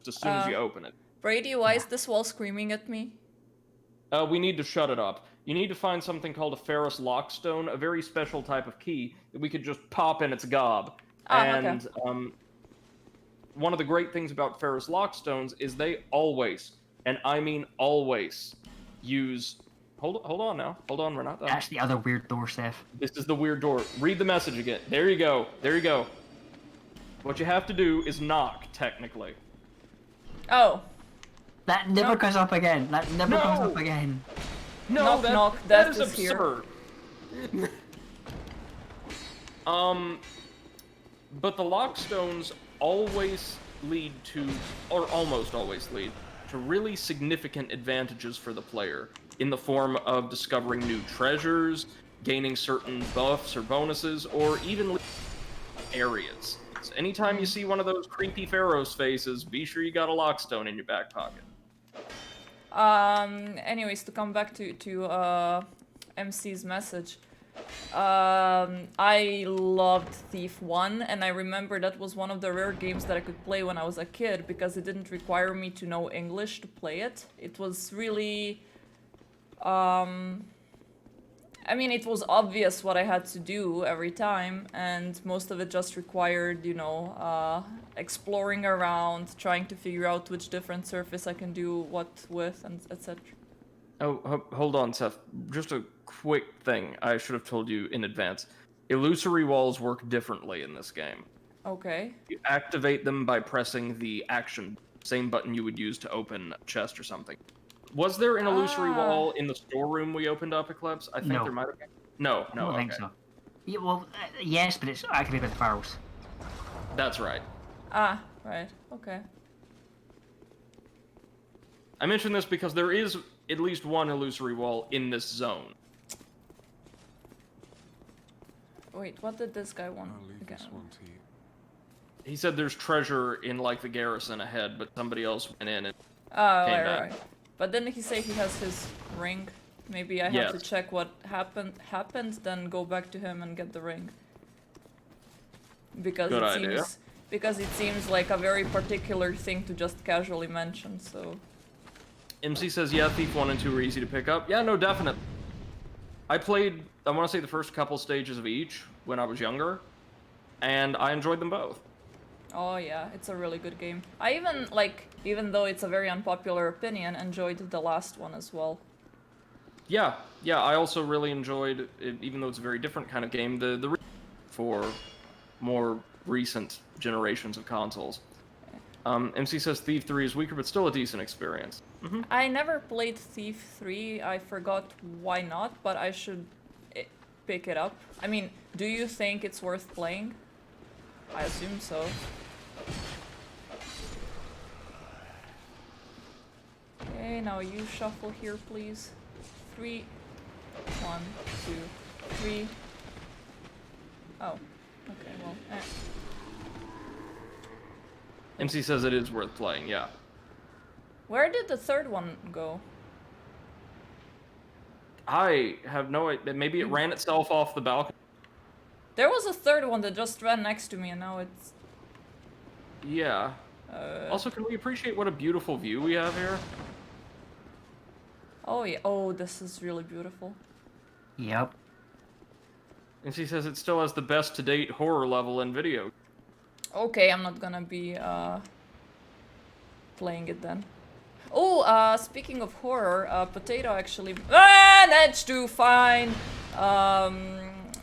as soon as you open it. Brady, why is this wall screaming at me? We need to shut it up. You need to find something called a Ferrous Lockstone, a very special type of key that we could just pop in its gob. And one of the great things about Ferrous Lockstones is they always, and I mean always, use... Hold on now. Hold on, we're not done. That's the other weird door, Seth. This is the weird door. Read the message again. There you go. There you go. What you have to do is knock, technically. Oh. That never comes up again. That never comes up again. No, Knock, knock, that death is is here. absurd. But the lockstones always lead to, or almost always lead, to really significant advantages for the player in the form of discovering new treasures, gaining certain buffs or bonuses, or even areas. So anytime you see one of those creepy Pharaoh's faces, be sure you got a lockstone in your back pocket. Anyways, to come back to MC's message. I loved Thief 1, and I remember that was one of the rare games that I could play when I was a kid because it didn't require me to know English to play it. It was really, I mean, it was obvious what I had to do every time, and most of it just required, you know, exploring around, trying to figure out which different surface I can do what with, and etc. Oh, hold on, Seth. Just a quick thing I should have told you in advance. Illusory walls work differently in this game. Okay. You activate them by pressing the action, same button you would use to open a chest or something. Was there an illusory wall in the storeroom we opened up, Eclipse? I think No. there might have been. No, I don't think okay. so. Yeah, well, yes, but it's activated with files. That's right. Ah, right. Okay. I mention this because there is at least one illusory wall in this zone. Wait, what did this guy want I'll leave again? this one to you. He said there's treasure in, like, the garrison ahead, but somebody else went in and... Oh, Came right, back. right. But didn't he say he has his ring? Maybe I have Yes. to check what happened, then go back to him and get the ring. Because Good it idea. seems like a very particular thing to just casually mention, so... MC says, yeah, Thief 1 and 2 are easy to pick up. Yeah, no, definite. I played, I want to say, the first couple stages of each when I was younger, and I enjoyed them both. Oh yeah, it's a really good game. I even, like, even though it's a very unpopular opinion, enjoyed the last one as well. Yeah, I also really enjoyed, it, even though it's a very different kind of game, the for more recent generations of consoles. MC says Thief 3 is weaker, but still a decent experience. I never played Thief 3, I forgot why not, but I should pick it up. I mean, do you think it's worth playing? I assume so. Okay, now you shuffle here, please. 3, 1, 2, 3. Oh, okay, well, MC says it is worth playing, yeah. Where did the third one go? I have no idea. Maybe it ran itself off the balcony. There was a third one that just ran next to me and now it's... Yeah. Also, can we appreciate what a beautiful view we have here? Oh yeah, oh, this is really beautiful. Yep. MC says it still has the best to date horror level in video. Okay, I'm not gonna be playing it then. Oh, speaking of horror, Potato actually managed to find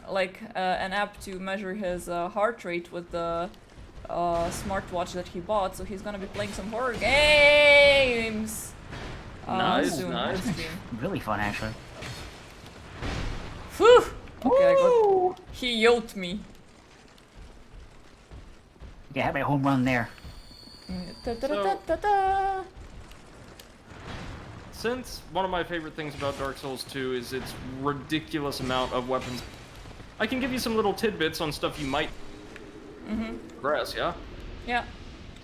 like an app to measure his heart rate with the smartwatch that he bought, so he's gonna be playing some horror games. Nice, soon nice. on stream. Really fun, actually. Whew! Okay, I got. He yoked me. Yeah, hit my home run there. Da-da-da-da-da-da. Since one of my favorite things about Dark Souls 2 is its ridiculous amount of weapons, I can give you some little tidbits on stuff you might progress, yeah? Yeah.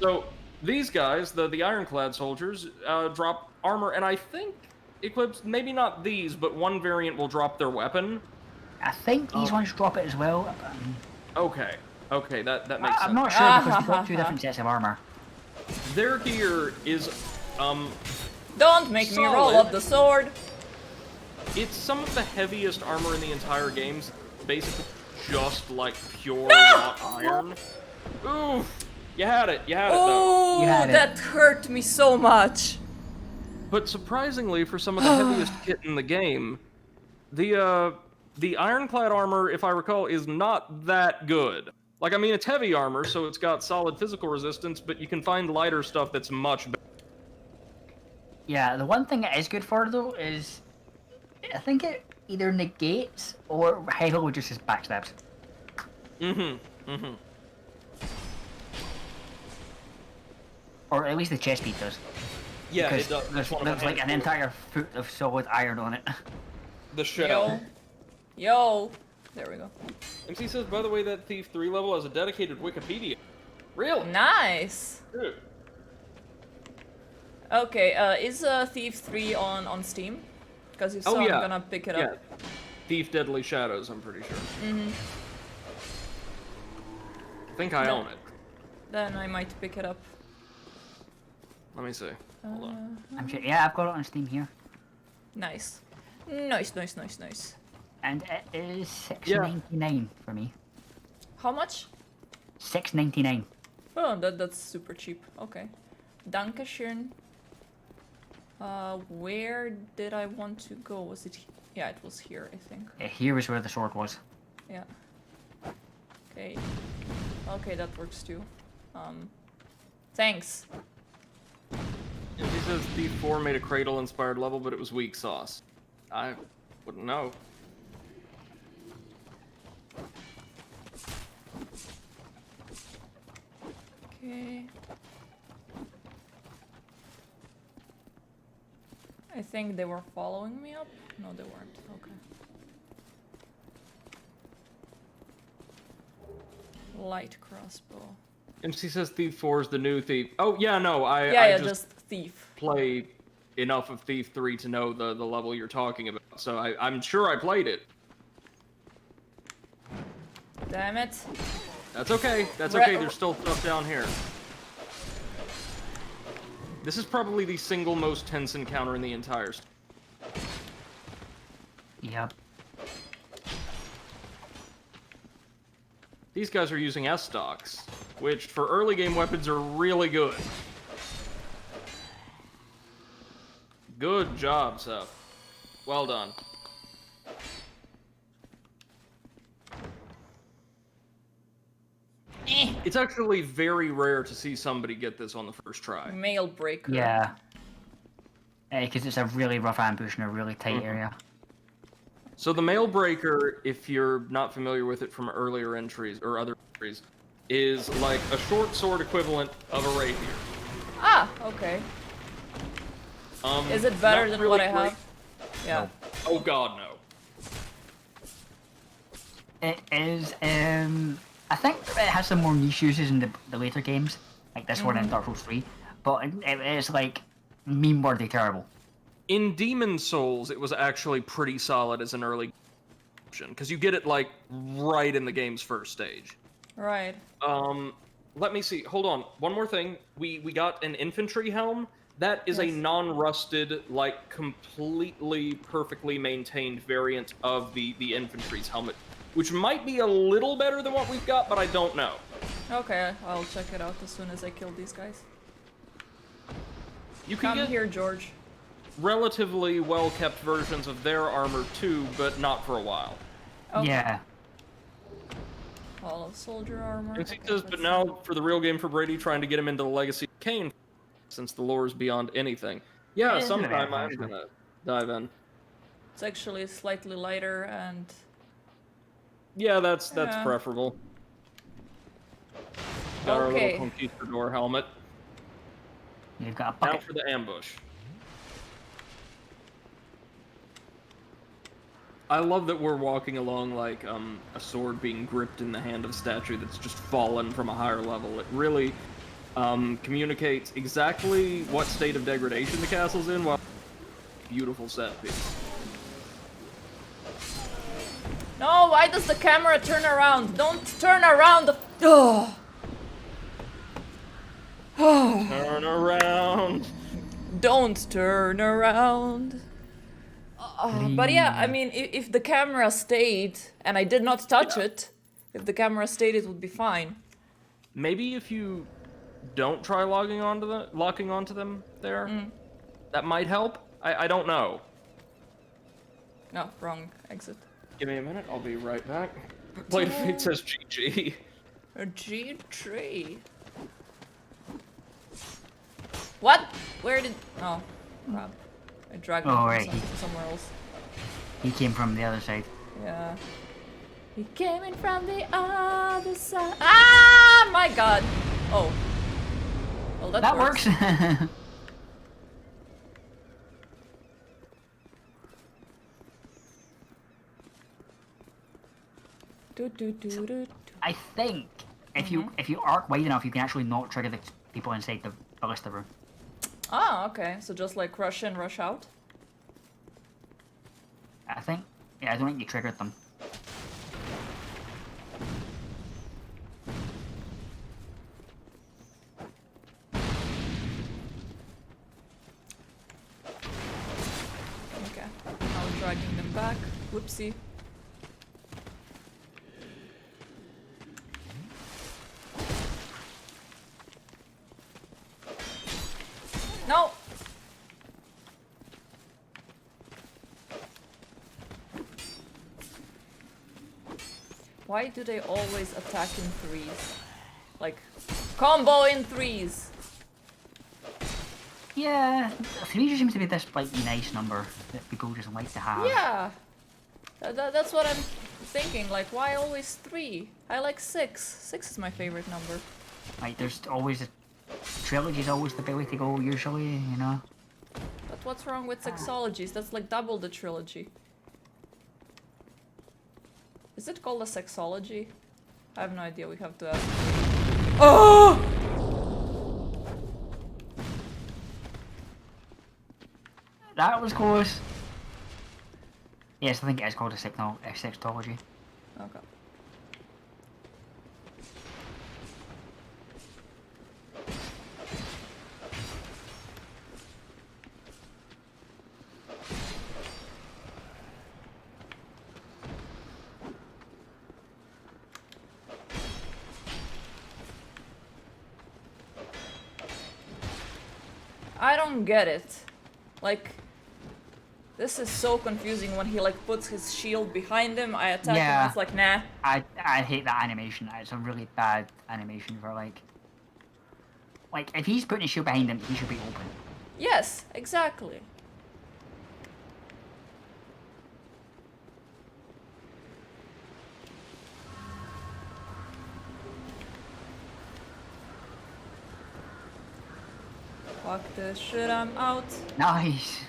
So, these guys, the Ironclad soldiers, drop armor, and I think, Eclipse, maybe not these, but one variant will drop their weapon. I think these ones drop it as well. Okay, that makes sense. I'm not sure because they've got two different sets of armor. Their gear is, Don't make me roll Solid. up the sword. it's some of the heaviest armor in the entire game. Basically, just like pure wrought iron. Oof! You had it though. Oh, You had it. that hurt me so much. But surprisingly, for some of the heaviest kit in the game, the ironclad armor, if I recall, is not that good. Like, I mean, it's heavy armor, so it's got solid physical resistance, but you can find lighter stuff that's much better. Yeah, the one thing it is good for though is I think it either negates or heavily reduces backstabs. Or at least the chest beat does. Yeah, Because it does. there's, That's one of there's the like an handful. entire foot of solid iron on it. The shell. Yo. There we go. MC says, by the way, that Thief 3 level has a dedicated Wikipedia. Really? Nice. Dude. Okay, is Thief 3 on Steam? Because if so, yeah. I'm gonna pick it Yeah. up. Thief Deadly Shadows, I'm pretty sure. Mm-hmm. I think I own it. Then I might pick it up. Let me see. Hold on. I'm sure. Yeah, I've got it on Steam here, Nice. Nice. and it is $6.99 for me. How much? $6.99. Oh, that's super cheap. Okay. Dankeschön. Where did I want to go? Was it? Yeah, it was here, I think. Here is where the sword was. Yeah. Okay. Okay, that works too. Thanks. And he says Thief 4 made a Cradle-inspired level, but it was weak sauce. I wouldn't know. Okay. I think they were following me up. No, they weren't. Okay. Light crossbow. MC says Thief 4 is the new Thief. Oh, yeah, no, I Yeah, just thief. play enough of Thief 3 to know the level you're talking about. So I'm sure I played it. Damn it. That's okay. That's okay. There's still stuff down here. This is probably the single most tense encounter in the entire Yep. These guys are using S-stocks, which for early game weapons are really good. Good job, Seth. Well done. It's actually very rare to see somebody get this on the first try. Mail breaker. Yeah. Because it's a really rough ambush in a really tight area. So the Mail Breaker, if you're not familiar with it from earlier entries or other entries, is like a short sword equivalent of a rapier. Ah, okay. Is it better not than really what I great. have? Yeah. Oh god, no. It is, I think it has some more niche uses in the later games, like this one in Dark Souls 3, but it is like meme-worthy terrible. In Demon Souls, it was actually pretty solid as an early option, because you get it like right in the game's first stage. Right. Let me see. Hold on. One more thing. We got an infantry helm. That is a Yes. non-rusted, like completely perfectly maintained variant of the infantry's helmet, which might be a little better than what we've got, but I don't know. Okay, I'll check it out as soon as I kill these guys. You can Come get here, George. relatively well-kept versions of their armor too, but not for a while. Okay. Yeah. All of soldier armor. And he Okay, says, but let's now for the real game for Brady, trying to get him into the Legacy of Kain, since the lore is beyond anything. Yeah, Yeah, sometime I'm actually. gonna dive in. see. It's actually slightly lighter and Yeah, that's Yeah. preferable. Got our Okay. little conquistador helmet. You've got a Now bucket. for the ambush. I love that we're walking along like a sword being gripped in the hand of a statue that's just fallen from a higher level. It really communicates exactly what state of degradation the castle's in. While beautiful set piece. No, why does the camera turn around? Don't turn around the Oh. Turn around. Don't turn around. But yeah, I mean, if the camera stayed and I did not touch it, if the camera stayed, it would be fine. Maybe if you don't try locking onto them there, that might help. I don't know. No, wrong exit. Give me a minute, I'll be right back. Blade of Fate says GG. A G tree. What? Where did? Oh, crap! I dragged him Oh, from right. somewhere else. He came from the other side. Yeah. He came in from the other side. Ah, my God! Oh. Well, That works. Do, do, do, do, do. I think if you arc wide enough, you can actually not trigger the people inside the ballista room. Ah, okay. So just like rush in, rush out. I think. Yeah, I don't think you triggered them. Okay. Now we're dragging them back. Whoopsie. No! Why do they always attack in threes? Like, combo in threes! Yeah, 3 just seems to be this like nice number that people just like to have. Yeah! That's what I'm thinking. Like, why always 3? I like 6. 6 is my favorite number. Like, there's always a trilogy's always the best way to go. Usually, you know. But what's wrong with sexologies? That's like double the trilogy. Is it called a sexology? I have no idea. We have to ask. Oh! That was close. Yes, I think it is called a sextology. Okay. I don't get it. Like, this is so confusing when he like puts his shield behind him. I attack him. Yeah. It's like nah. I hate that animation. It's a really bad animation for like if he's putting his shield behind him, he should be open. Yes, exactly. Fuck this shit, I'm out. Nice.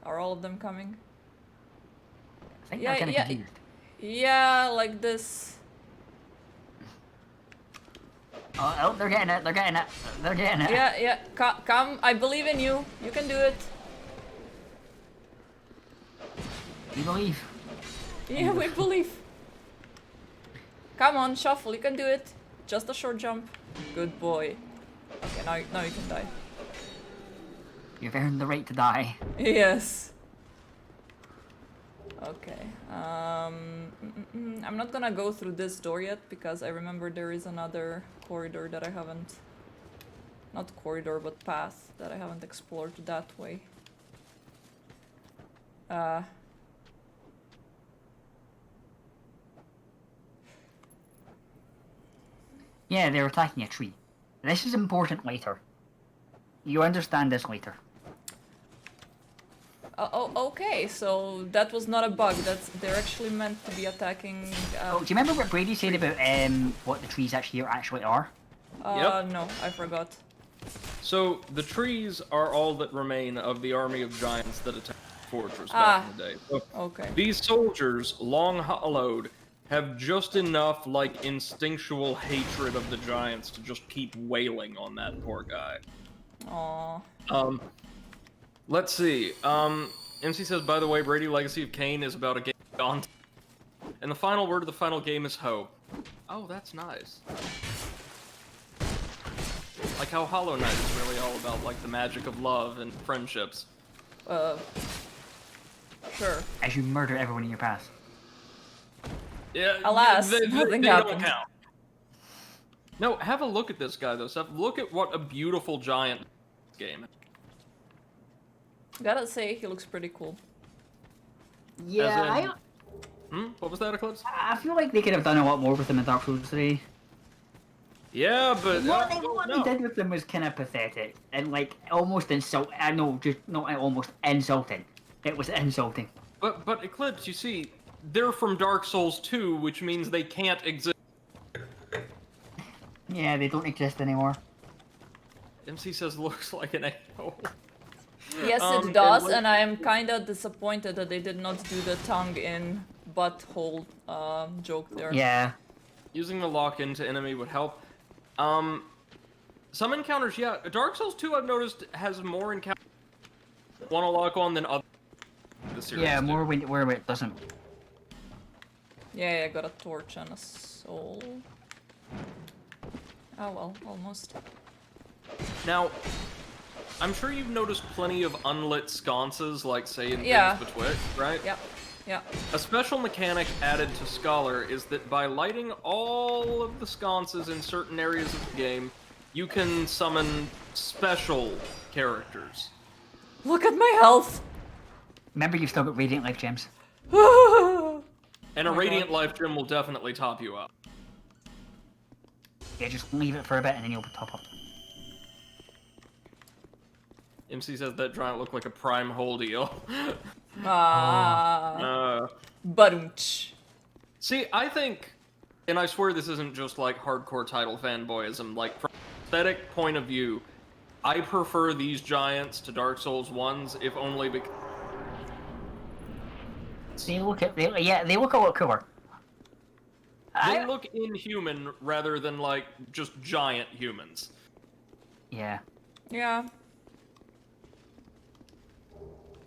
Are all of them coming? I think Yeah, they're kind of yeah. confused. Yeah, like this. Oh, they're getting it. They're getting it. They're getting it. Yeah, yeah. Come, I believe in you. You can do it. You believe? Yeah, we believe. Come on, shuffle. You can do it. Just a short jump. Good boy. Okay, now you can die. You've earned the right to die. Yes. Okay. I'm not gonna go through this door yet because I remember there is another corridor that I haven't... Not corridor, but path that I haven't explored that way. Yeah, they're attacking a tree. This is important later. You understand this later. Oh, okay, so that was not a bug. They're actually meant to be attacking. Oh, do you remember what Brady said about what the trees actually are? Yep. No, I forgot. So the trees are all that remain of the army of giants that attacked the fortress back in the day. So Okay. these soldiers, long hollowed, have just enough like instinctual hatred of the giants to just keep wailing on that poor guy. Aww. Let's see. MC says, by the way, Brady Legacy of Kain is about a game gone. And the final word of the final game is hope. Oh, that's nice. Like how Hollow Knight is really all about like the magic of love and friendships. Sure. As you murder everyone in your path. Yeah. Alas, they nothing don't happened. count. No, have a look at this guy though, Seth. Look at what a beautiful giant game. Gotta say, he looks pretty cool. Yeah, What was that, Eclipse? I feel like they could have done a lot more with him in Dark Souls 3. Yeah, but What they did with them was kind of pathetic and like almost insult. I know, just not almost insulting. It was insulting. But Eclipse, you see, they're from Dark Souls 2, which means they can't exist. Yeah, they don't exist anymore. MC says looks like an a-hole. Yes, it does, and I am kinda disappointed that they did not do the tongue in butthole joke there. Yeah. Using the lock into enemy would help. Some encounters, yeah. Dark Souls 2, I've noticed, has more encounters want to lock on than other the series. Yeah, do. more where it doesn't. Yeah, I got a torch and a soul. Oh well, almost. Now, I'm sure you've noticed plenty of unlit sconces, like, say, in Yeah. Things Betwixt, right? Yeah, yeah. A special mechanic added to Scholar is that by lighting all of the sconces in certain areas of the game, you can summon special characters. Look at my health! Remember, you've still got Radiant Life Gems. And a Oh my Radiant God. Life Gem will definitely top you up. Yeah, just leave it for a bit and then you'll top up. MC says that giant looked like a prime hole deal. Ah, but See, I think, and I swear this isn't just like hardcore title fanboyism, like from an aesthetic point of view, I prefer these giants to Dark Souls 1s, if only because... They look a lot cooler. They look inhuman rather than like just giant humans. Yeah. yeah.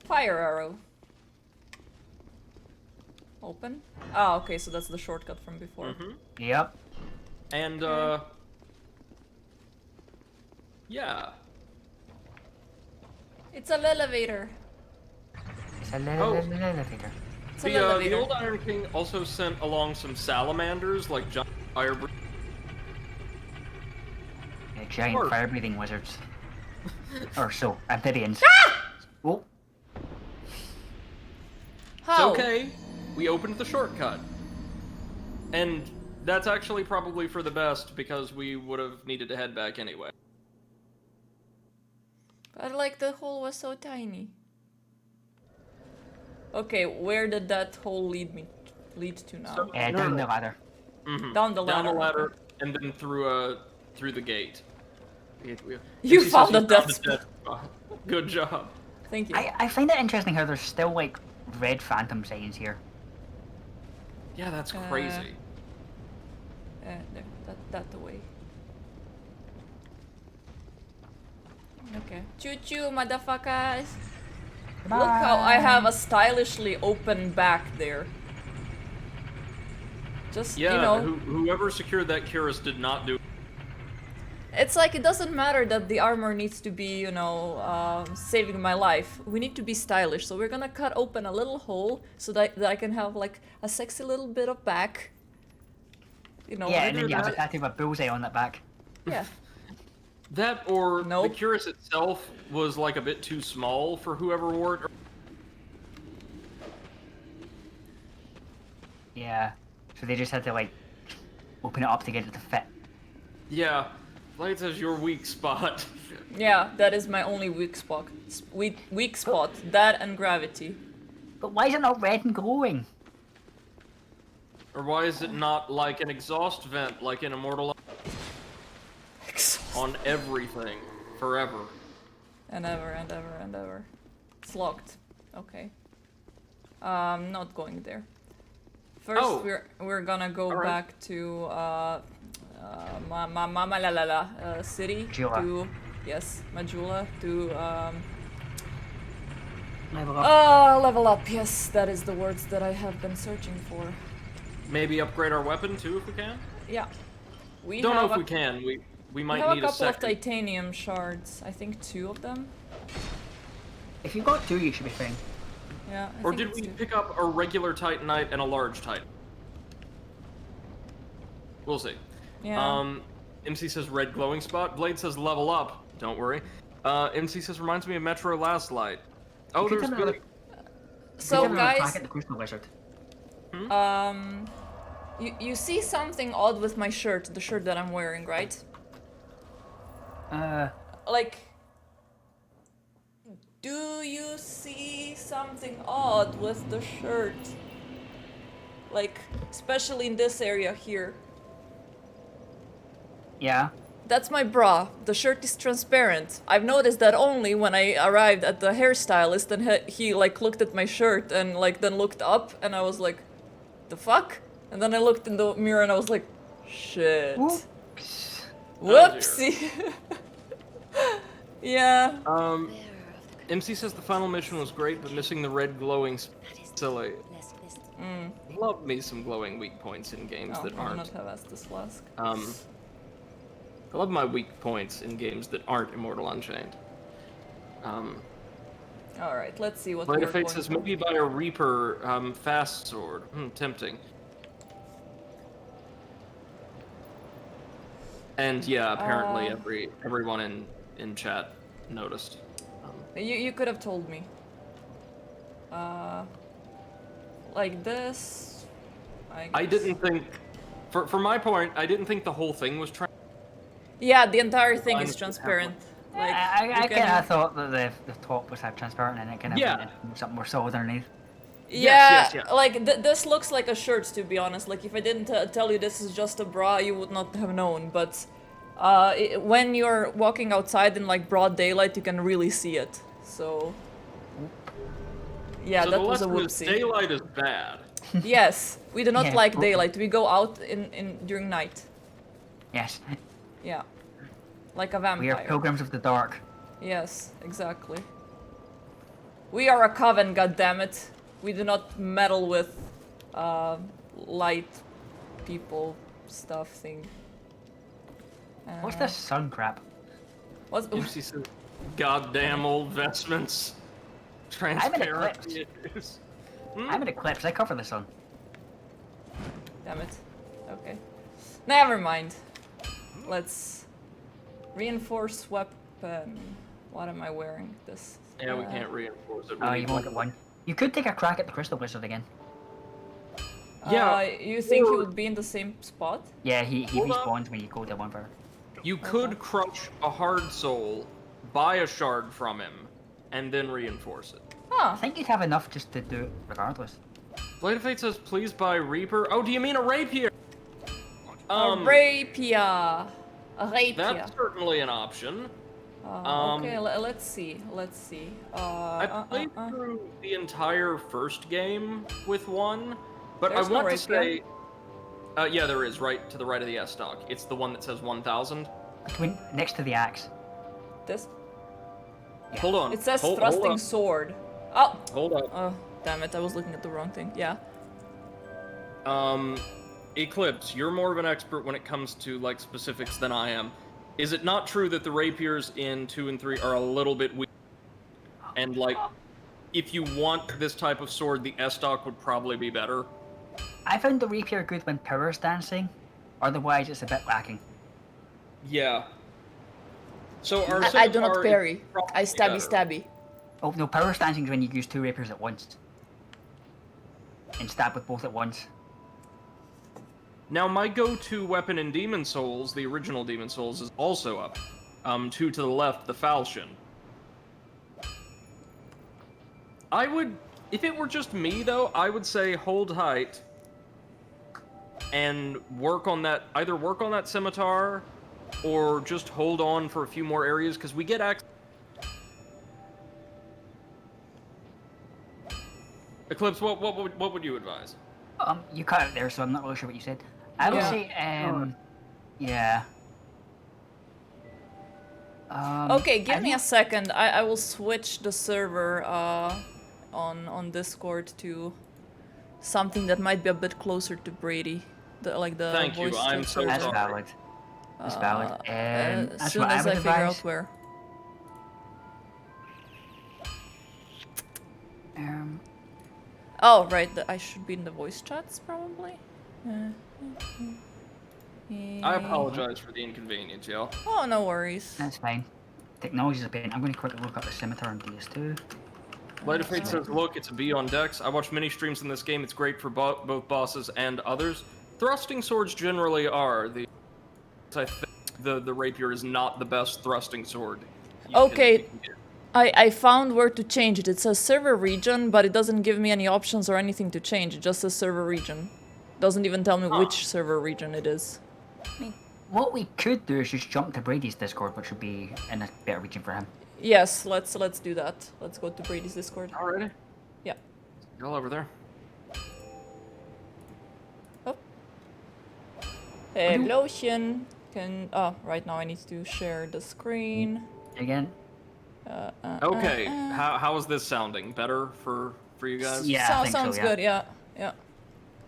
Fire arrow. Open? Ah, okay, so that's the shortcut from before. Mm-hmm. Yep. And, yeah. It's a elevator. It's a Oh. elevator. It's an The elevator. old Iron King also sent along some salamanders, like giant fire breathing. Yeah, giant Or- fire-breathing wizards. Or so, amphibians. Oh, It's How? okay. We opened the shortcut. And that's actually probably for the best, because we would have needed to head back anyway. But like the hole was so tiny. Okay, where did that hole lead to now? So- down the ladder. Mhm. Down the ladder. Down the ladder, okay. and then through the gate. You She found says a death spot. Good job. Thank you. I find it interesting how there's still like red phantom signs here. Yeah, that's crazy. There, that away. Okay. Choo choo, motherfuckers! Look how I have a stylishly open back there. Just, Yeah, you know, whoever secured that Cuirass did not do. it's like it doesn't matter that the armor needs to be, you know, saving my life. We need to be stylish, so we're gonna cut open a little hole so that I can have like a sexy little bit of back. You know, Yeah, and then either you have a that- tattoo of a bullseye on that back. yeah. That or Nope. the Cuirass itself was like a bit too small for whoever wore it. Yeah. So they just had to like open it up to get it to fit. Yeah, Blade says your weak spot. Yeah, that is my only weak spot. Weak spot. That and gravity. But why is it not red and glowing? Or why is it not like an exhaust vent, like in Immortal on everything, forever? And ever and ever and ever. It's locked. Okay. Not going there. First, Oh. we're gonna go Alright. back to city Majula. to Majula to Level up. level up. Yes, that is the words that I have been searching for. Maybe upgrade our weapon too if we can? Yeah. We Don't know have if a, we can. We we might have need a a couple of second. titanium shards. I think 2 of them. If you've got 2, you should be fine. Yeah. I Or think did it's we 2. pick up a regular Titanite and a large Titan? We'll see. Yeah. MC says red glowing spot. Blade says level up. Don't worry. MC says reminds me of Metro Last Light. Oh, You could there's have really... So Give them a crack guys, at the Crystal Wizard. you see something odd with my shirt, the shirt that I'm wearing, right? Like, do you see something odd with the shirt? Like, especially in this area here. Yeah. That's my bra. The shirt is transparent. I've noticed that only when I arrived at the hairstylist and he like looked at my shirt and like then looked up and I was like, the fuck? And then I looked in the mirror and I was like, shit. Oops. Whoopsie. Yeah. Bearer of the MC says the final mission was great, but missing the red glowing that is silly. less visible. Love me some glowing weak points in games Oh, that I'll not aren't. have Estus Flask. I love my weak points in games that aren't Immortal Unchained. Alright, let's see what Light we're of Fate going says for. maybe buy a Reaper fast sword. Tempting. And yeah, apparently everyone in chat noticed. You could have told me. Like this. I guess. didn't think, for my point, I didn't think the whole thing was Yeah, the entire thing Mine is is transparent. Like, I you kind can- of thought that the top was half transparent and it kind of Yeah. something more solid underneath. Yeah, yes. like this looks like a shirt, to be honest. Like if I didn't tell you this is just a bra, you would not have known. But when you're walking outside in like broad daylight, you can really see it. So yeah, So that the was a lesson is whoopsie. daylight is bad. Yes, we do not Yeah. like daylight. We go out in during night. Yes, Yeah, like a we are vampire. pilgrims of the dark. Yes, exactly. We are a coven, goddammit. We do not meddle with light people stuff thing. What's this sun crap? What's MC says, goddamn old vestments. Transparent. eclipse. views." I'm an eclipse. I cover the sun. Damn it. Okay. Never mind. Let's reinforce weapon. What am I wearing? This. Yeah, we can't reinforce it. Oh, We you need won't get one. You could take a crack at the crystal wizard again. Yeah, You think he or- would be in the same spot? Yeah, he Hold up. respawns when you go to one fire. You could crush a hard soul, buy a shard from him, and then reinforce it. Huh. I think you'd have enough just to do it regardless. Blade of Fate says, please buy Reaper. Oh, do you mean a rapier? A rapier. A rapier. That's certainly an option. Okay, let's see. Let's see. I played through the entire first game with one, but There's I no want to rapier? say, yeah, there is, right to the right of the S stock. It's the one that says 1000. Between next to the axe. This. Hold on. It says hold thrusting up. sword. Oh. Hold up. Oh, damn it! I was looking at the wrong thing. Yeah. Eclipse, you're more of an expert when it comes to like specifics than I am. Is it not true that the rapiers in 2 and 3 are a little bit weak? And like, if you want this type of sword, the S stock would probably be better. I found the rapier good when power's dancing. Otherwise, it's a bit lacking. Yeah. So our I do not scimitar is parry. probably I stabby better. stabby. Oh no, power's dancing is when you use two rapiers at once. And stab with both at once. Now, my go-to weapon in Demon Souls, the original Demon Souls, is also up. 2 to the left, the falchion. I would, if it were just me though, I would say hold height and work on that, either work on that scimitar or just hold on for a few more areas, because we get access. Eclipse, what would you advise? You cut out there, so I'm not really sure what you said. I would Yeah. say, yeah. Okay, give I me a don't- second. I will switch the server on Discord to something that might be a bit closer to Brady, like the Thank you, voice I'm chat so server. That's sorry. valid. That's valid. As That's soon what as I I would figure out advise. where. Oh, right. I should be in the voice chats probably. I apologize for the inconvenience, y'all. Oh, no worries. That's fine. Technology's a pain. I'm going to quickly look up the scimitar on DS2. Light of Fate says, look, it's a B on Dex. I watch many streams in this game. It's great for both bosses and others. Thrusting swords generally are. I think the rapier is not the best thrusting sword. you Okay. can get. I found where to change it. It says server region, but it doesn't give me any options or anything to change. It just says server region. Doesn't even tell me which server region it is. What we could do is just jump to Brady's Discord, which would be in a better region for him. Yes, let's do that. Let's go to Brady's Discord. Alrighty. Yeah. Y'all over there. Oh. Hello, Shin. Right now I need to share the screen. Again. Okay, how is this sounding? Better for you guys? Yeah, I think so, Sounds yeah. good, yeah.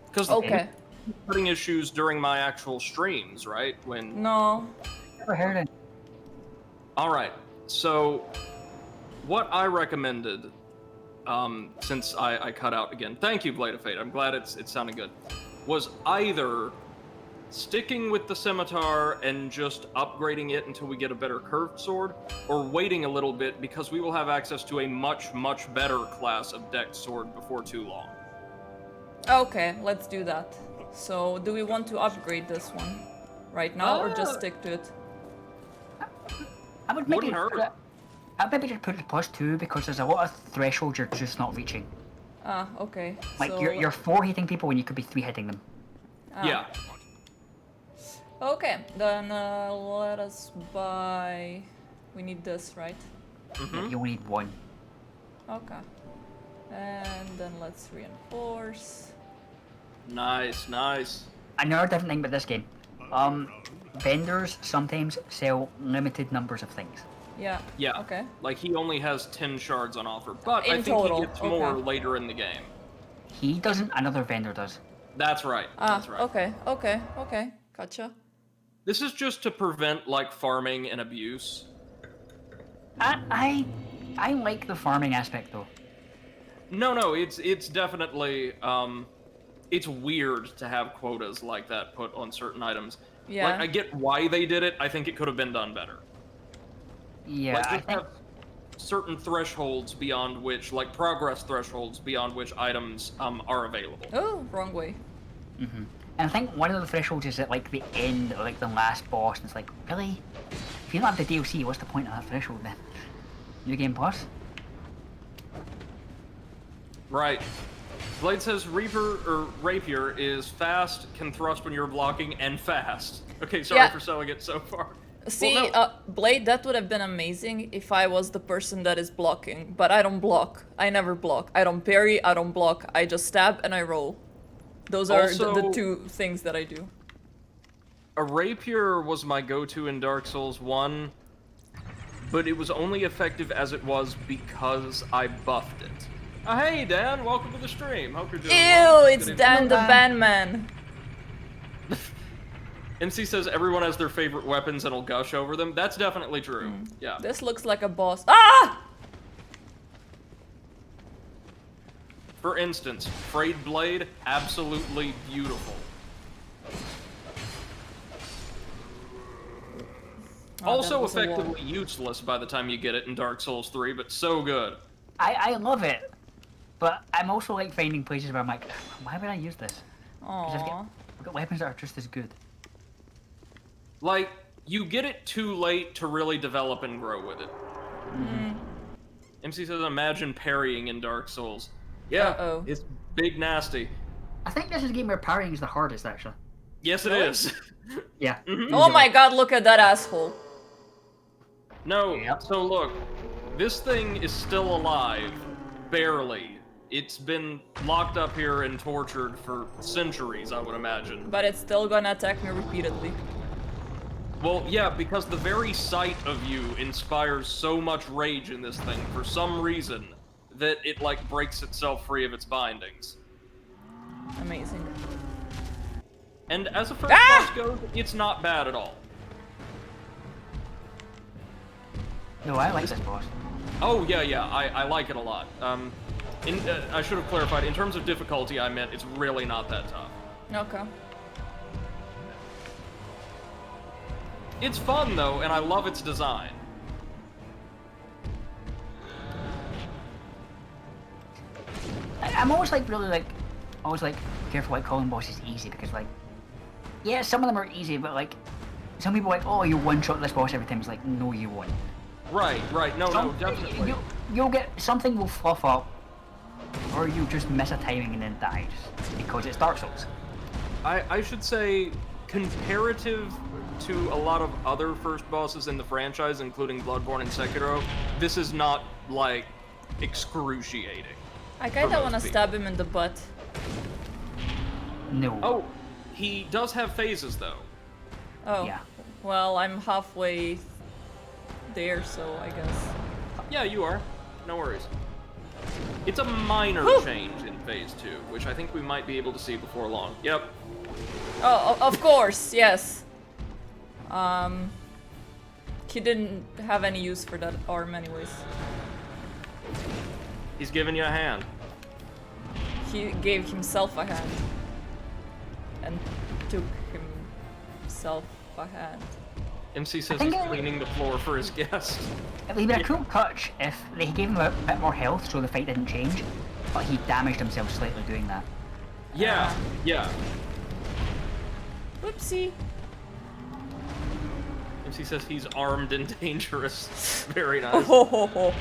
Because Okay. putting issues during my actual streams, right? When No. Never heard it. all right, so what I recommended, since I cut out again. Thank you, Blade of Fate. I'm glad it's sounding good. Was either sticking with the scimitar and just upgrading it until we get a better curved sword, or waiting a little bit because we will have access to a much better class of decked sword before too long. Okay, let's do that. So, do we want to upgrade this one right now, or just stick to it? I would maybe Wouldn't hurt. I'd maybe just put it +2 because there's a lot of thresholds you're just not reaching. Okay. Like so, you're 4 hitting people when you could be 3 hitting them. Yeah. Okay, then let us buy. We need this, right? You only need 1. Okay. And then let's reinforce. Nice. Another different thing about this game. Vendors sometimes sell limited numbers of things. Yeah. Yeah. Okay. Like he only has 10 shards on offer, but I In think total, he gets more okay. later in the game. He doesn't, another vendor does. That's right. That's right. Okay. Gotcha. This is just to prevent like farming and abuse. I like the farming aspect though. No, it's definitely it's weird to have quotas like that put on certain items. Yeah. Like I get why they did it. I think it could have been done better. Yeah, Like I just think have certain thresholds beyond which, like progress thresholds beyond which items are available. Oh, wrong way. And I think one of the thresholds is at like the end, or like the last boss, and it's like, really? If you don't have the DLC, what's the point of that threshold then? New Game Plus? Right. Blade says Rapier is fast, can thrust when you're blocking, and fast. Okay, sorry Yeah. for selling it so far. See, Well, no. Blade, that would have been amazing if I was the person that is blocking, but I don't block. I never block. I don't parry, I don't block. I just stab and I roll. Those are the Also- two things that I do. A rapier was my go-to in Dark Souls 1, but it was only effective as it was because I buffed it. Hey Dan, welcome to the stream. Hope you're doing Ew, well. it's Good Dan the evening. Bandman. MC says everyone has their favorite weapons and will gush over them. That's definitely true. Yeah. This looks like a boss. Ah! For instance, Frayed Blade, absolutely beautiful. Oh, that Also was a wall. effectively useless by the time you get it in Dark Souls 3, but so good. I love it, but I'm also like finding places where I'm like, why would I use this? 'Cause Aww. I've got weapons that are just as good. Like, you get it too late to really develop and grow with it. MC says, imagine parrying in Dark Souls. Yeah, Uh-oh. it's big nasty. I think this is a game where parrying is the hardest actually. Yes, it Really? is. Yeah. Oh my god, look at that asshole. No, Yep. so look, this thing is still alive, barely. It's been locked up here and tortured for centuries, I would imagine. But it's still gonna attack me repeatedly. Well, yeah, because the very sight of you inspires so much rage in this thing for some reason that it, like, breaks itself free of its bindings. Amazing. And as a first Ah! boss goes, it's not bad at all. No, I like this boss. Oh, yeah, I like it a lot. I should have clarified, in terms of difficulty, I meant it's really not that tough. Okay. It's fun, though, and I love its design. I'm always like really like, always like careful like calling bosses easy because like, yeah, some of them are easy, but like, some people are like, oh, you one-shot this boss every time. It's like, no, you won't. Right, no, definitely. You'll get something will fluff up, or you just miss a timing and then die just because it's Dark Souls. I should say, comparative to a lot of other first bosses in the franchise, including Bloodborne and Sekiro, this is not, like, excruciating. I kinda most wanna people. stab him in the butt. No. Oh, he does have phases, though. Oh. Yeah. Well, I'm halfway there, so I guess. Yeah, you are. No worries. It's a minor change in Phase 2, which I think we might be able to see before long. Yep. Oh, of course, yes. He didn't have any use for that arm anyways. He's giving you a hand. He gave himself a hand. And took himself a hand. MC says think he's it would- cleaning the floor for his guest. It would be a cool touch if they gave him a bit more health so the fight didn't change, but he damaged himself slightly doing that. Yeah, yeah. Whoopsie. MC says he's armed and dangerous. Very nice. Oh.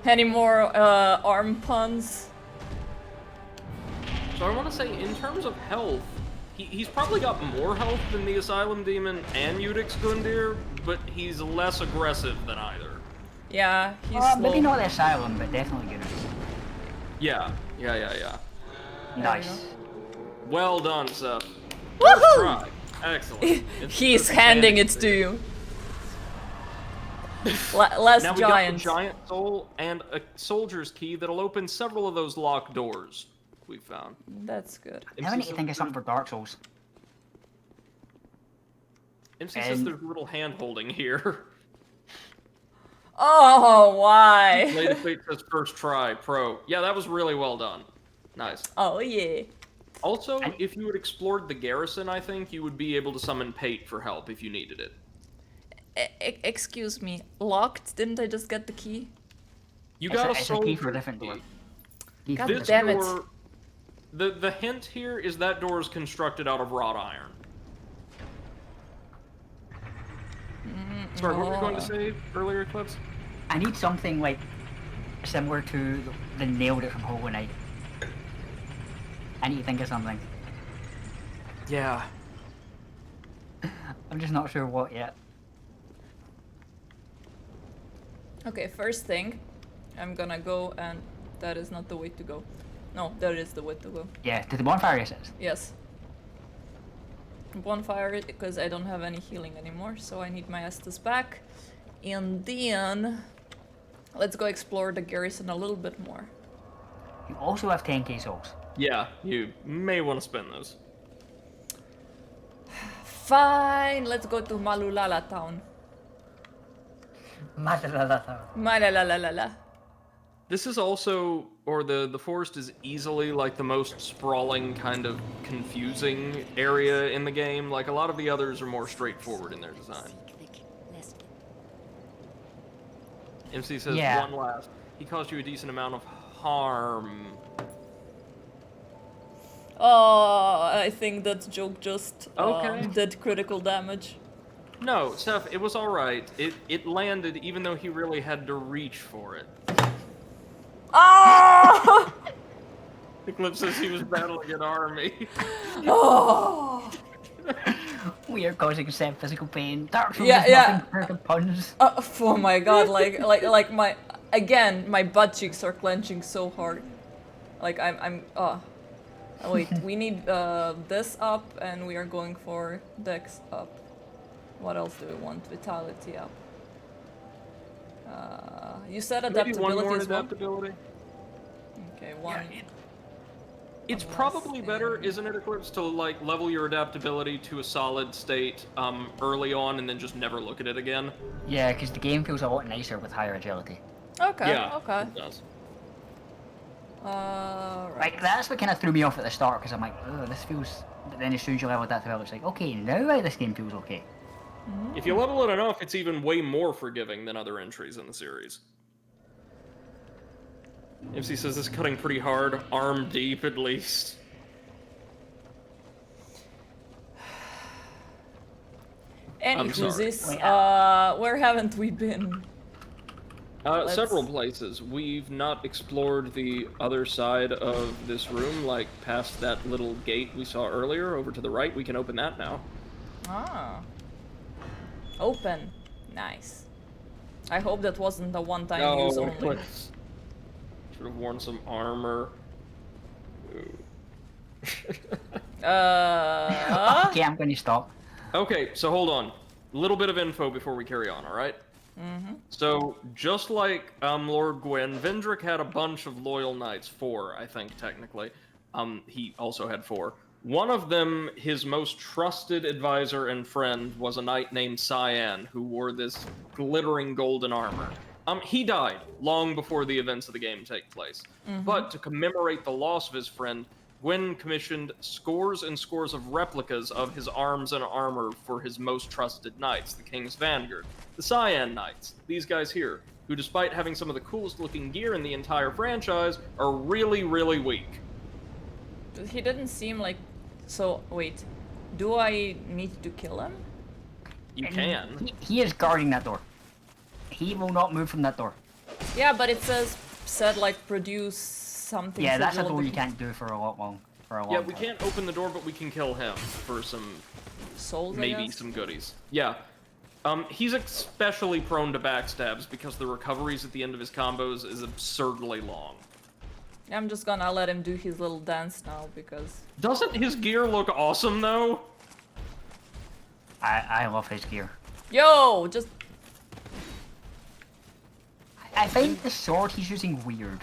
Any more arm puns? So I want to say, in terms of health, he's probably got more health than the Asylum Demon and Udix Gundyr, but he's less aggressive than either. Yeah, he's slow. Maybe not the Asylum, but definitely good. Yeah. Nice. Well done, Seth. Woohoo! Try. Excellent. It's He's perfect handing handing it to you. Last Now we giant. got the giant soul and a soldier's key that'll open several of those locked doors we found. That's good. Now I need to think of something for Dark Souls. MC says there's a little hand holding here. Oh, why? Lady Fate says first try, pro. Yeah, that was really well done. Nice. Oh, yeah. Also, if you had explored the garrison, I think you would be able to summon Pate for help if you needed it. Excuse me. Locked? Didn't I just get the key? You It's got a a soul key for a different door. Key for God This damn it. door, the hint here is that door is constructed out of wrought iron. Sorry, what were you going to say earlier, Eclipse? I need something like similar to the nail that from Hollow Knight. I need to think of something. Yeah. I'm just not sure what yet. Okay, first thing, I'm gonna go and that is not the way to go. No, that is the way to go. Yeah, to the bonfire, it says. Yes. Bonfire it because I don't have any healing anymore, so I need my Estus back. And then let's go explore the garrison a little bit more. You also have 10k souls. Yeah, you may want to spend those. Fine, let's go to Malulala town. Malalalala. This is also, or the forest is easily like the most sprawling, kind of confusing area in the game. Like a lot of the others are more straightforward in their design. MC says Yeah. one last. He caused you a decent amount of harm. Oh, I think that joke just Okay. did critical damage. No, Steph, it was alright. It landed even though he really had to reach for it. Oh! Eclipse says he was battling an army. Oh! We are causing Seth physical pain. Dark Souls Yeah, is yeah. nothing compared to puns. Oh my god, like my again, my butt cheeks are clenching so hard. Like I'm oh wait, we need this up and we are going for Dex up. What else do we want? Vitality up. You said Maybe one adaptability more as well? adaptability. Okay, one. It's One probably last better, thing. isn't it, Eclipse, to like level your adaptability to a solid state early on and then just never look at it again? Yeah, because the game feels a lot nicer with higher agility. Okay, Yeah, okay. it does. Right. Like, that's what kind of threw me off at the start, because I'm like, oh, this feels... But then as soon as you level adaptability, it's like, okay, now this game feels okay. If you level it enough, it's even way more forgiving than other entries in the series. MC says this is cutting pretty hard, arm deep at least. I'm Anywho, sorry. this, Wait, where haven't we been? Let's- Several places. We've not explored the other side of this room, like past that little gate we saw earlier over to the right. We can open that now. Ah. Open. Nice. I hope that wasn't the one-time use only. Eclipse. Should have worn some armor. Ooh. Okay, I'm going to stop. Okay, so hold on. little bit of info before we carry on, alright? So, just like Lord Gwyn, Vendrick had a bunch of loyal knights, 4, I think, technically. He also had 4. One of them, his most trusted advisor and friend, was a knight named Cyan, who wore this glittering golden armor. He died long before the events of the game take place. But to commemorate the loss of his friend, Gwyn commissioned scores and scores of replicas of his arms and armor for his most trusted knights, the King's Vanguard, the Cyan Knights, these guys here, who despite having some of the coolest looking gear in the entire franchise, are really, really weak. He didn't seem like... So, wait. Do I need to kill him? You And can. He is guarding that door. He will not move from that door. Yeah, but it said like produce something. Yeah, that's a sigil door you that- can't do for a long Yeah, we time. can't open the door, but we can kill him for some, Souls, I maybe guess? some goodies. Yeah. He's especially prone to backstabs because the recoveries at the end of his combos is absurdly long. I'm just gonna let him do his little dance now because... Doesn't his gear look awesome, though? I love his gear. Yo, just... I find the sword he's using weird.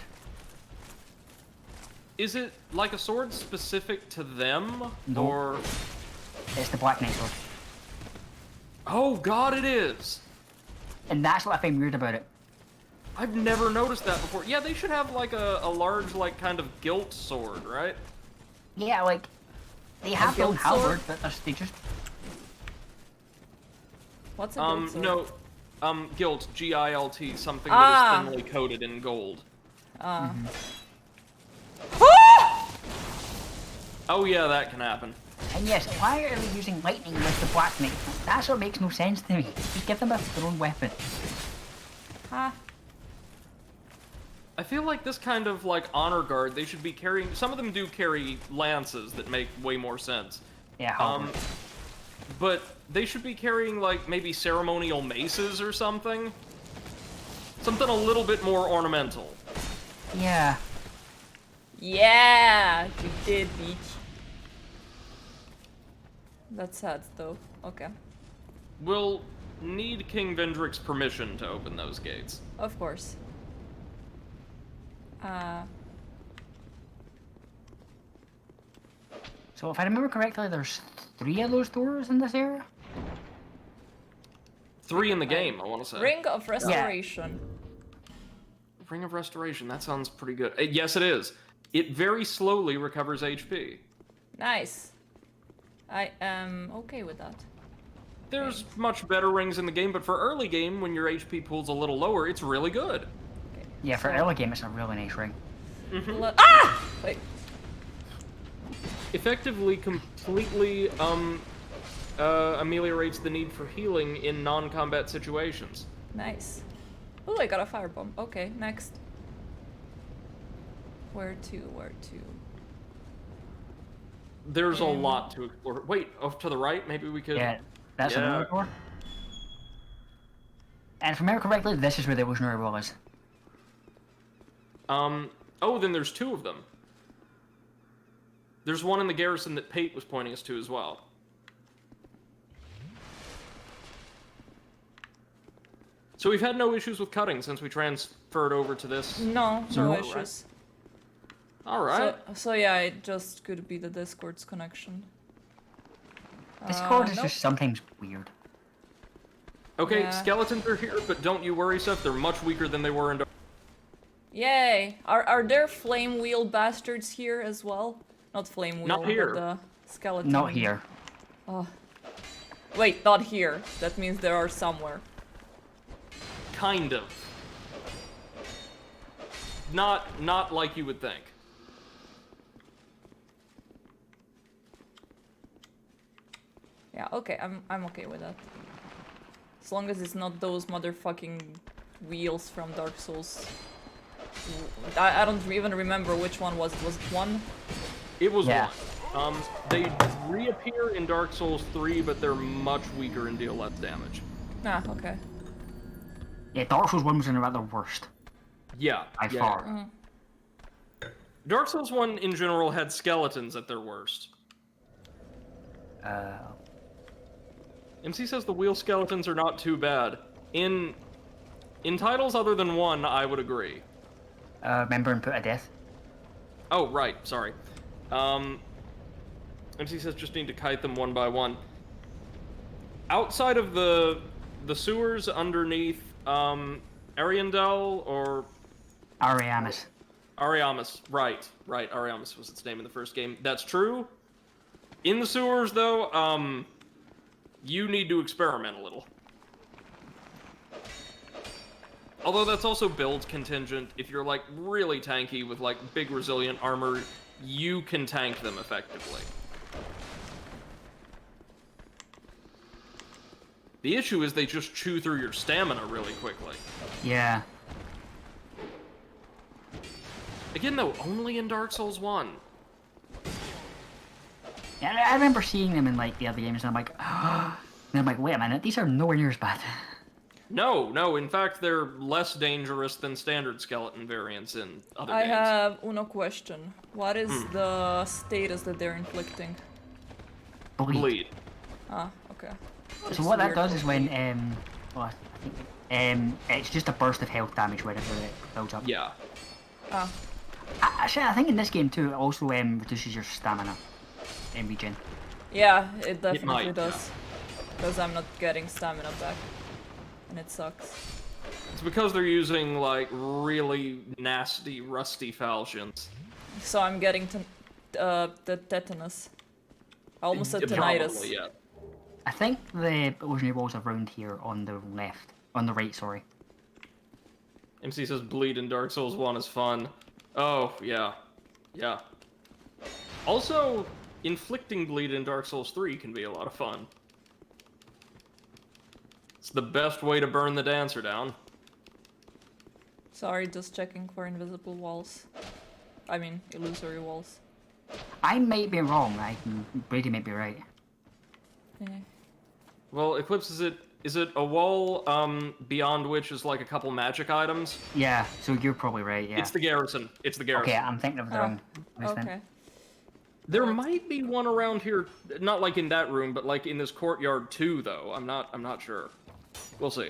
Is it like a sword specific to them? No. Or... It's the Black Knight sword. Oh god, it is! And that's what I find weird about it. I've never noticed that before. Yeah, they should have like a large, like, kind of gilt sword, right? Yeah, like, they have their own guild sword? halberd, but they just... What's a guild sword? No, gilt, G-I-L-T, something Ah. that is thinly coated in gold. Oh yeah, that can happen. And yes, why are they using lightning with the Black Knight? That's what makes no sense to me. Just give them their own weapon. Huh? I feel like this kind of, like, honor guard, they should be carrying... Some of them do carry lances that make way more sense. Yeah, halberd. But they should be carrying, like, maybe ceremonial maces or something. Something a little bit more ornamental. Yeah. Yeah, you did, beach. That's sad, though. Okay. We'll need King Vendrick's permission to open those gates. Of course. So if I remember correctly, there's 3 of those doors in this area? 3 in the game, I want to say. Ring of Restoration. Ring of Restoration, that sounds pretty good. Yes, it is. It very slowly recovers HP. Nice. I am okay with that. There's much better rings in the game, but for early game, when your HP pool's a little lower, it's really good. Okay. Yeah, for so- early game, it's a really nice ring. Ah! Wait. Effectively, completely ameliorates the need for healing in non-combat situations. Nice. Oh, I got a firebomb. Okay, next. Where to? Where to? There's a lot to explore. Wait, off to the right, maybe we could... Yeah, that's Yeah. another door. And if I remember correctly, this is where the illusionary wall is. Oh, then there's 2 of them. There's one in the garrison that Pate was pointing us to as well. So we've had no issues with cutting since we transferred over to this. No, So- no Alright. issues. Alright. So yeah, it just could be the Discord's connection. Discord is nope. just sometimes weird. Okay, Yeah. skeletons are here, but don't you worry, Seth. They're much weaker than they were in Dark. Yay! Are there flame wheel bastards here as well? Not flame wheel, Not here. but the skeleton. Not here. Oh. Wait, not here. That means there are somewhere. Kind of. Not like you would think. Yeah, okay, I'm okay with that. As long as it's not those motherfucking wheels from Dark Souls. I don't even remember which one was it. Was it 1? It was Yeah. one. They reappear in Dark Souls 3, but they're much weaker and deal less damage. Ah, okay. Yeah, Dark Souls 1 was in about the worst. Yeah. By yeah. far. Dark Souls 1 in general had skeletons at their worst. MC says the wheel skeletons are not too bad. In titles other than one, I would agree. Remember and Put to Death? Oh, right, sorry. MC says just need to kite them one by one. Outside of the sewers underneath Ariandel or Ariamis. Ariamis, right, Ariamis was its name in the first game. That's true. In the sewers, though, you need to experiment a little. Although that's also build contingent. If you're, like, really tanky with, like, big resilient armor, you can tank them effectively. The issue is they just chew through your stamina really quickly. Yeah. Again, though, only in Dark Souls 1. Yeah, I remember seeing them in like the other games, and I'm like, and I'm like, wait a minute, these are nowhere near as bad. No, in fact, they're less dangerous than standard skeleton variants in other I games. have uno question. What is the status that they're inflicting? Bleed. Ah, okay. So what that does is when, well, I think, it's just a burst of health damage whenever it builds up. Yeah. Ah, Actually, I think in this game too, it also reduces your stamina in regen. yeah, it definitely might, does. Because I'm not getting stamina back. And it sucks. It's because they're using, like, really nasty, rusty falchions. So I'm getting the tetanus. I almost said tinnitus. Probably, yeah. I think the illusionary walls are around here on the left, on the right, sorry. MC says bleed in Dark Souls 1 is fun. Oh, yeah. Yeah. Also, inflicting bleed in Dark Souls 3 can be a lot of fun. It's the best way to burn the dancer down. Sorry, just checking for invisible walls. I mean, illusory walls. I might be wrong. Brady might be right. Eh. Well, Eclipse, is it a wall beyond which is like a couple magic items? Yeah, so you're probably right. Yeah. It's the garrison. It's the garrison. Okay, I'm thinking of the wrong place then. Okay. There might be one around here, not like in that room, but like in this courtyard too, though. I'm not sure. We'll see.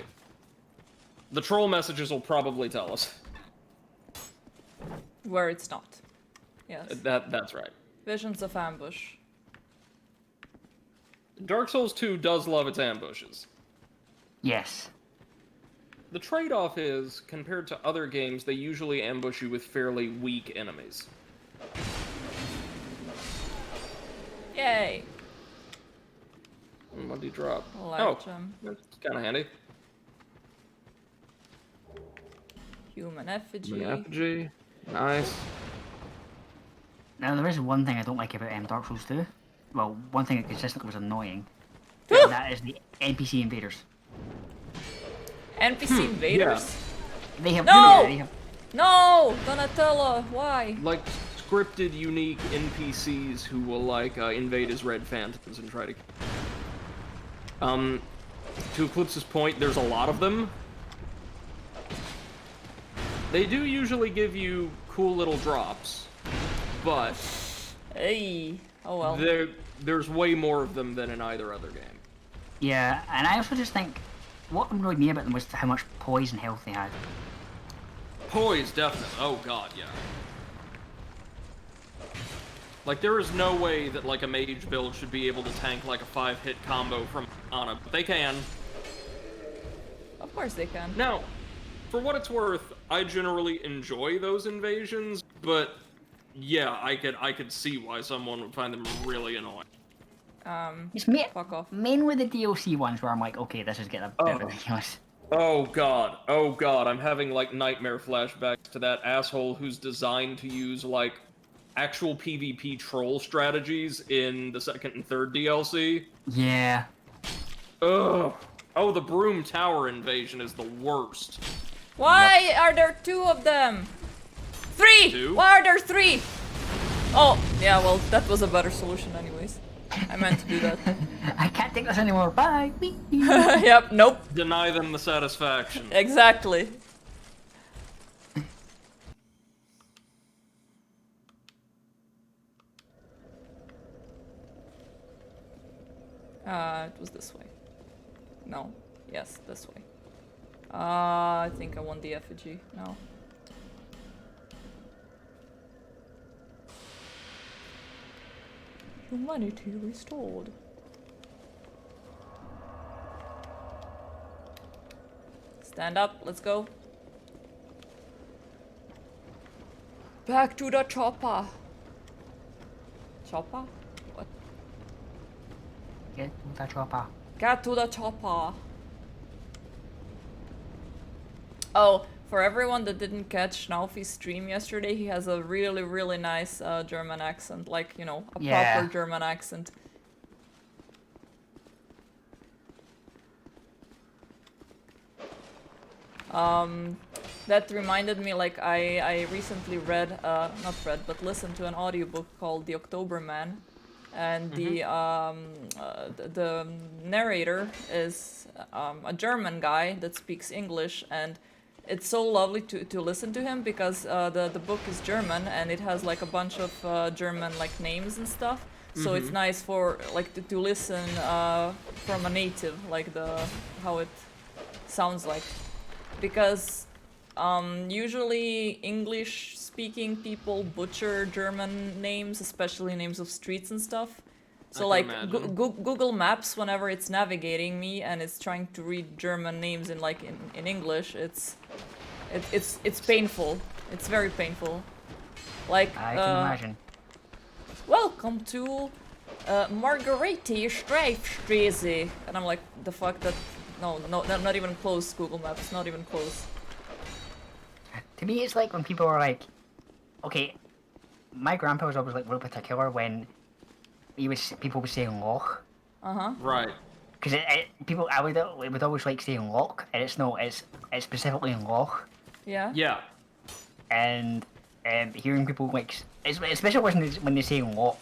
The troll messages will probably tell us. Where it's not. Yes. That's right. Visions of ambush. Dark Souls 2 does love its ambushes. Yes. The trade-off is, compared to other games, they usually ambush you with fairly weak enemies. Yay! What did he drop? Light gem. That's kind of handy. Human effigy. An effigy. Nice. Now there is one thing I don't like about Dark Souls 2. Well, one thing that consistently was annoying. And that is the NPC invaders. NPC invaders? They have No! yeah, they have, No! Donatella, why? Like, scripted, unique NPCs who will, like, invade as red phantoms and try to... To Eclipse's point, there's a lot of them. They do usually give you cool little drops, but... Hey. Oh well. There's way more of them than in either other game. yeah, and I also just think what annoyed me about them was how much poise and health they had. Poise, definitely. Oh god, yeah. Like, there is no way that, like, a mage build should be able to tank, like, a 5-hit combo from Ana, but they can. Of course they can. Now, for what it's worth, I generally enjoy those invasions, but yeah, I could see why someone would find them really annoying. It's Fuck off. mainly the DLC ones where I'm like, okay, this is getting a bit ridiculous. Oh god, I'm having, like, nightmare flashbacks to that asshole who's designed to use, like, actual PvP troll strategies in the second and third DLC. Yeah. Ugh. Oh, the Broom Tower invasion is the worst. Why are there two of them? Three! Two? Why are there three? Oh, yeah, well, that was a better solution anyways. I meant to do that. I can't take this anymore. Bye. Whee! Yep, nope. Deny them the satisfaction. Exactly. It was this way. No. Yes, this way. I think I want the effigy. No. Humanity restored. Stand up, let's go. Back to the chopper. Chopper? What? Get the chopper. Get to the chopper. Oh, for everyone that didn't catch Naufi's stream yesterday, he has a really, really nice German accent. Like, you know, a Yeah. proper German accent. That reminded me, like, I recently read, not read, but listened to an audiobook called The October Man. And the narrator is a German guy that speaks English, and it's so lovely to listen to him because the book is German and it has like a bunch of German like names and stuff. So it's nice for like to listen from a native, like how it sounds like, because usually English speaking people butcher German names, especially names of streets and stuff. So like Google Maps, whenever it's navigating me and it's trying to read German names in like in English, it's painful. It's very painful. Like I can imagine. welcome to Margarete Streifstraße, and I'm like, the fuck, that no, not even close. Google Maps, not even close. To me, it's like when people are like, okay, my grandpa was always like real particular when people would say loch. Right. Because it would always like saying loch, and it's specifically loch. Yeah. Yeah. And hearing people like, especially when they say loch,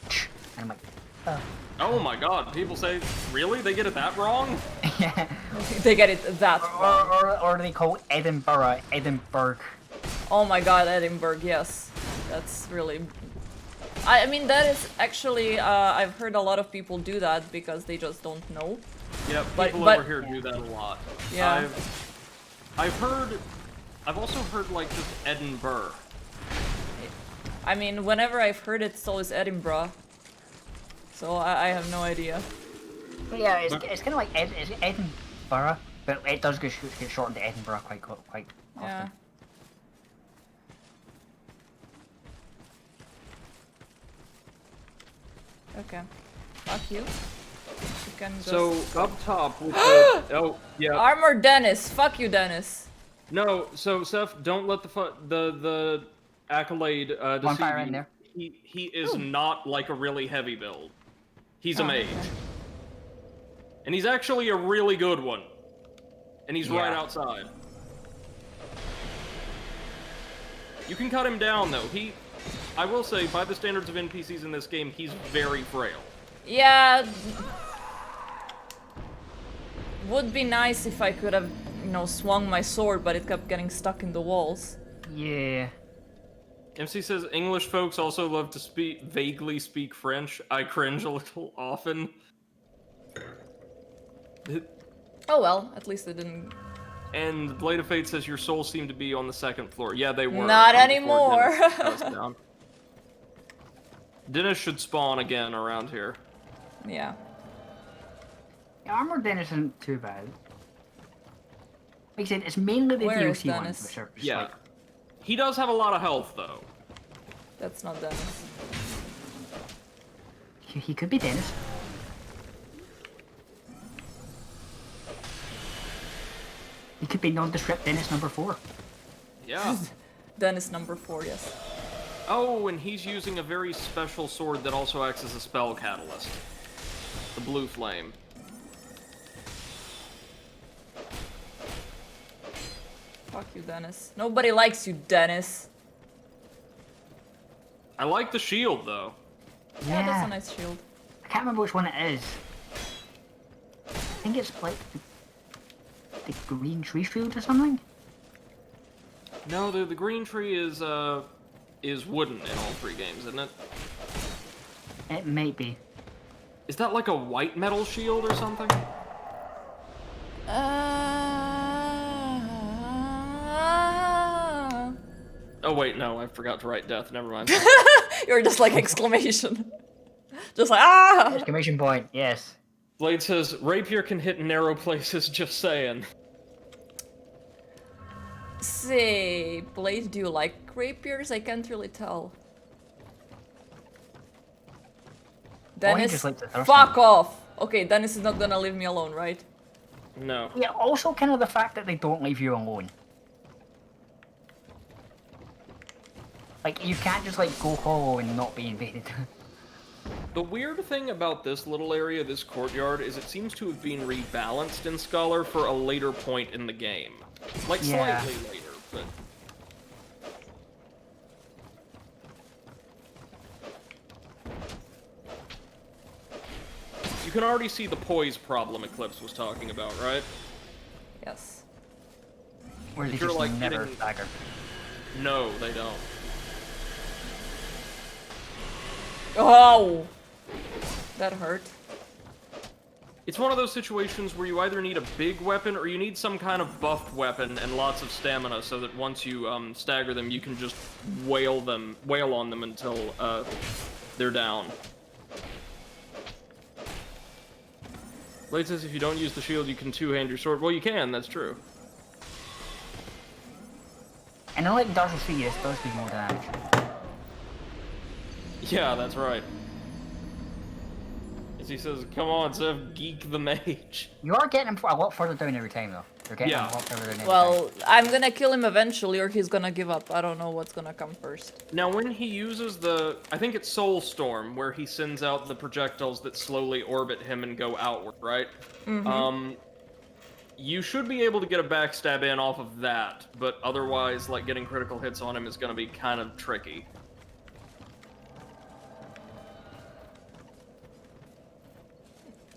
and I'm like, oh. Oh my god, people say, really? They get it that wrong? Yeah. They get it that wrong. Or they call Edinburgh. Oh my god, Edinburgh, yes. That's really... I mean, that is actually... I've heard a lot of people do that because they just don't know. Yeah, But- people but- over here do that a lot. Yeah. I've also heard like just Edinburgh. I mean, whenever I've heard it, it's always Edinburgh. So I have no idea. But yeah, it's kind of like it's Edinburgh, but it does get shortened to Edinburgh quite often. Yeah. Okay. Fuck you. You can just So go. up top with the oh yeah Armor Dennis! Fuck you, Dennis! no so Seth, don't let the accolade deceive Bonfire you. in there. He is not like a really heavy build. He's a Oh, mage, okay. and he's actually a really good one, and he's right Yeah. outside. You can cut him down though. I will say, by the standards of NPCs in this game, he's very frail. Yeah. Would be nice if I could have, you know, swung my sword, but it kept getting stuck in the walls. Yeah. MC says English folks also love to vaguely speak French. I cringe a little often. Oh well, at least it didn't. And Blade of Fate says your souls seem to be on the second floor. Yeah, they were. Not before anymore. Dennis goes down. Dennis should spawn again around here. Yeah. Armor Dennis isn't too bad. Like I said, it's mainly the Where is DLC ones Dennis? which are just Yeah. like, He does have a lot of health, though. That's not Dennis. he could be Dennis. He could be nondescript Dennis number 4. Yeah. Dennis number 4, yes. Oh, and he's using a very special sword that also acts as a spell catalyst. The Blue Flame. Fuck you, Dennis. Nobody likes you, Dennis. I like the shield, though. Yeah, that's a nice shield. I can't remember which one it is. I think it's like the green tree shield or something. No, the green tree is wooden in all three games, isn't it? It might be. Is that like a white metal shield or something? Oh wait, no, I forgot to write death. Never mind. You're just like exclamation. Just like ah. Exclamation point, yes. Blade says, rapier can hit narrow places, just saying. Say, Blade, do you like rapiers? I can't really tell. he Dennis, just likes the thrusting. fuck off! Okay, Dennis is not gonna leave me alone, right? No. Yeah, also kind of the fact that they don't leave you alone. Like, you can't just, like, go hollow and not be invaded. The weird thing about this little area, this courtyard, is it seems to have been rebalanced in Scholar for a later point in the game. Like, Yeah. slightly later, but... You can already see the poise problem Eclipse was talking about, right? Yes. Where they If you're, just like, never getting- stagger. No, they don't. Oh! That hurt. It's one of those situations where you either need a big weapon or you need some kind of buffed weapon and lots of stamina so that once you stagger them, you can just wail on them until they're down. Blade says if you don't use the shield, you can two-hand your sword. Well, you can, that's true. And unlike Dark Souls 3, this does do more damage. Yeah, that's right. As he says, come on, Zev, geek the mage. You are getting him a lot further down every time, though. You're getting him Yeah. a lot further down every time. Well, I'm gonna kill him eventually or he's gonna give up. I don't know what's gonna come first. Now, when he uses I think it's Soul Storm, where he sends out the projectiles that slowly orbit him and go outward, right? You should be able to get a backstab in off of that, but otherwise, like, getting critical hits on him is going to be kind of tricky.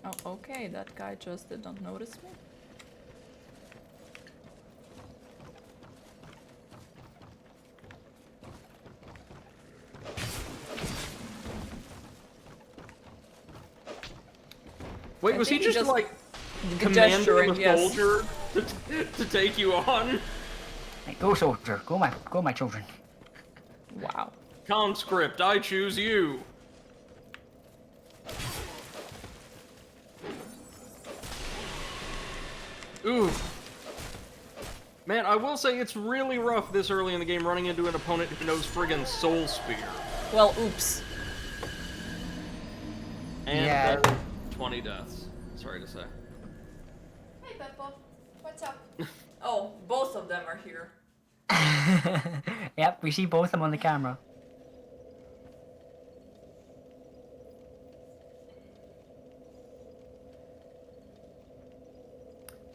Oh, okay, that guy just did not notice me. Wait, I was he think he just, just- like, commanding Gesturing, the yes. soldier to take you on? Like, go soldier, go my children. Wow. Conscript, I choose you. Ooh. Man, I will say it's really rough this early in the game running into an opponent who knows friggin' Soul Spear. Well, oops. And Yeah. 20 deaths. Sorry to say. Hey, Peppa. What's up? Oh, both of them are here. Yep, we see both of them on the camera.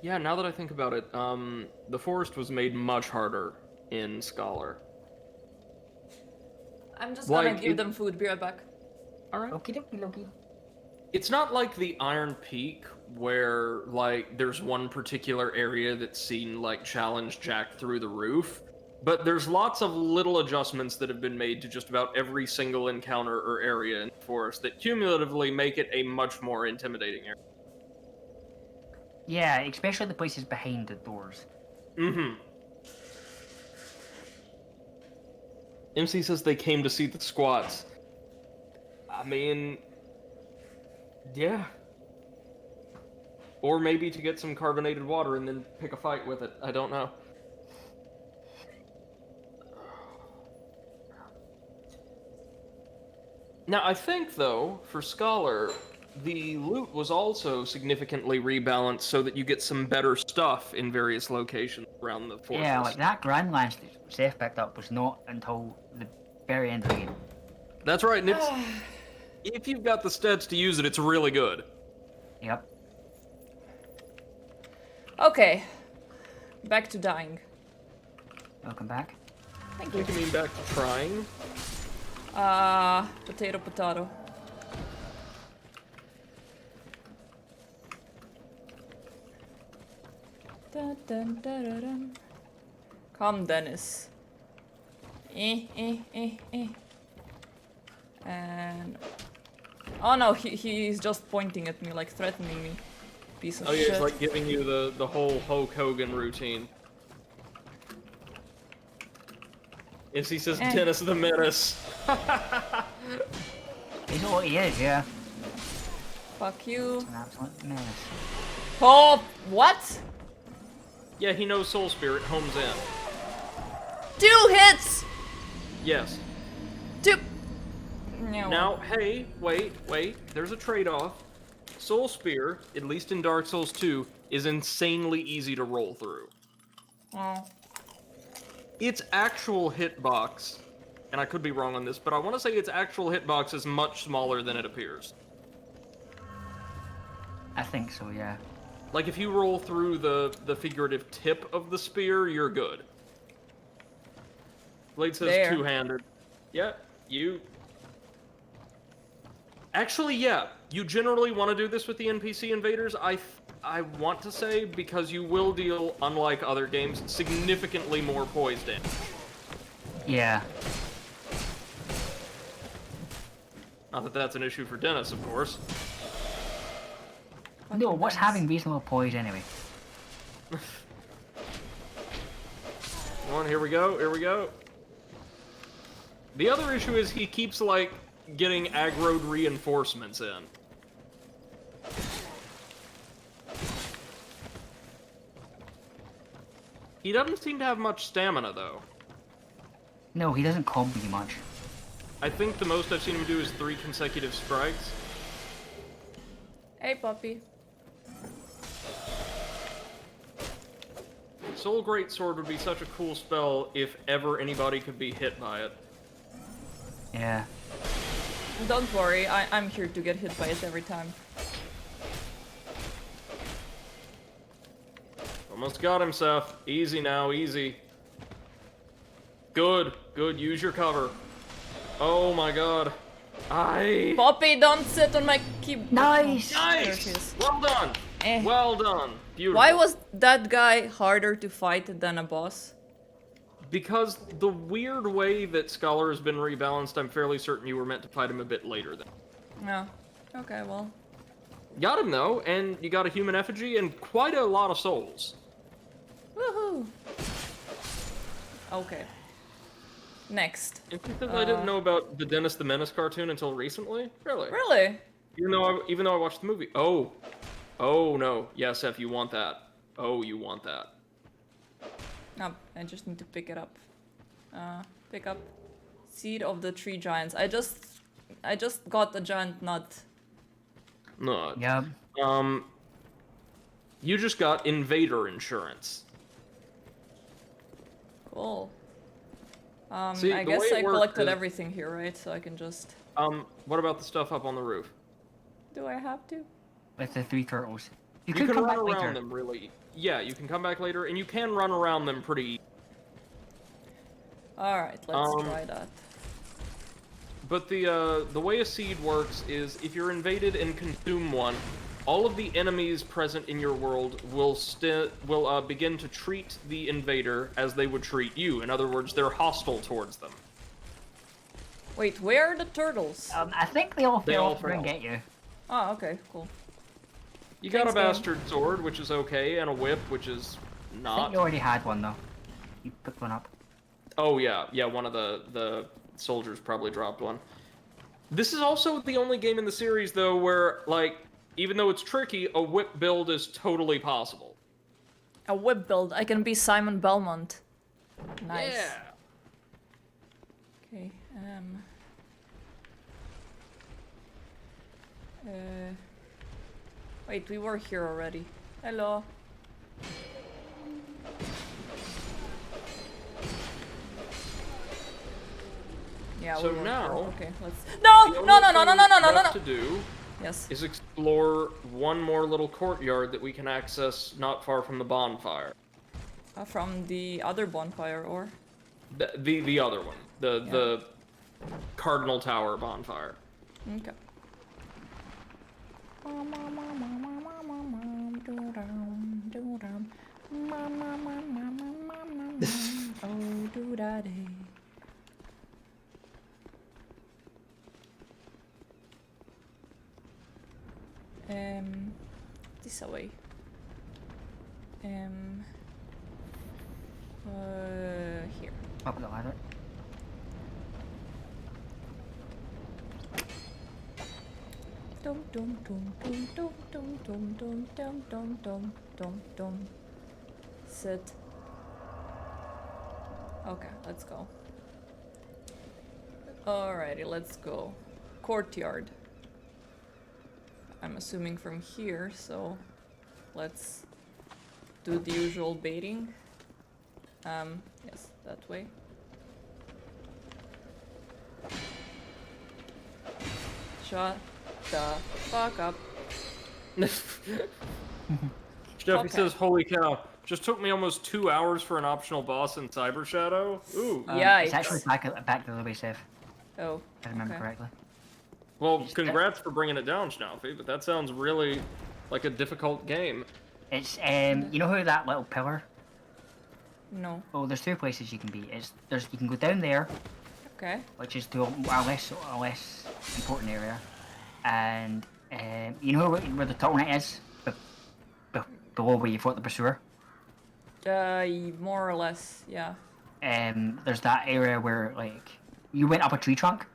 Yeah, now that I think about it, the forest was made much harder in Scholar. I'm just gonna Like, give it- them food. Be right back. Alright. Okie dokie Loki. It's not like the Iron Peak, where, like, there's one particular area that's seen, like, challenge Jack through the roof, but there's lots of little adjustments that have been made to just about every single encounter or area in the forest that cumulatively make it a much more intimidating area. Yeah, especially the places behind the doors. Mm-hmm. MC says they came to see the squats. I mean... yeah. Or maybe to get some carbonated water and then pick a fight with it. I don't know. Now, I think, though, for Scholar, the loot was also significantly rebalanced so that you get some better stuff in various locations around the fortress. Yeah, like that Grand Lance that Seth picked up was not until the very end of the game. That's right, and it's... if you've got the stats to use it, it's really good. Yep. Okay. Back to dying. Welcome back. Thank I you. think you mean back to trying. Potato, potato. Dun, dun, dun, dun, dun. Come, Dennis. And... oh no, he's just pointing at me, like threatening me. Piece of Oh yeah, shit. it's like giving you the whole Hulk Hogan routine. Yes, he says Eh. Dennis the Menace. You know what he is, yeah. Fuck you. An absolute menace. Oh, what? Yeah, he knows Soul Spirit homes in. 2 hits! Yes. 2. No. Now, hey, wait, there's a trade-off. Soul Spear, at least in Dark Souls 2, is insanely easy to roll through. Oh. Its actual hitbox, and I could be wrong on this, but I want to say its actual hitbox is much smaller than it appears. I think so, yeah. Like, if you roll through the figurative tip of the spear, you're good. Blade says There. two-handed. Yeah, you... Actually, yeah, you generally want to do this with the NPC invaders, I want to say, because you will deal, unlike other games, significantly more poise damage. Yeah. Not that that's an issue for Dennis, of course. No, what's Dennis. having reasonable poise anyway? Come on, here we go. The other issue is he keeps, like, getting aggroed reinforcements in. He doesn't seem to have much stamina, though. No, he doesn't combo you much. I think the most I've seen him do is 3 consecutive strikes. Hey, puppy. Soul Greatsword would be such a cool spell if ever anybody could be hit by it. Yeah. Don't worry, I'm here to get hit by it every time. Almost got him, Seth. Easy now, easy. Good, use your cover. Oh my god. Poppy, don't sit on my keyboard. Nice! There she is. Nice! Well done! Eh. Well done. Beautiful. Why was that guy harder to fight than a boss? Because the weird way that Scholar has been rebalanced, I'm fairly certain you were meant to fight him a bit later then. No. Okay, well. Got him though, and you got a human effigy and quite a lot of souls. Woohoo! Okay. Next. Because I didn't know about the Dennis the Menace cartoon until recently. Really? Really? Even though I watched the movie. Oh no. Yes, F, you want that. Oh, you want that. No, I just need to pick it up. Pick up Seed of the Tree Giants. I just got a giant nut. No. Yep. You just got invader insurance. Cool. See, I the guess way it I works collected is- everything here, right? So I can just... What about the stuff up on the roof? Do I have to? With the 3 turtles. You You could can come run back around later. them, really. Yeah, you can come back later, and you can run around them pretty. Alright, let's Um, try that. But the way a seed works is if you're invaded and consume one, all of the enemies present in your world will begin to treat the invader as they would treat you. In other words, they're hostile towards them. Wait, where are the turtles? I think they all They fell all off and fell. get you. Oh, okay, cool. You got Thanks, a game. bastard sword, which is okay, and a whip, which is I think not. you already had one though. You picked one up. Oh yeah, one of the soldiers probably dropped one. This is also the only game in the series though where, like, even though it's tricky, a whip build is totally possible. A whip build. I can be Simon Belmont. Nice. Yeah. Okay, wait, we were here already. Hello. Yeah, So we were now- here. Okay, let's... No! The No, only no, no, no, thing no, no, no, no, left no! to do Yes. is explore one more little courtyard that we can access not far from the bonfire. From the other bonfire, or? The other one. The Cardinal Tower bonfire. Okay. Oh, do da day. this away. Here. Up the ladder. Dum dum dum dum dum dum dum dum dum dum dum dum dum. Sit. Okay, let's go. Alrighty, let's go. Courtyard. I'm assuming from here, so let's do the usual baiting. Yes, that way. Shut the fuck up. Jeffy Okay. says, "Holy cow! Just took me almost 2 hours for an optional boss in Cyber Shadow." Ooh. It's Yikes. actually back the other way, Seth, Oh, if I remember okay. correctly. Well, congrats for bringing it down, Schnaufy, but that sounds really like a difficult game. It's you know how that little pillar? No. Oh, there's two places you can be. You can go down there, Okay. which is to a less important area, and you know where the turtleneck is, below where you fought the pursuer. More or less, yeah. There's that area where like you went up a tree trunk.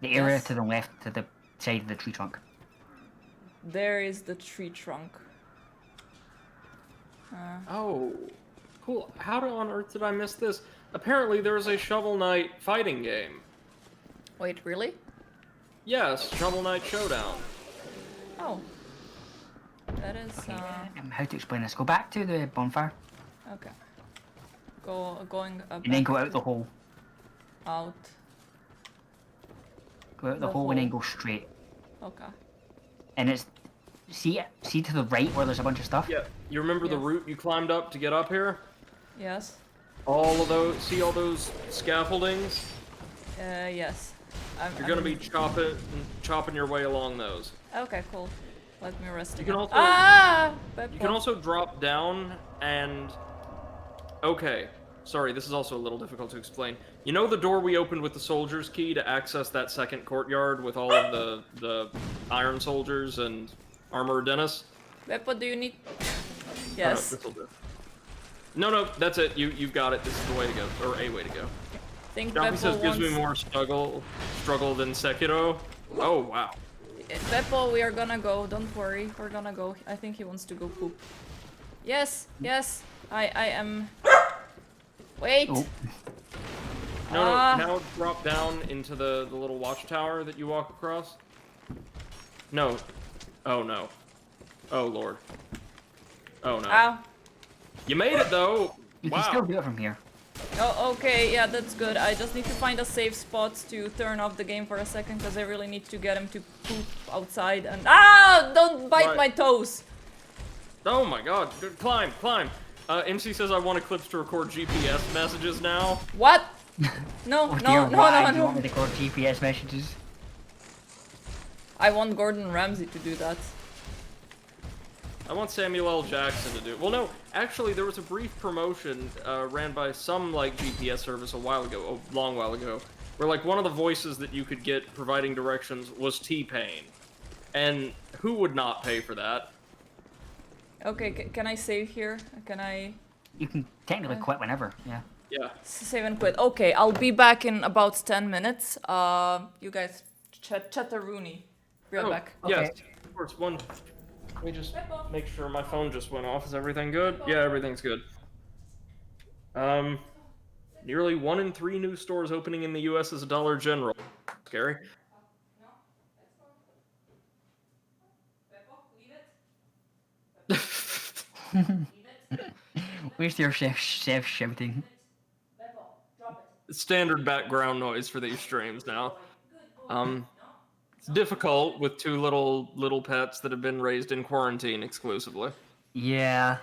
The area Yes. to the left, to the side of the tree trunk. There is the tree trunk. Oh, cool. How on earth did I miss this? Apparently, there is a Shovel Knight fighting game. Wait, really? Yes, Shovel Knight Showdown. Oh. That is, How to explain this? Go back to the bonfire, okay. Going up and then go out the hole. out. Go out the The hole and then hole. go straight. Okay. And it's see to the right where there's a bunch of stuff. Yeah, you remember the Yes. route you climbed up to get up here? Yes. All of those, see all those scaffoldings? Yes. You're gonna be chopping your way along those. Okay, cool. Let me rest You again. can also- Ah! You can also drop down and... Okay, sorry, this is also a little difficult to explain. You know the door we opened with the soldier's key to access that second courtyard with all of the iron soldiers and armored Dennis? Beppo, do you need... Oh, Yes. this'll do. No, that's it. You've got it. This is the way to go, or a way to go. Think Joffy Beppo says gives me wants... more struggle than Sekiro. Oh wow. Beppo, we are gonna go. Don't worry. We're gonna go. I think he wants to go poop. Yes. Yes. I am... Wait. Oh. No, Ah. now drop down into the little watchtower that you walk across. No. Oh no. Oh lord. Oh no. Ow. You made it though. You can still Wow. do it from here. Oh, okay, yeah, that's good. I just need to find a safe spot to turn off the game for a second, because I really need to get him to poop outside and... Ah! Don't bite Right. my toes! Oh my god. Good. Climb. MC says I want Eclipse to record GPS messages now. What? No, Oh no, dear, no, why no, do you want me no. to record GPS messages? I want Gordon Ramsay to do that. I want Samuel L. Jackson to do it. Well, no, actually, there was a brief promotion ran by some like GPS service a long while ago, where like one of the voices that you could get providing directions was T-Pain, and who would not pay for that? Okay, can I save here? Can I You can technically quit whenever, yeah. Yeah. save and quit? Okay, I'll be back in about 10 minutes. You guys chatteroony. Be right back. Yes, Okay. of course. Let me just make sure my phone just went off. Is everything good? Yeah, everything's good. Nearly 1 in 3 new stores opening in the U.S. is a Dollar General. Scary. Where's your chef shouting? Standard background noise for these streams now. It's difficult with 2 little pets that have been raised in quarantine exclusively. Yeah.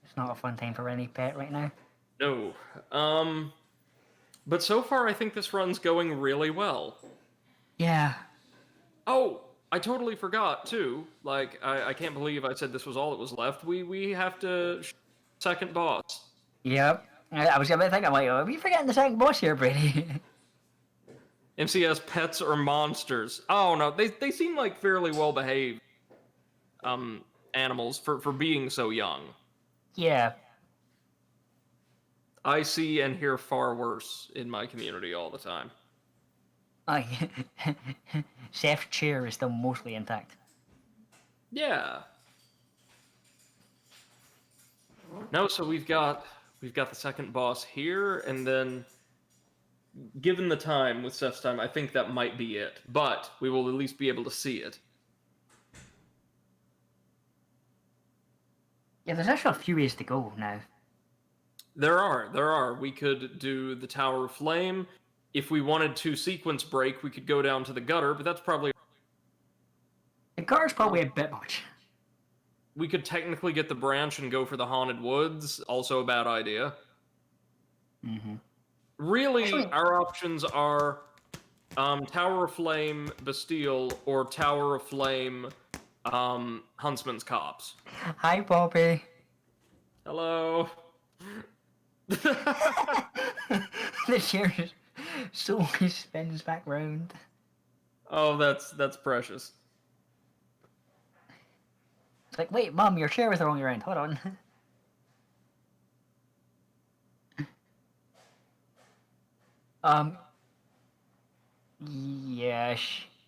It's not a fun time for any pet right now. No. But so far I think this run's going really well. Yeah. Oh, I totally forgot too. Like I can't believe I said this was all that was left. We have to second boss. Yep. I was gonna think, I'm like, are we forgetting the second boss here, Brady? MCS pets or monsters? Oh no, they seem like fairly well behaved. animals for being so young. Yeah. I see and hear far worse in my community all the time. Seth's chair is still mostly intact. Yeah. No, so we've got the second boss here, and then given the time with Seth's time, I think that might be it. But we will at least be able to see it. Yeah, there's actually a few ways to go now. There are. We could do the Tower of Flame. If we wanted to sequence break, we could go down to the gutter, but that's probably... The gutter's probably a bit much. We could technically get the branch and go for the Haunted Woods, also a bad idea. Mm-hmm. Really, Actually- our options are Tower of Flame, Bastille, or Tower of Flame, Huntsman's Copse. Hi, Bobby. Hello. The chair just slowly spins back round. Oh, that's precious. It's like, wait, Mum, your chair was the wrong way around. Hold on. Yeah,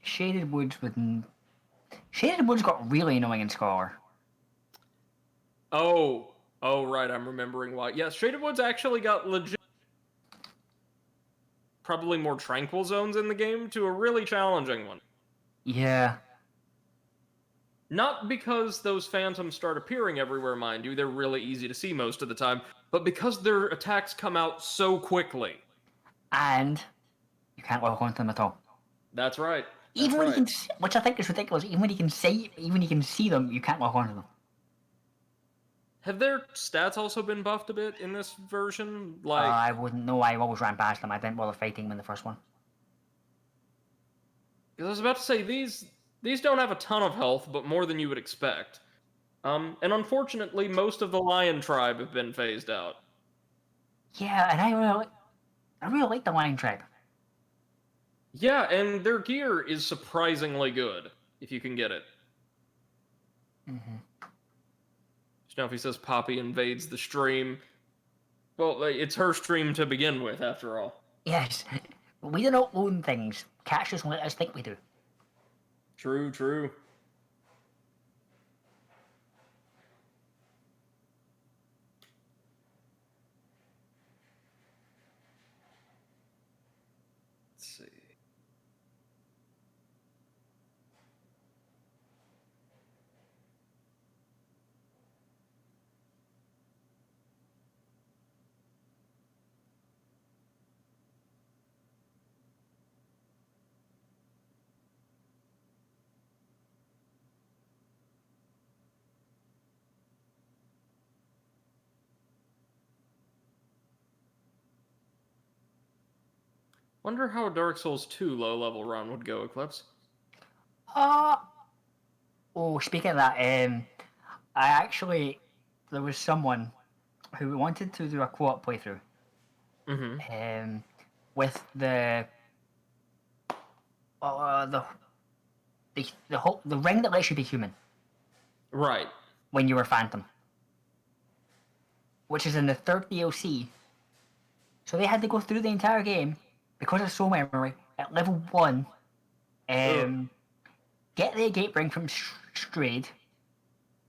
Shaded Woods wouldn't. Shaded Woods got really annoying in Scholar. Oh, right, I'm remembering why. Yeah, Shaded Woods actually got legit. Probably more tranquil zones in the game to a really challenging one. Yeah. Not because those phantoms start appearing everywhere, mind you, they're really easy to see most of the time, but because their attacks come out so quickly. And you can't lock onto them at all. That's right. Even That's when right. you can, which I think is ridiculous. Even when you can see them, you can't lock onto them. Have their stats also been buffed a bit in this version? Like, I wouldn't know. I always ran past them. I didn't bother fighting them in the first one. 'cause I was about to say these don't have a ton of health, but more than you would expect. And unfortunately, most of the Lion tribe have been phased out. Yeah, and I really like the Lion tribe. Yeah, and their gear is surprisingly good if you can get it. Mm-hmm. Snuffy says Poppy invades the stream. Well, it's her stream to begin with, after all. Yes, we do not own things. Cats just let us think we do. True. Let's see. Wonder how a Dark Souls 2 low-level run would go, Eclipse. Oh, speaking of that, there was someone who wanted to do a co-op playthrough. Mm-hmm. With the ring that lets you be human Right. when you were Phantom, which is in the third DLC. So they had to go through the entire game because of soul memory at level 1. Get the gate ring from Strayed,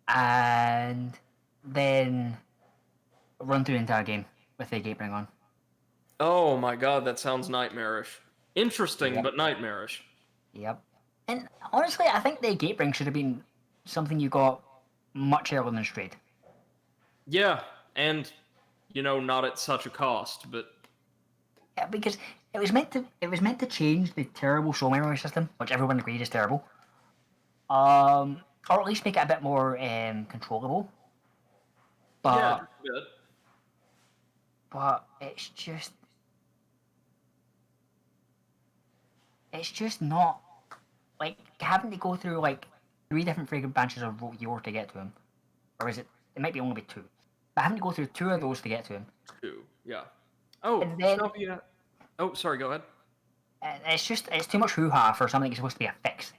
and then run through the entire game with the gate ring on. Oh my god, that sounds nightmarish. Interesting, Yep. but nightmarish. Yep. And honestly, I think the gate ring should have been something you got much earlier than Strayed. Yeah, and, not at such a cost, but... Yeah, because it was meant to change the terrible soul memory system, which everyone agreed is terrible. Or at least make it a bit more controllable. But yeah, good. but it's just not like having to go through like 3 different fragrant branches of Yor to get to him, or is it? It might be only 2, but having to go through 2 of those to get to him. 2, yeah. Oh, And then- Snuffy, oh, sorry, go ahead. And it's too much hoo-ha for something that's supposed to be a fix.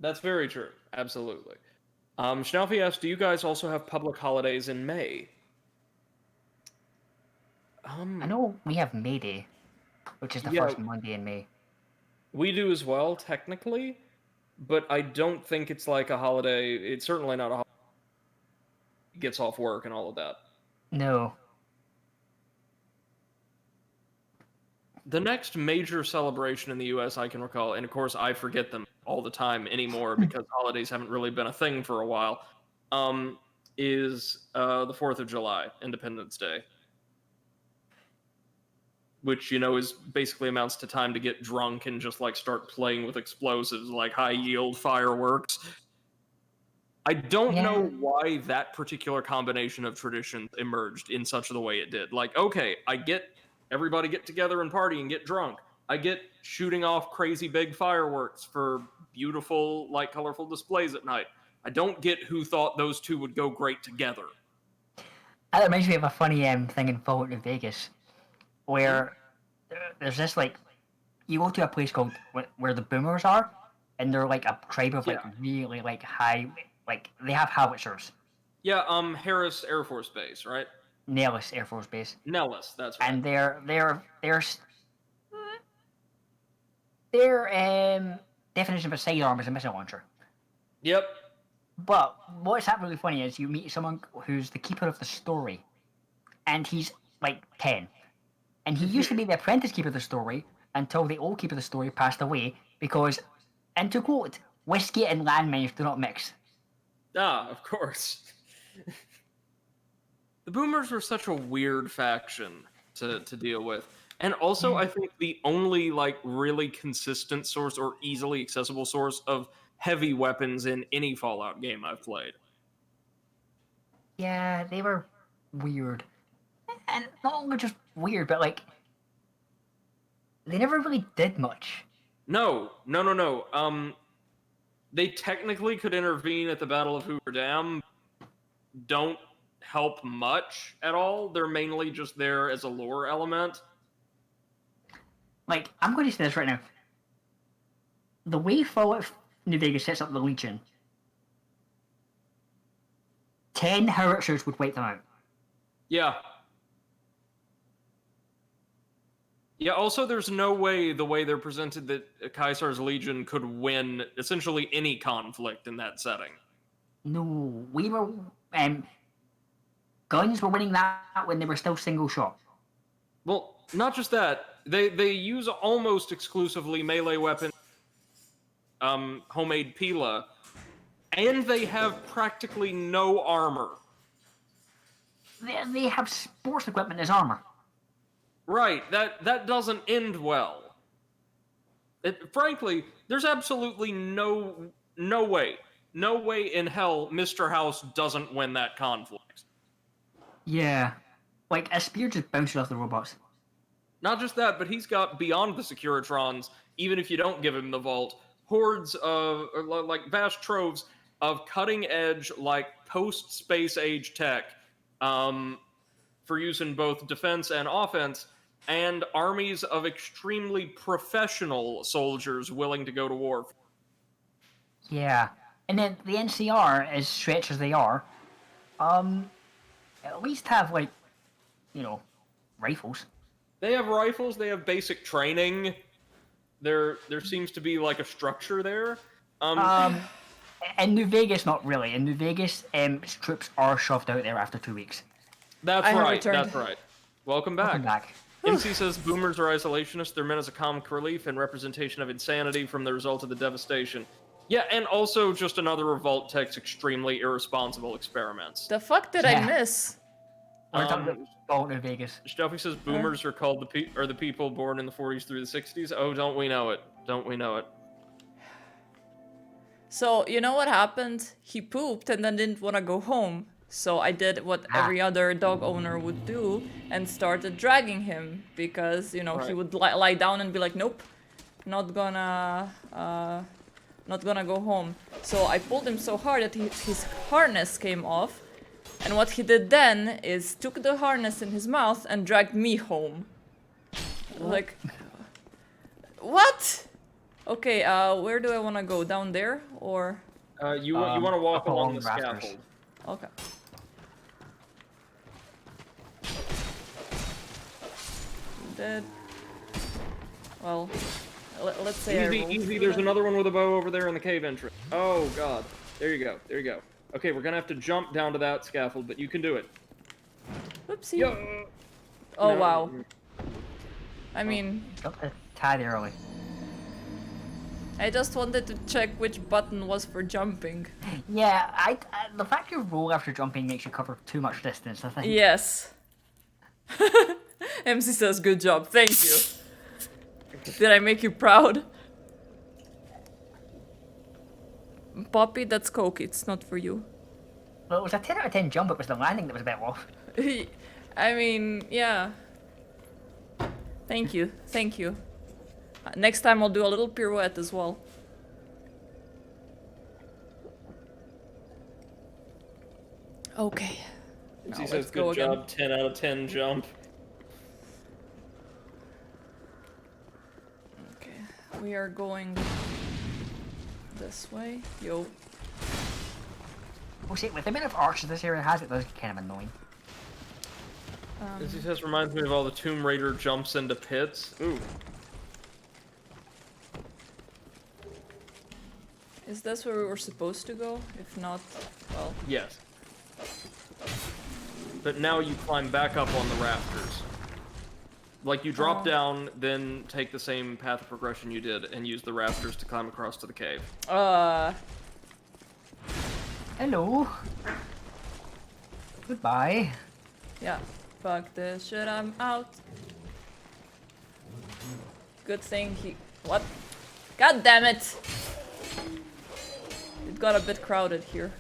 That's very true. Absolutely. Schnaufi asks, do you guys also have public holidays in May? I know we have May Day, which is the Yeah. first Monday in May. We do as well, technically, but I don't think it's like a holiday. It's certainly not a holiday. Gets off work and all of that. No. The next major celebration in the US I can recall, and of course I forget them all the time anymore because holidays haven't really been a thing for a while, is the 4th of July, Independence Day. Which, you know, is basically amounts to time to get drunk and just like start playing with explosives like high yield fireworks. I don't know why that particular combination of traditions emerged in such the way it did. Like, okay, I get everybody get together and party and get drunk. I get shooting off crazy big fireworks for beautiful, like, colorful displays at night. I don't get who thought those two would go great together. That reminds me of a funny thing in Fallout New Vegas, where there's this, like, you go to a place called where the Boomers are, and they're like a tribe of like really like high, like they have howitzers. Yeah, Harris Air Force Base, right? Nellis Air Force Base. Nellis, that's right. And their definition of a sidearm is a missile launcher. Yep. But what's that really funny is you meet someone who's the keeper of the story, and he's like 10. And he used to be the apprentice keeper of the story until the old keeper of the story passed away because, and to quote, whiskey and landmines do not mix. Ah, of course. The Boomers were such a weird faction to deal with. And also, I think the only, like, really consistent source or easily accessible source of heavy weapons in any Fallout game I've played. Yeah, they were weird. And not only just weird, but, like, they never really did much. No. They technically could intervene at the Battle of Hoover Dam. Don't help much at all. They're mainly just there as a lore element. Like, I'm going to say this right now. The way Fallout New Vegas sets up the Legion, 10 howitzers would wipe them out. Yeah. Yeah, also there's no way, the way they're presented, that Caesar's Legion could win essentially any conflict in that setting. No, we were... guns were winning that when they were still single shot. Well, not just that. They use almost exclusively melee weapons, homemade Pila, and they have practically no armor. They have sports equipment as armor. Right, that doesn't end well. Frankly, there's absolutely no way in hell Mr. House doesn't win that conflict. Yeah. Like, a spear just bounces off the robots. Not just that, but he's got beyond the Securitrons, even if you don't give him the vault, hordes of, like, vast troves of cutting-edge, like, post-space age tech, for use in both defense and offense, and armies of extremely professional soldiers willing to go to war. Yeah. And then the NCR, as stretched as they are, at least have, like, you know, rifles. They have rifles, they have basic training. There seems to be, like, a structure there. In New Vegas, not really. In New Vegas, troops are shoved out there after 2 weeks. That's I have right, returned. that's right. Welcome back. Welcome back. MC says Boomers are isolationists. They're meant as a comic relief and representation of insanity from the result of the devastation. Yeah, and also just another Revolt Tech's extremely irresponsible experiments. The fuck did I miss? We're talking about Fallout New Vegas. Stuffy says Boomers are called the people born in the 40s through the 60s. Oh, don't we know it? Don't we know it? So, you know what happened? He pooped and then didn't want to go home. So I did what every other dog owner would do and started dragging him because, you know, he would lie down and be like, nope, not gonna go home. So I pulled him so hard that his harness came off. And what he did then is took the harness in his mouth and dragged me home. Like, what? Okay, where do I want to go? Down there or You want to walk up along the rafters. scaffold. Okay. Dead. Well, let's say I Easy, rolled easy. through There's that. another one with a bow over there in the cave entrance. Oh god. There you go. There you go. Okay, we're gonna have to jump down to that scaffold, but you can do it. Whoopsie. Yo. Oh No. wow. I mean, Jumped a tad early. I just wanted to check which button was for jumping. Yeah, the fact you roll after jumping makes you cover too much distance, I think. Yes. MC says, good job, thank you. Did I make you proud? Poppy, that's coke, it's not for you. Well, it was a 10 out of 10 jump, it was the landing that was a bit off. I mean, yeah. Thank you, thank you. Next time I'll do a little pirouette as well. Okay. Now He let's says, go good again. job, 10 out of 10 jump. Okay, we are going this way. Yo. Well, see, with the amount of arches this area has, it does get kind of annoying. As he says, reminds me of all the Tomb Raider jumps into pits. Ooh. Is this where we were supposed to go? If not, well. Yes. But now you climb back up on the rafters. Like you drop down, then take the same path of progression you did, and use the rafters to climb across to the cave. Hello. Goodbye. Yeah. Fuck this shit, I'm out. Good thing he. What? God damn it! It got a bit crowded here.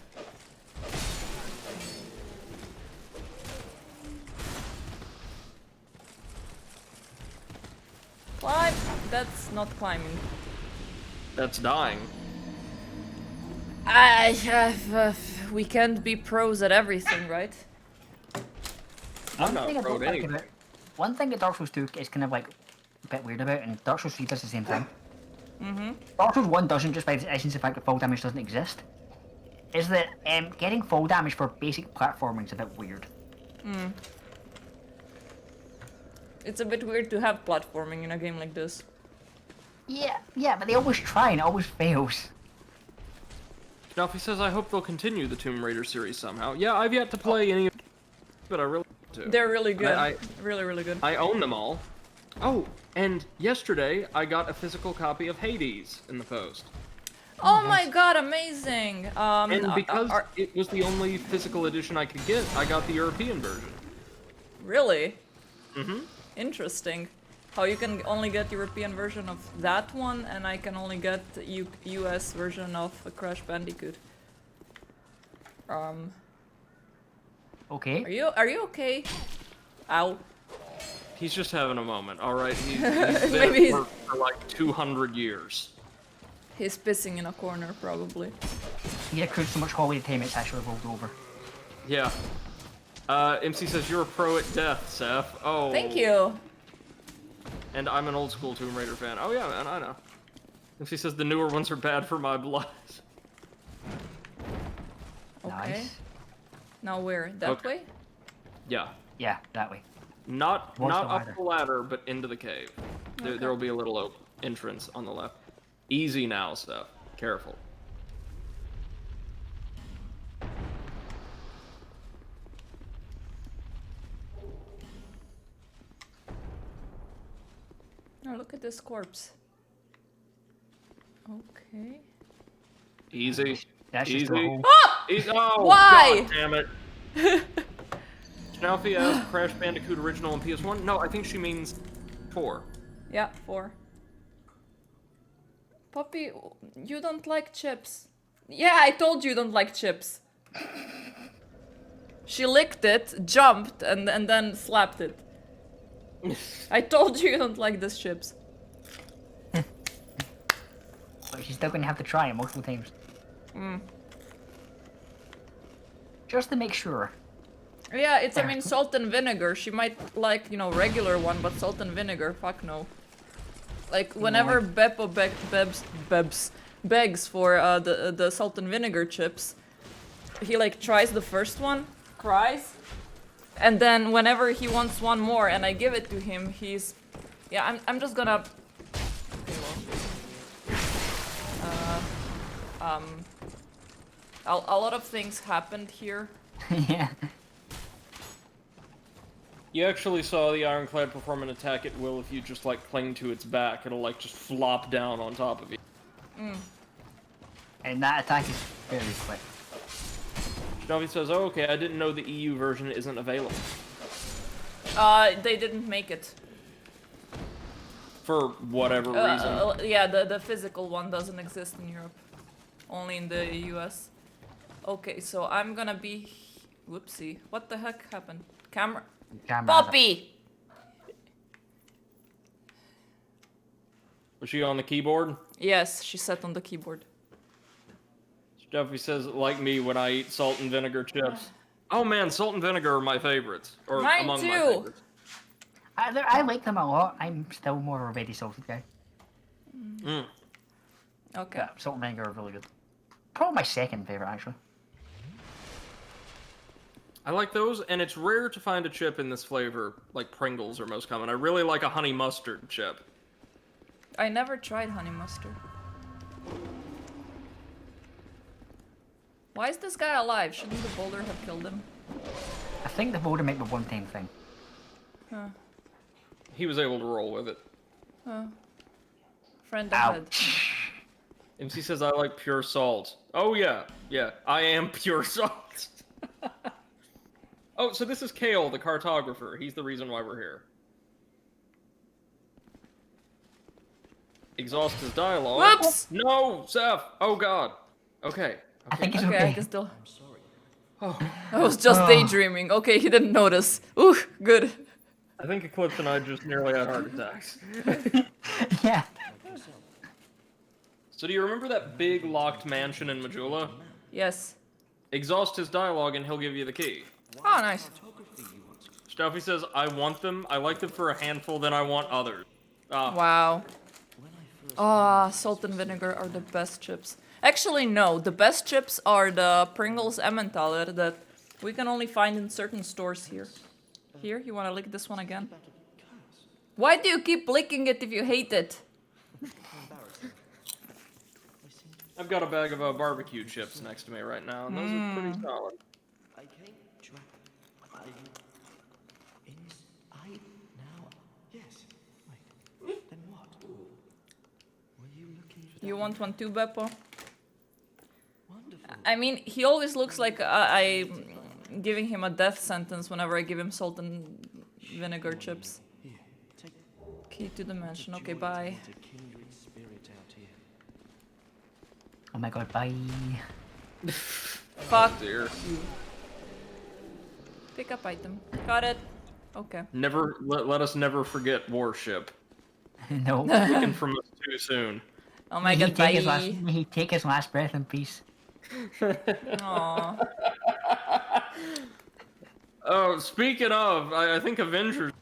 Climb! That's not climbing. That's dying. We can't be pros at everything, right? I'm not I pro don't at like anything. about, one thing that Dark Souls 2 is kind of like a bit weird about, and Dark Souls 3 does the same thing. Dark Souls 1 doesn't, just by the essence of the fact that fall damage doesn't exist, is that getting fall damage for basic platforming is a bit weird. It's a bit weird to have platforming in a game like this. Yeah, but they always try and it always fails. Now, if he says, I hope they'll continue the Tomb Raider series somehow. Yeah, I've yet to play any of but I really want to. They're really good. I- really, really good. I own them all. Oh, and yesterday I got a physical copy of Hades in the post. Oh my god, amazing! And because it was the only physical edition I could get, I got the European version. Really? Mm-hmm. Interesting. How you can only get European version of that one, and I can only get US version of Crash Bandicoot. Okay. Are you okay? Ow. He's just having a moment, alright? He's been Maybe for like 200 years. He's pissing in a corner, probably. He accrued so much holiday time it's actually rolled over. Yeah. MC says, you're a pro at death, Seth. Oh. Thank you! And I'm an old school Tomb Raider fan. Oh yeah, man, I know. MC says, the newer ones are bad for my blood. Okay. Nice. Now where? That Okay. way? Yeah, that way. Not Towards the up ladder. the ladder, but into the cave. There will be a little entrance on the left. Easy now, Steph. Careful. Oh, look at this corpse. Okay. Easy. That's just a Easy. hole. Oh, Why? God damn it. Schnaufi asked Crash Bandicoot original on PS1. No, I think she means 4. Yeah, 4. Poppy, you don't like chips. Yeah, I told you don't like chips. She licked it, jumped, and then slapped it. I told you don't like these chips. But she's still gonna have to try it multiple times. Just to make sure. Yeah, it's, I mean, salt and vinegar. She might like, you know, regular one, but salt and vinegar, fuck no. Like, whenever begs for the salt and vinegar chips. He like tries the first one, cries, and then whenever he wants one more and I give it to him, he's yeah. I'm just gonna. Okay, well. A lot of things happened here. Yeah. You actually saw the Ironclad perform an attack at will if you just like cling to its back. It'll like just flop down on top of you. And that attack is fairly quick. Shinobi says, "Oh, okay, I didn't know the EU version isn't available." They didn't make it. For whatever reason. Yeah, the physical one doesn't exist in Europe. Only in the US. Okay, so I'm gonna be... Whoopsie. What the heck happened? Camera... Poppy! Was she on the keyboard? Yes, she sat on the keyboard. Steffi says, like me when I eat salt and vinegar chips. Oh man, salt and vinegar are my favorites. Or Mine among too. my favorites. I like them a lot. I'm still more of a very salted guy. Okay. Yeah, salt and vinegar are really good. Probably my second favorite, actually. I like those, and it's rare to find a chip in this flavor, like Pringles are most common. I really like a honey mustard chip. I never tried honey mustard. Why is this guy alive? Shouldn't the boulder have killed him? I think the boulder might be a one-time thing. Huh. He was able to roll with it. Huh. Friend ahead. Ouch. MC says, I like pure salt. Oh yeah, yeah, I am pure salt. Oh, so this is Kale, the cartographer. He's the reason why we're here. Exhaust his dialogue. Whoops! No, Seth! Oh god. Okay. I think it's Okay, okay. I can still... Oh, I was just daydreaming. Okay, he didn't notice. Ooh, good. I think Eclipse and I just nearly had heart attacks. Yeah. So do you remember that big locked mansion in Majula? Yes. Exhaust his dialogue and he'll give you the key. Oh, nice. Stuffy says, I want them. I like them for a handful, then I want others. Wow. Ah, salt and vinegar are the best chips. Actually, no. The best chips are the Pringles Emmentaler that we can only find in certain stores here. Here, you want to lick this one again? Why do you keep licking it if you hate it? I've got a bag of barbecue chips next to me right now, and those are pretty solid. Inside now? Yes. Wait. Then what? Were you looking for You want one too, Beppo? Wonderful. I mean, he always looks like I'm giving him a death sentence whenever I give him salt and vinegar chips. Here, take Key to the mansion. Okay, bye. a kindred spirit out here. Oh my god, bye. Fuck. Dear. Pick up item. Got it. Okay. Never let us never forget Warship. No. Taken from us too soon. Oh my May he god, take his bye. may he take his last breath in peace. Aww. Oh, speaking of, I think Avengers.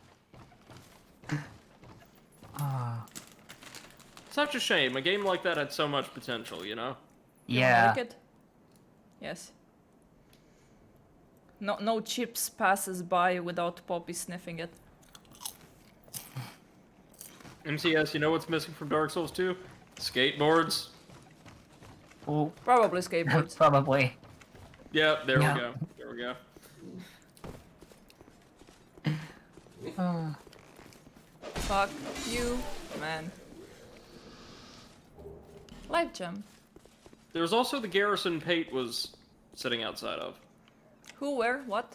Ah. Such a shame. A game like that had so much potential, you know? You wanna Yeah. lick it? Yes. No chips passes by without Poppy sniffing it. MCS, you know what's missing from Dark Souls 2? Skateboards. Oh, Probably skateboards. probably. Yeah, there Yeah. we go. There we go. Fuck you, man. Life gem. There's also the garrison Pate was sitting outside of. Who, where, what?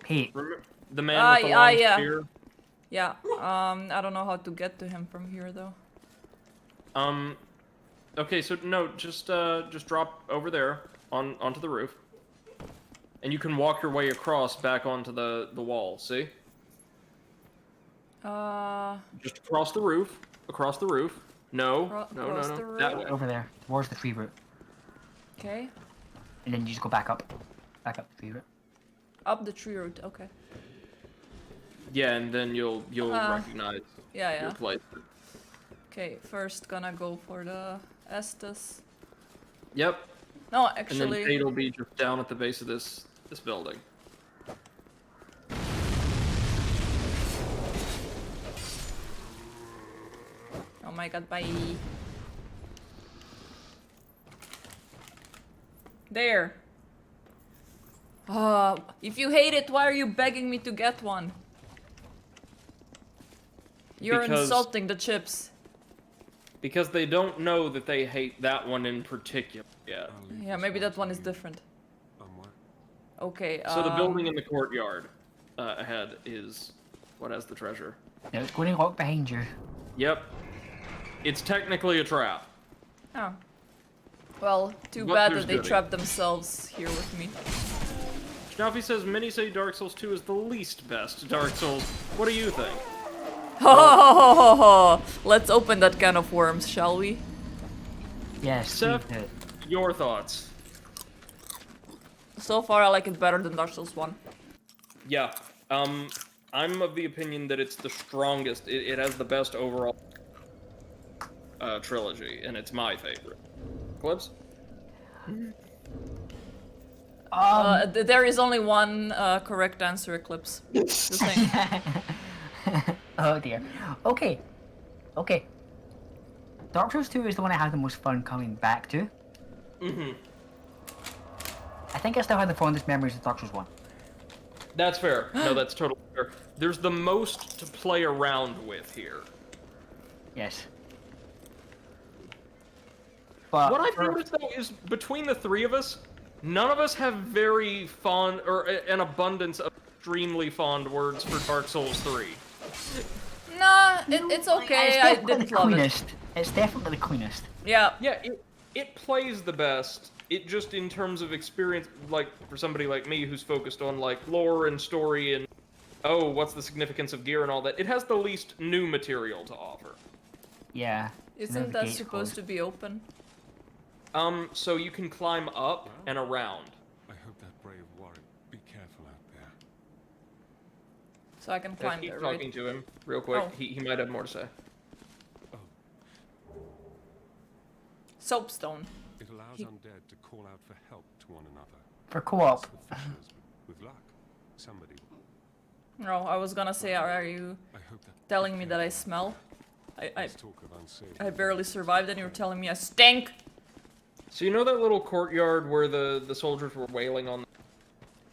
Hey, Remember the man with the long yeah. spear? Yeah, I don't know how to get to him from here though. Okay, so no, just drop over there onto the roof. And you can walk your way across back onto the wall, see? Just across the roof. Across the roof. No, no, across no, the no. That roof. way. over there, towards the tree root. Okay. And then you just go back up. Back up the tree root. Up the tree root, okay. Yeah, and then you'll recognize Yeah, your yeah. place. Okay, first gonna go for the Estus. Yep. No, And then actually. Fate will be just down at the base of this building. Oh my god, bye. There. If you hate it, why are you begging me to get one? You're Because- insulting the chips. Because they don't know that they hate that one in particular yet. I'll leave Yeah, this maybe one that to one is you. different. What? Okay, So the building in the courtyard ahead is what has the treasure. Now it's going to lock behind you. Yep. It's technically a trap. Oh. Well, too But bad there's that they goodie. trapped themselves here with me. Schnaufi says many say Dark Souls 2 is the least best Dark Souls. What do you think? Let's open that can of worms, shall we? Yes, Seth? please do. Your thoughts? So far, I like it better than Dark Souls 1. Yeah. I'm of the opinion that it's the strongest. It has the best overall trilogy, and it's my favorite. Clips? There is only one correct answer, Eclipse. Just saying. Oh dear. Okay. Okay. Dark Souls 2 is the one I had the most fun coming back to. Mm-hmm. I think I still have the fondest memories of Dark Souls 1. That's fair. No, that's totally fair. There's the most to play around with here. Yes. But What I've noticed though is between the three of us, none of us have very fond or an abundance of extremely fond words for Dark Souls 3. Nah, it's okay. It's I definitely didn't the love it. cleanest. It's definitely the cleanest. Yeah. Yeah, it plays the best. It just in terms of experience, like for somebody like me who's focused on like lore and story and what's the significance of gear and all that, it has the least new material to offer. Yeah. Isn't that supposed to be open? So you can climb up and around. I hope that brave warrior. Be careful out there. So I can climb Keep there, talking right? to him real quick. Oh. He might have more to say. Soapstone. It allows He- undead to call out for help to one another. For co-op. The fishers, with luck, somebody. No, I was gonna say, are you I hope that. telling me that I smell? I There's talk of unsavory. I barely survived and you're telling me I stink? So you know that little courtyard where the soldiers were wailing on the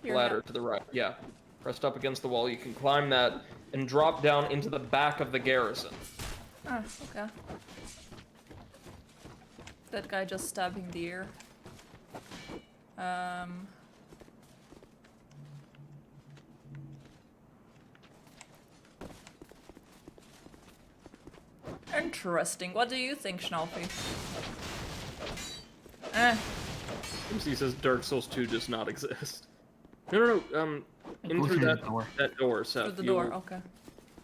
Here, ladder to the right? Yeah. Pressed up against the wall, you can climb that and drop down into the back of the garrison. Ah, okay. That guy just stabbing the air. Interesting. What do you think, Schnaufi? He says Dark Souls 2 does not exist. No. In Go through through the that door. that door, Seth. Through the you'll- door, okay.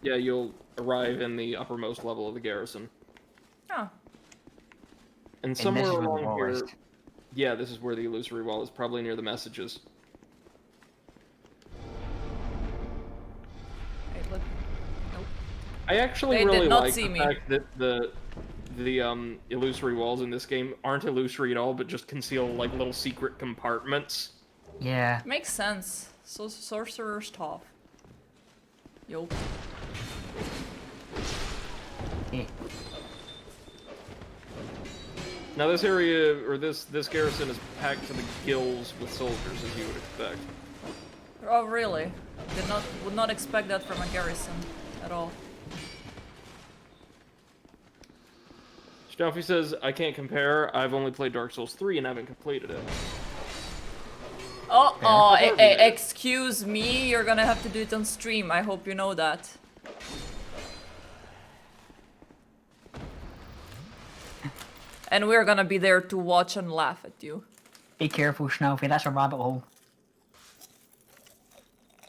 Yeah, you'll arrive in the uppermost level of the garrison. Oh, And And somewhere this is where the along wall here, is. yeah, this is where the illusory wall is, probably near the messages. wait, look. Nope. I actually They did really not like see the me. fact that the illusory walls in this game aren't illusory at all, but just conceal like little secret compartments. Yeah. Makes sense. So sorcerer's tough. Yo. Hey. Now this area or this garrison is packed to the gills with soldiers, as you would expect. Oh, really? Would not expect that from a garrison at all. Stuffy says, I can't compare. I've only played Dark Souls 3 and haven't completed it. Oh, Yeah. excuse me, you're gonna have to do it on stream. I hope you know that. And we're gonna be there to watch and laugh at you. Be careful, Schnaufi. That's a rabbit hole.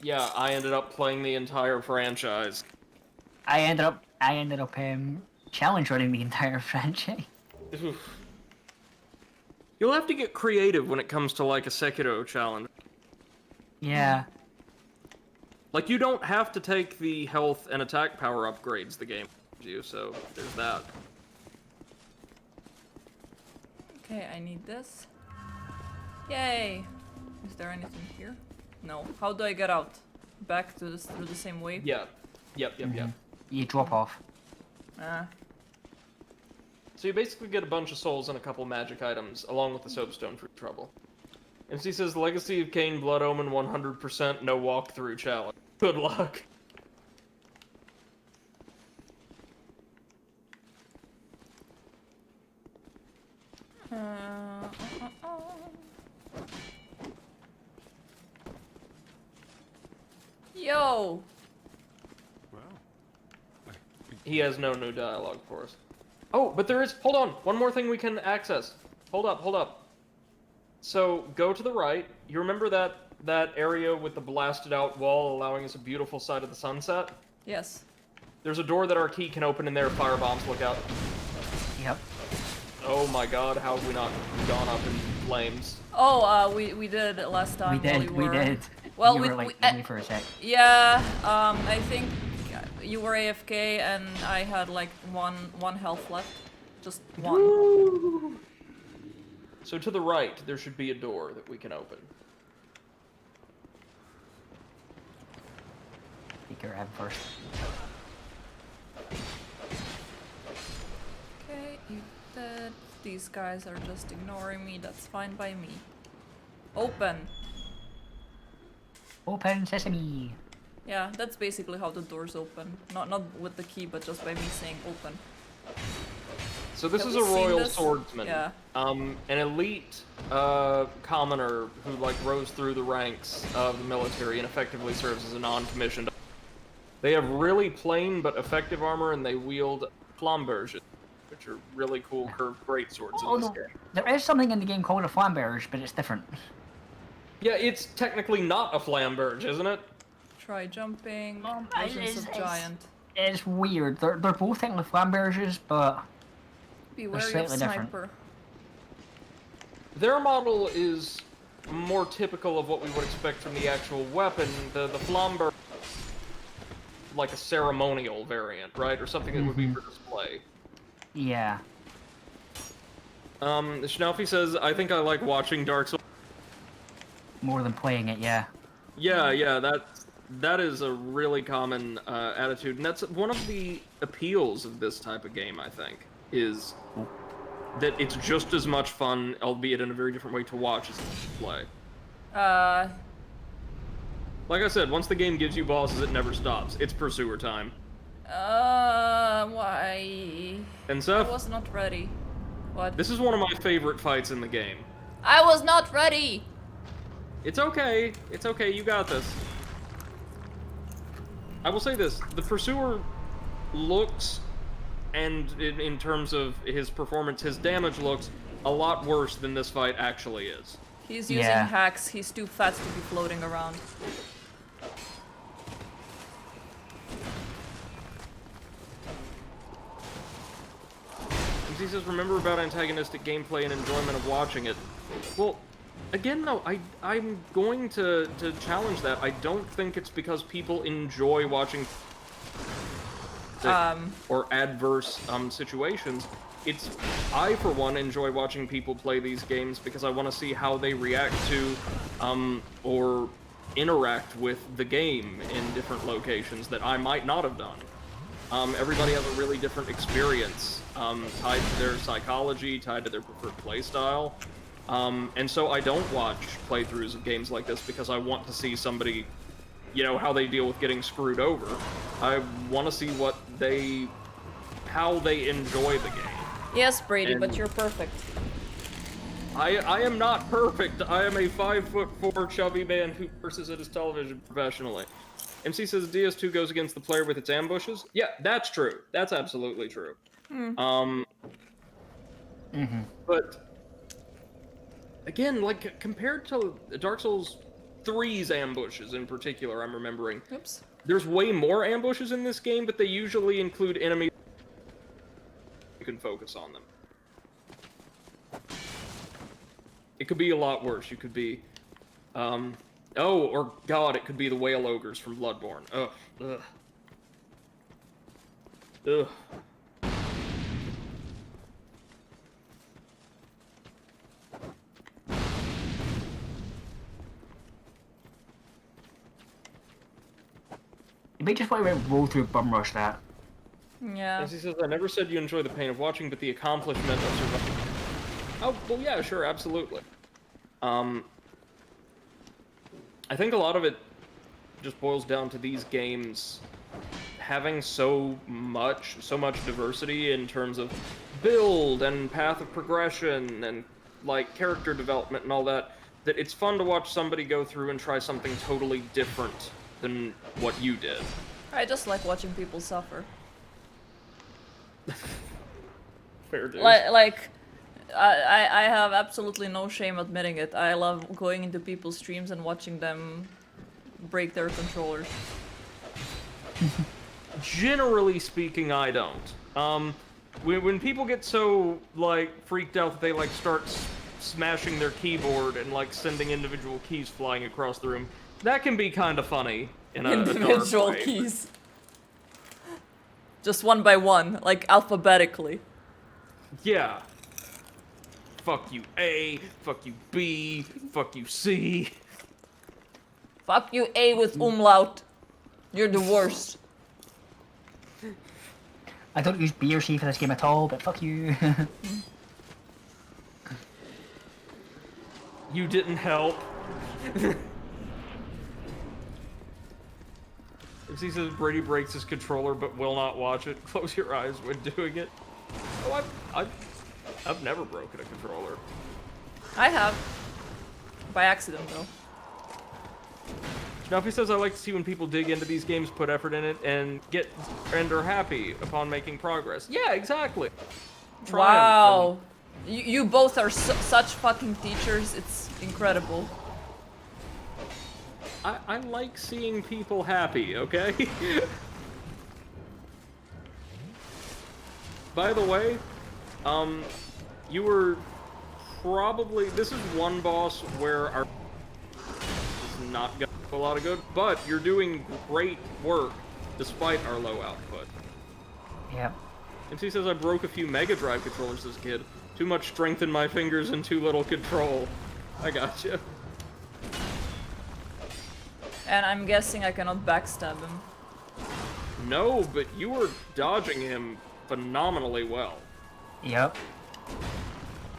Yeah, I ended up playing the entire franchise. I ended up challenge running the entire franchise. Oof. You'll have to get creative when it comes to like a Sekiro challenge. Yeah. Like you don't have to take the health and attack power upgrades the game gives you, so there's that. Okay, I need this. Yay! Is there anything here? No. How do I get out? Back to this through the same way? Yeah. Yep. You drop off. Ah. So you basically get a bunch of souls and a couple magic items, along with the soapstone for trouble. MC says, Legacy of Kain, Blood Omen 100%, no walkthrough challenge. Good luck. Yo! Well, He has no new dialogue for us. Oh, but there is, hold on, one more thing we can access. Hold up. So, go to the right. You remember that area with the blasted out wall allowing us a beautiful sight of the sunset? Yes. There's a door that our key can open in there, fire bombs, look out. Yep. Oh my god, how have we not gone up in flames? Oh, we did it last time. We did. Well, you we- were like we- with me for a sec. Yeah, I think you were AFK and I had like one health left. Just one. Woo! So to the right, there should be a door that we can open. Take your head first. Okay, you dead. These guys are just ignoring me. That's fine by me. Open. Open sesame. Yeah, that's basically how the doors open. Not with the key, but just by me saying open. So this Have is we a seen royal this? swordsman. Yeah. An elite commoner who like rose through the ranks of the military and effectively serves as a non-commissioned. They have really plain but effective armor, and they wield flamberges, which are really cool curved greatswords in this game. There is something in the game called a flamberge, but it's different. Yeah, it's technically not a flamberge, isn't it? Try jumping. It Visions of is- giant. It's weird. They're both technically flamberges, but Be wary of slightly different. sniper. Their model is more typical of what we would expect from the actual weapon. The flamberge, like a ceremonial variant, right, or something that would be for display. yeah. Schnaufi says, I think I like watching Dark Souls. More than playing it, yeah. Yeah, that is a really common attitude, and that's one of the appeals of this type of game, I think, is that it's just as much fun, albeit in a very different way, to watch as to play. Like I said, once the game gives you bosses, it never stops. It's pursuer time. Why? And I Seth, was not ready. What? this is one of my favorite fights in the game. I was not ready! It's okay, you got this. I will say this, the Pursuer looks, and in terms of his performance, his damage looks a lot worse than this fight actually is. He's using Yeah. hacks. He's too fat to be floating around. He says, remember about antagonistic gameplay and enjoyment of watching it. Well, again though, I'm going to challenge that. I don't think it's because people enjoy watching or adverse situations. I for one enjoy watching people play these games because I want to see how they react to or interact with the game in different locations that I might not have done. Everybody has a really different experience tied to their psychology, tied to their preferred playstyle. And so I don't watch playthroughs of games like this because I want to see somebody, how they deal with getting screwed over. I want to see how they enjoy the game. Yes, Brady, And- but you're perfect. I am not perfect. I am a 5'4" chubby man who curses at his television professionally. MC says DS2 goes against the player with its ambushes. Yeah, that's true. That's absolutely true. But again, like compared to Dark Souls 3's ambushes in particular, I'm remembering, Oops. there's way more ambushes in this game, but they usually include enemies. You can focus on them. It could be a lot worse. You could be, or God, it could be the whale ogres from Bloodborne. Ugh. You may just want to roll through Bum Rush that. Yeah. As he says, I never said you enjoy the pain of watching, but the accomplishment of surviving. Oh, well, yeah, sure, absolutely. I think a lot of it just boils down to these games having so much diversity in terms of build and path of progression and like character development and all that it's fun to watch somebody go through and try something totally different than what you did. I just like watching people suffer. Fair dues. I have absolutely no shame admitting it. I love going into people's streams and watching them break their controllers. Generally speaking, I don't. When people get so like freaked out that they like start smashing their keyboard and like sending individual keys flying across the room, that can be kind of funny in a Individual dark way. keys. Just one by one, like alphabetically. Yeah. Fuck you A, fuck you B, fuck you C. Fuck you, A with umlaut. You're the worst. I don't use B or C for this game at all, but fuck you. You didn't help. He says Brady breaks his controller but will not watch it. Close your eyes when doing it. Oh, I've never broken a controller. I have. By accident, though. Snuffy says, I like to see when people dig into these games, put effort in it, and are happy upon making progress. Yeah, exactly. Wow. You both are such fucking teachers, it's incredible. I like seeing people happy, okay? By the way, you were probably... This is one boss where our... is not going to do a lot of good, but you're doing great work despite our low output. Yep. MC says I broke a few Mega Drive controllers as a kid. Too much strength in my fingers and too little control. I gotcha. And I'm guessing I cannot backstab him. No, but you were dodging him phenomenally well. Yep.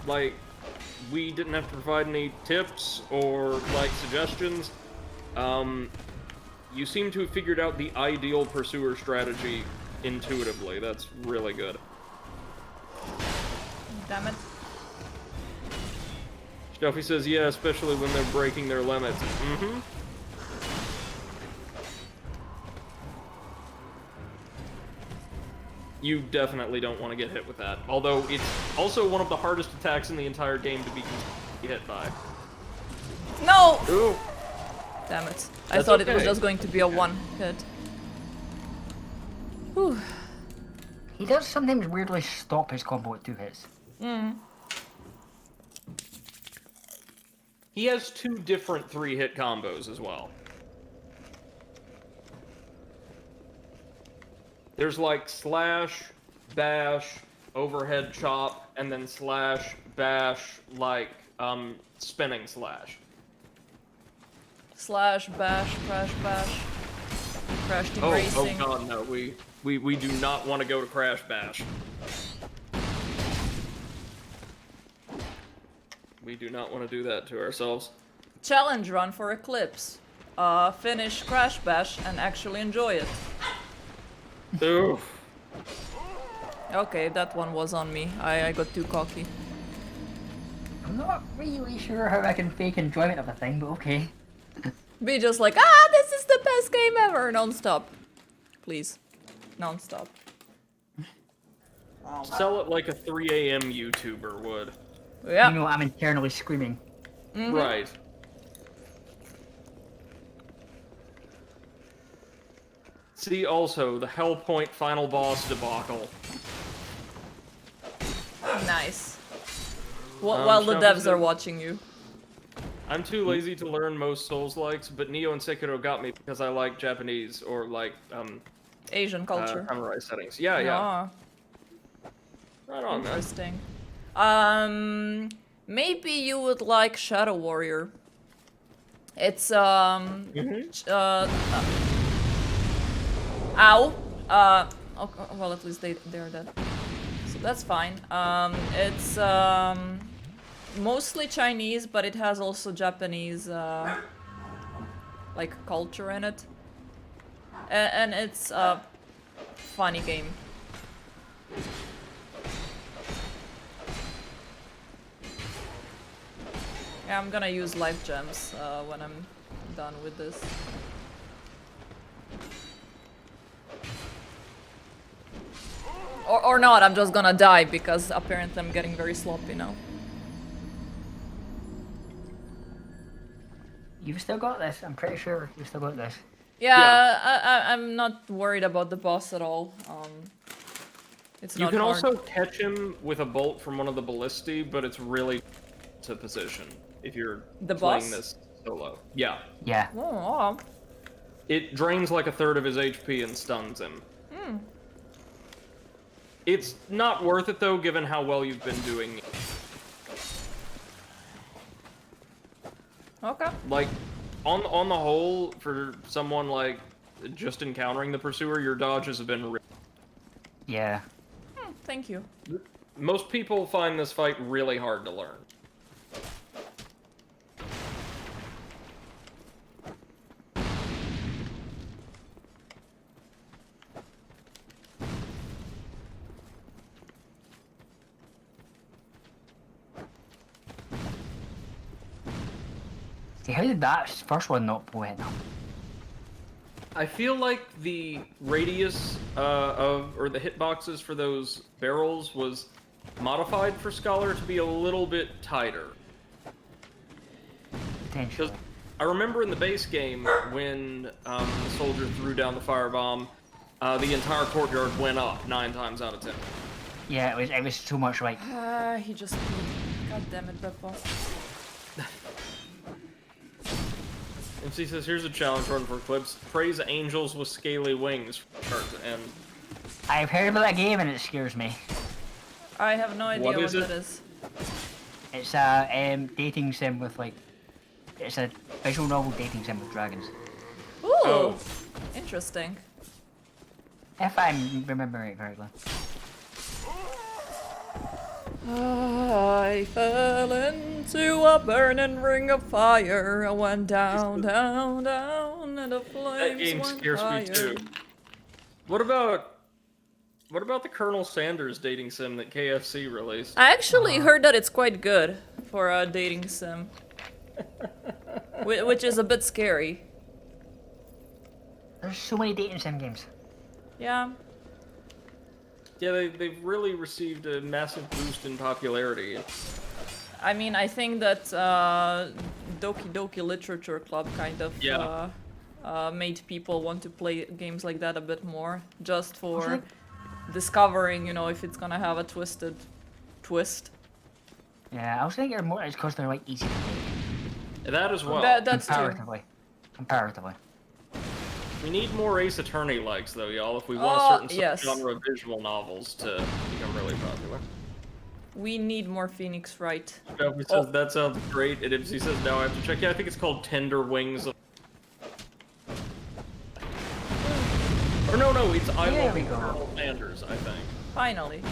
Like, we didn't have to provide any tips or, like, suggestions. You seem to have figured out the ideal pursuer strategy intuitively. That's really good. Damn it. Stuffy says, yeah, especially when they're breaking their limits. Mm-hmm. You definitely don't want to get hit with that. Although, it's also one of the hardest attacks in the entire game to be hit by. No! Ooh. Damn it. I That's thought it was okay. just going to be a one hit. Whew. He does sometimes weirdly stop his combo at 2 hits. He has 2 different 3-hit combos as well. There's like slash, bash, overhead chop, and then slash, bash, like, spinning slash. Slash, bash, crash, bash. Crash Team Oh Racing. god, no, we do not want to go to Crash Bash. We do not want to do that to ourselves. Challenge run for Eclipse. Finish Crash Bash and actually enjoy it. Oof. Okay, that one was on me. I got too cocky. I'm not really sure how I can fake enjoyment of a thing, but okay. Be just like, this is the best game ever! Non-stop. Please. Non-stop. Sell it like a 3 a.m. YouTuber would. Yeah. You know, I'm internally screaming. Right. See also the Hellpoint final boss debacle. Nice. While the Shall we devs say- are watching you. I'm too lazy to learn most Souls-likes, but Nioh and Sekiro got me because I like Japanese or like Asian culture. samurai settings. Yeah, yeah. Ah, Right on, man. interesting. Maybe you would like Shadow Warrior. It's Ow. Well, at least they're dead. So that's fine. It's mostly Chinese, but it has also Japanese like culture in it, and it's a funny game. Yeah, I'm gonna use life gems when I'm done with this. Or not, I'm just gonna die because apparently I'm getting very sloppy now. You've still got this. I'm pretty sure you've still got this. Yeah, I'm not worried about the boss at all. It's You not can hard. also catch him with a bolt from one of the ballistae, but it's really to position if you're The playing boss? this solo. Yeah. Yeah. Oh, It drains like a third of his HP and stuns him. It's not worth it though, given how well you've been doing. okay. Like, on the whole, for someone like just encountering the pursuer, your dodges have been. Yeah. Thank you. Most people find this fight really hard to learn. See, how did that first one not blow it? I feel like the radius or the hitboxes for those barrels was modified for Scholar to be a little bit tighter. Potentially. Because I remember in the base game when the soldier threw down the firebomb, the entire courtyard went up 9 times out of 10. Yeah, it was so much like He just. God damn it, Beppo. MC says, here's a challenge run for clips. Praise angels with scaly wings. And I've heard about that game and it scares me. I have no idea What what, is it? that is. It's a dating sim with like, it's a visual novel dating sim with dragons. Ooh, Oh. interesting. If I'm remembering it correctly. I fell into a burning ring of fire. I went down, down, down, and the flames that game went scares higher. me too. What about the Colonel Sanders dating sim that KFC released? I actually heard that it's quite good for a dating sim. Which is a bit scary. There's so many dating sim games. Yeah. Yeah, they've really received a massive boost in popularity. I mean, I think that Doki Doki Literature Club kind of Yeah. made people want to play games like that a bit more, just for think- discovering, you know, if it's gonna have a twisted twist. Yeah, I was thinking more it's because they're like easy to make. That as well. That's true. Comparatively. We need more Ace Attorney likes though, y'all, if we want a Oh, certain yes. genre visual novels to become really popular. We need more Phoenix Wright. Shelby says, that sounds great, and MC says, now I have to check. Yeah, I think it's called Tender Wings. Or no, it's I There Love we go. Colonel Sanders, I think. Finally.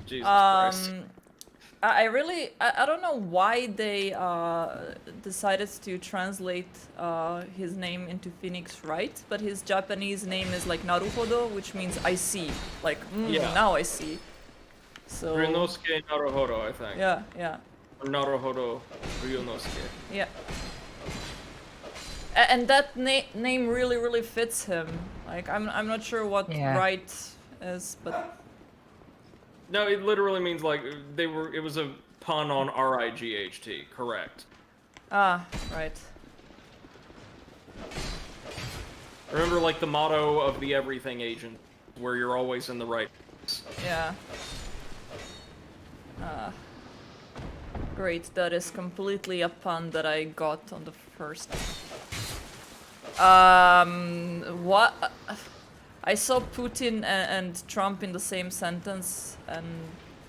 Jesus Christ. I don't know why they decided to translate his name into Phoenix Wright, but his Japanese name is like Naruhodo, which means I see. Like, Yeah. now I see. So Ryunosuke Naruhodo, I think. yeah. Or Naruhodo Ryunosuke. Yeah. And that name really fits him. Like, I'm not sure what Yeah. Wright is, but No, it literally means like it was a pun on RIGHT, correct. right. Remember like the motto of the Everything Agent, where you're always in the right place. Yeah. Great, that is completely a pun that I got on the first. What? I saw Putin and Trump in the same sentence, and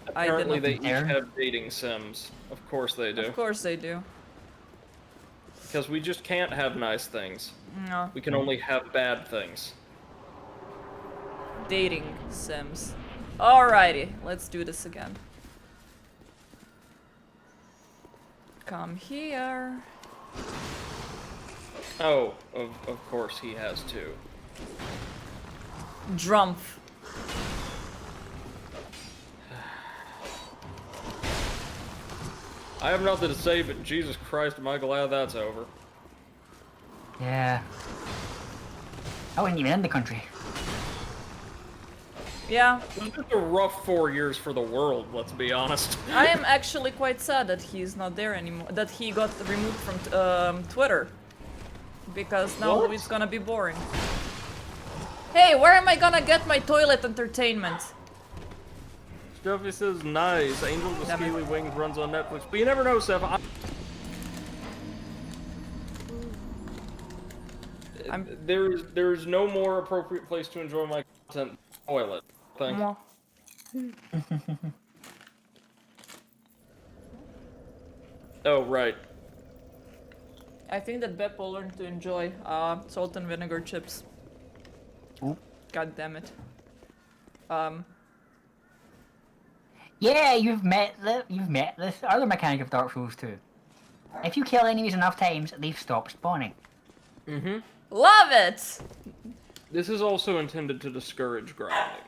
Apparently I they didn't. each Aaron? have dating sims. Of course they do. Of course they do. Because we just can't have nice things. No. We can only have bad things. dating sims. Alrighty, let's do this again. Come here. Oh, of course he has to. Drumpf. I have nothing to say, but Jesus Christ, am I glad that's over. Yeah. I wasn't even in the country. Yeah, It was just a rough 4 years for the world, let's be honest. I am actually quite sad that he's not there anymore. That he got removed from Twitter. Because now What? it's gonna be boring. Hey, where am I gonna get my toilet entertainment? Stuffy says, nice. Angel with Never. Scaly Wings runs on Netflix. But you never know, Seth. There's no more appropriate place to enjoy my content than the toilet. Thank you. Mwah. Oh, right. I think that Beppo learned to enjoy salt and vinegar chips. Oh. God damn it. Yeah, you've met this other mechanic of Dark Souls 2. If you kill enemies enough times, they stop spawning. Mm-hmm. Love it! This is also intended to discourage grinding.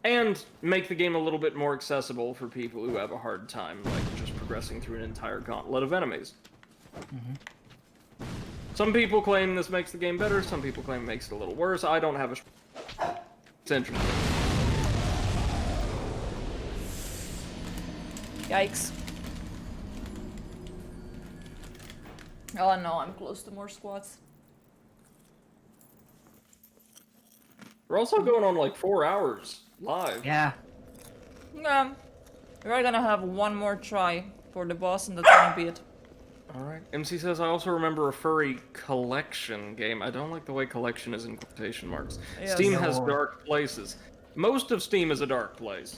And make the game a little bit more accessible for people who have a hard time, like, just progressing through an entire gauntlet of enemies. Mm-hmm. Some people claim this makes the game better, some people claim it makes it a little worse. I don't have a... It's interesting. Yikes. Oh no, I'm close to more squats. We're also going on like 4 hours live. Yeah. We're gonna have one more try for the boss and that's gonna be it. Alright. MC says, I also remember a furry collection game. I don't like the way collection is in quotation marks. Yes. Steam has No. dark places. Most of Steam is a dark place.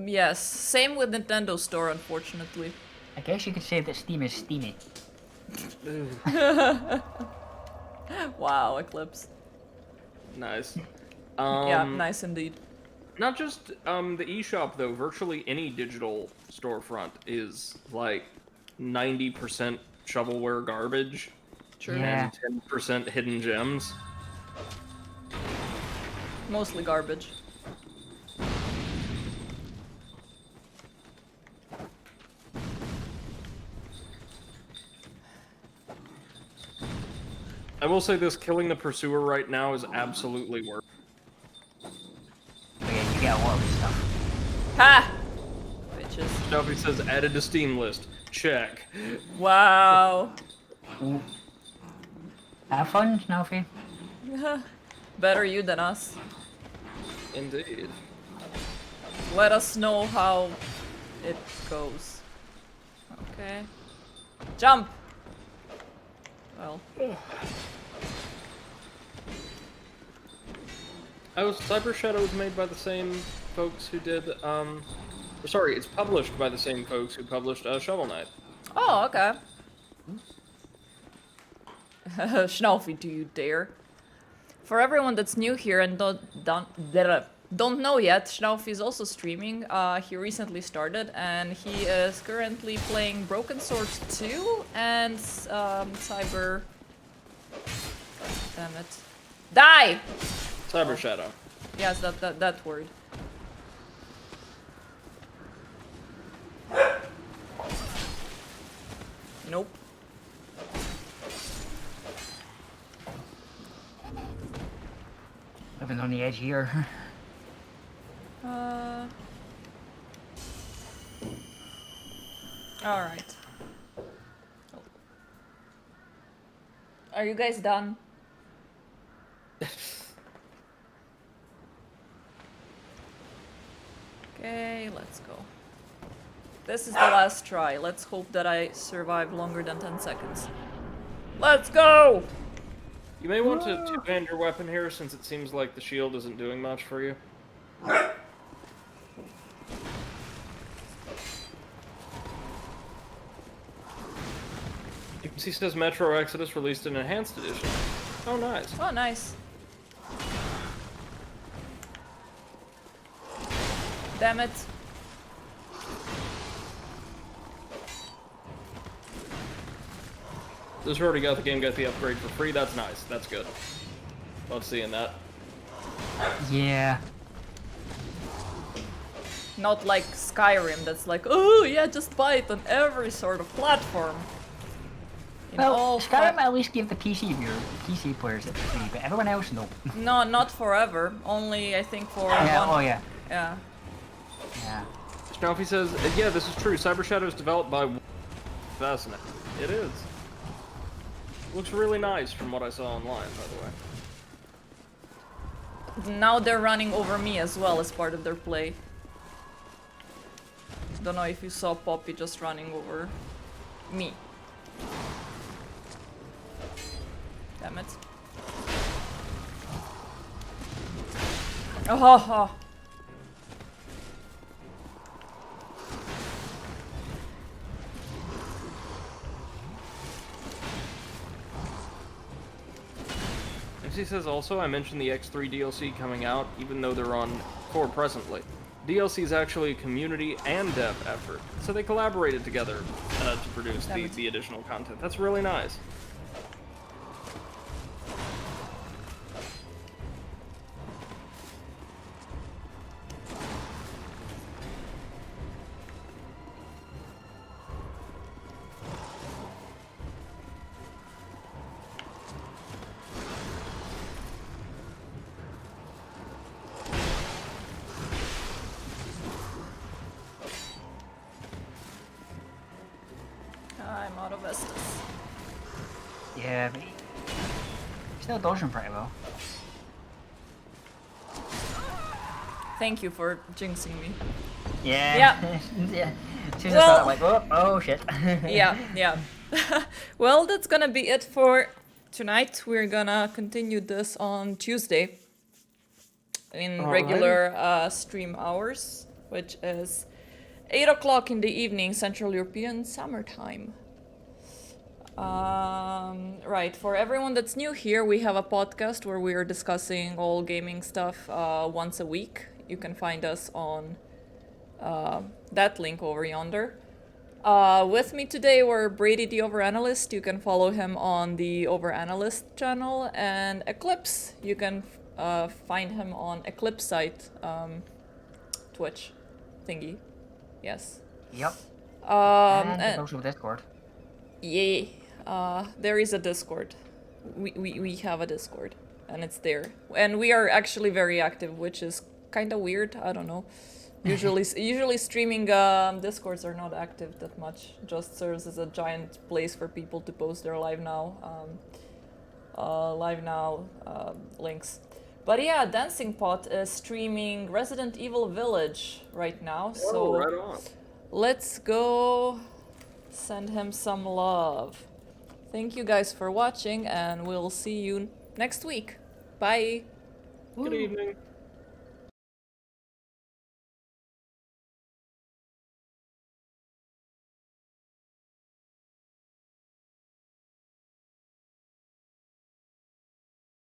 Yes, same with Nintendo Store, unfortunately. I guess you could say that Steam is steamy. Wow, Eclipse. Nice. Yeah, nice indeed. Not just the eShop though, virtually any digital storefront is like 90% shovelware garbage True. Yeah. and 10% hidden gems. Mostly garbage. I will say this, killing the pursuer right now is absolutely worth it. But yeah, you get a lot of stuff. Ha! Bitches. Shelby says added to Steam list. Check. Wow. Ooh. Have fun, Snowfie. Better you than us. Indeed. Let us know how it goes. Okay. Jump! Well. Oh, Cyber Shadow is made by the same folks who did, sorry, it's published by the same folks who published Shovel Knight. Oh, okay. Schnaufi, do you dare? For everyone that's new here and don't know yet, Schnaufi is also streaming. He recently started and he is currently playing Broken Swords 2 and Cyber... Damn it. Die! Cyber Shadow. Yes, that word. Nope. Living on the edge here. Alright. Are you guys done? Okay, let's go. This is the last try. Let's hope that I survive longer than 10 seconds. Let's go! You may want to two-hand your weapon here since it seems like the shield isn't doing much for you. He says Metro Exodus released an enhanced edition. Oh, nice. Oh, nice. Damn it. This already got the upgrade for free. That's nice. That's good. Love seeing that. Yeah. Not like Skyrim, that's like, oh yeah, just buy it on every sort of platform. In Well, all Skyrim at least gave the PC players it for free, but everyone else no. No, not forever. Only I think for Yeah, one. oh yeah. Yeah. Yeah. Snuffy says, yeah, this is true. Cyber Shadow is developed by Fascinating. It is. Looks really nice from what I saw online, by the way. Now they're running over me as well as part of their play. Don't know if you saw Poppy just running over me. Damn it. Oh, ha, ha. MC says also, I mentioned the X3 DLC coming out, even though they're on core presently. DLC is actually a community and dev effort, so they collaborated together to produce the additional content. That's really nice. I'm out of Estus. Yeah, but still dodging pretty well. Thank you for jinxing me. Yeah. Yeah. Yeah. As soon as Well- I started, I'm like, oh shit. Yeah, yeah. Well, that's gonna be it for tonight. We're gonna continue this on Tuesday in Alrighty. regular stream hours, which is 8 o'clock in the evening, Central European summertime. Right, for everyone that's new here, we have a podcast where we are discussing all gaming stuff once a week. You can find us on that link over yonder. With me today were Brady the Overanalyst. You can follow him on the Overanalyst channel, and Eclipse. You can find him on Eclipse site, Twitch thingy. Yes. Yep. And And also Discord. yeah, there is a Discord. We have a Discord, and it's there. And we are actually very active, which is kind of weird. I don't know. Usually streaming Discords are not active that much. Just serves as a giant place for people to post their live now links. But yeah, Dancing Pot is streaming Resident Evil Village right now. So right on. let's go send him some love. Thank you guys for watching, and we'll see you next week. Bye. Good evening.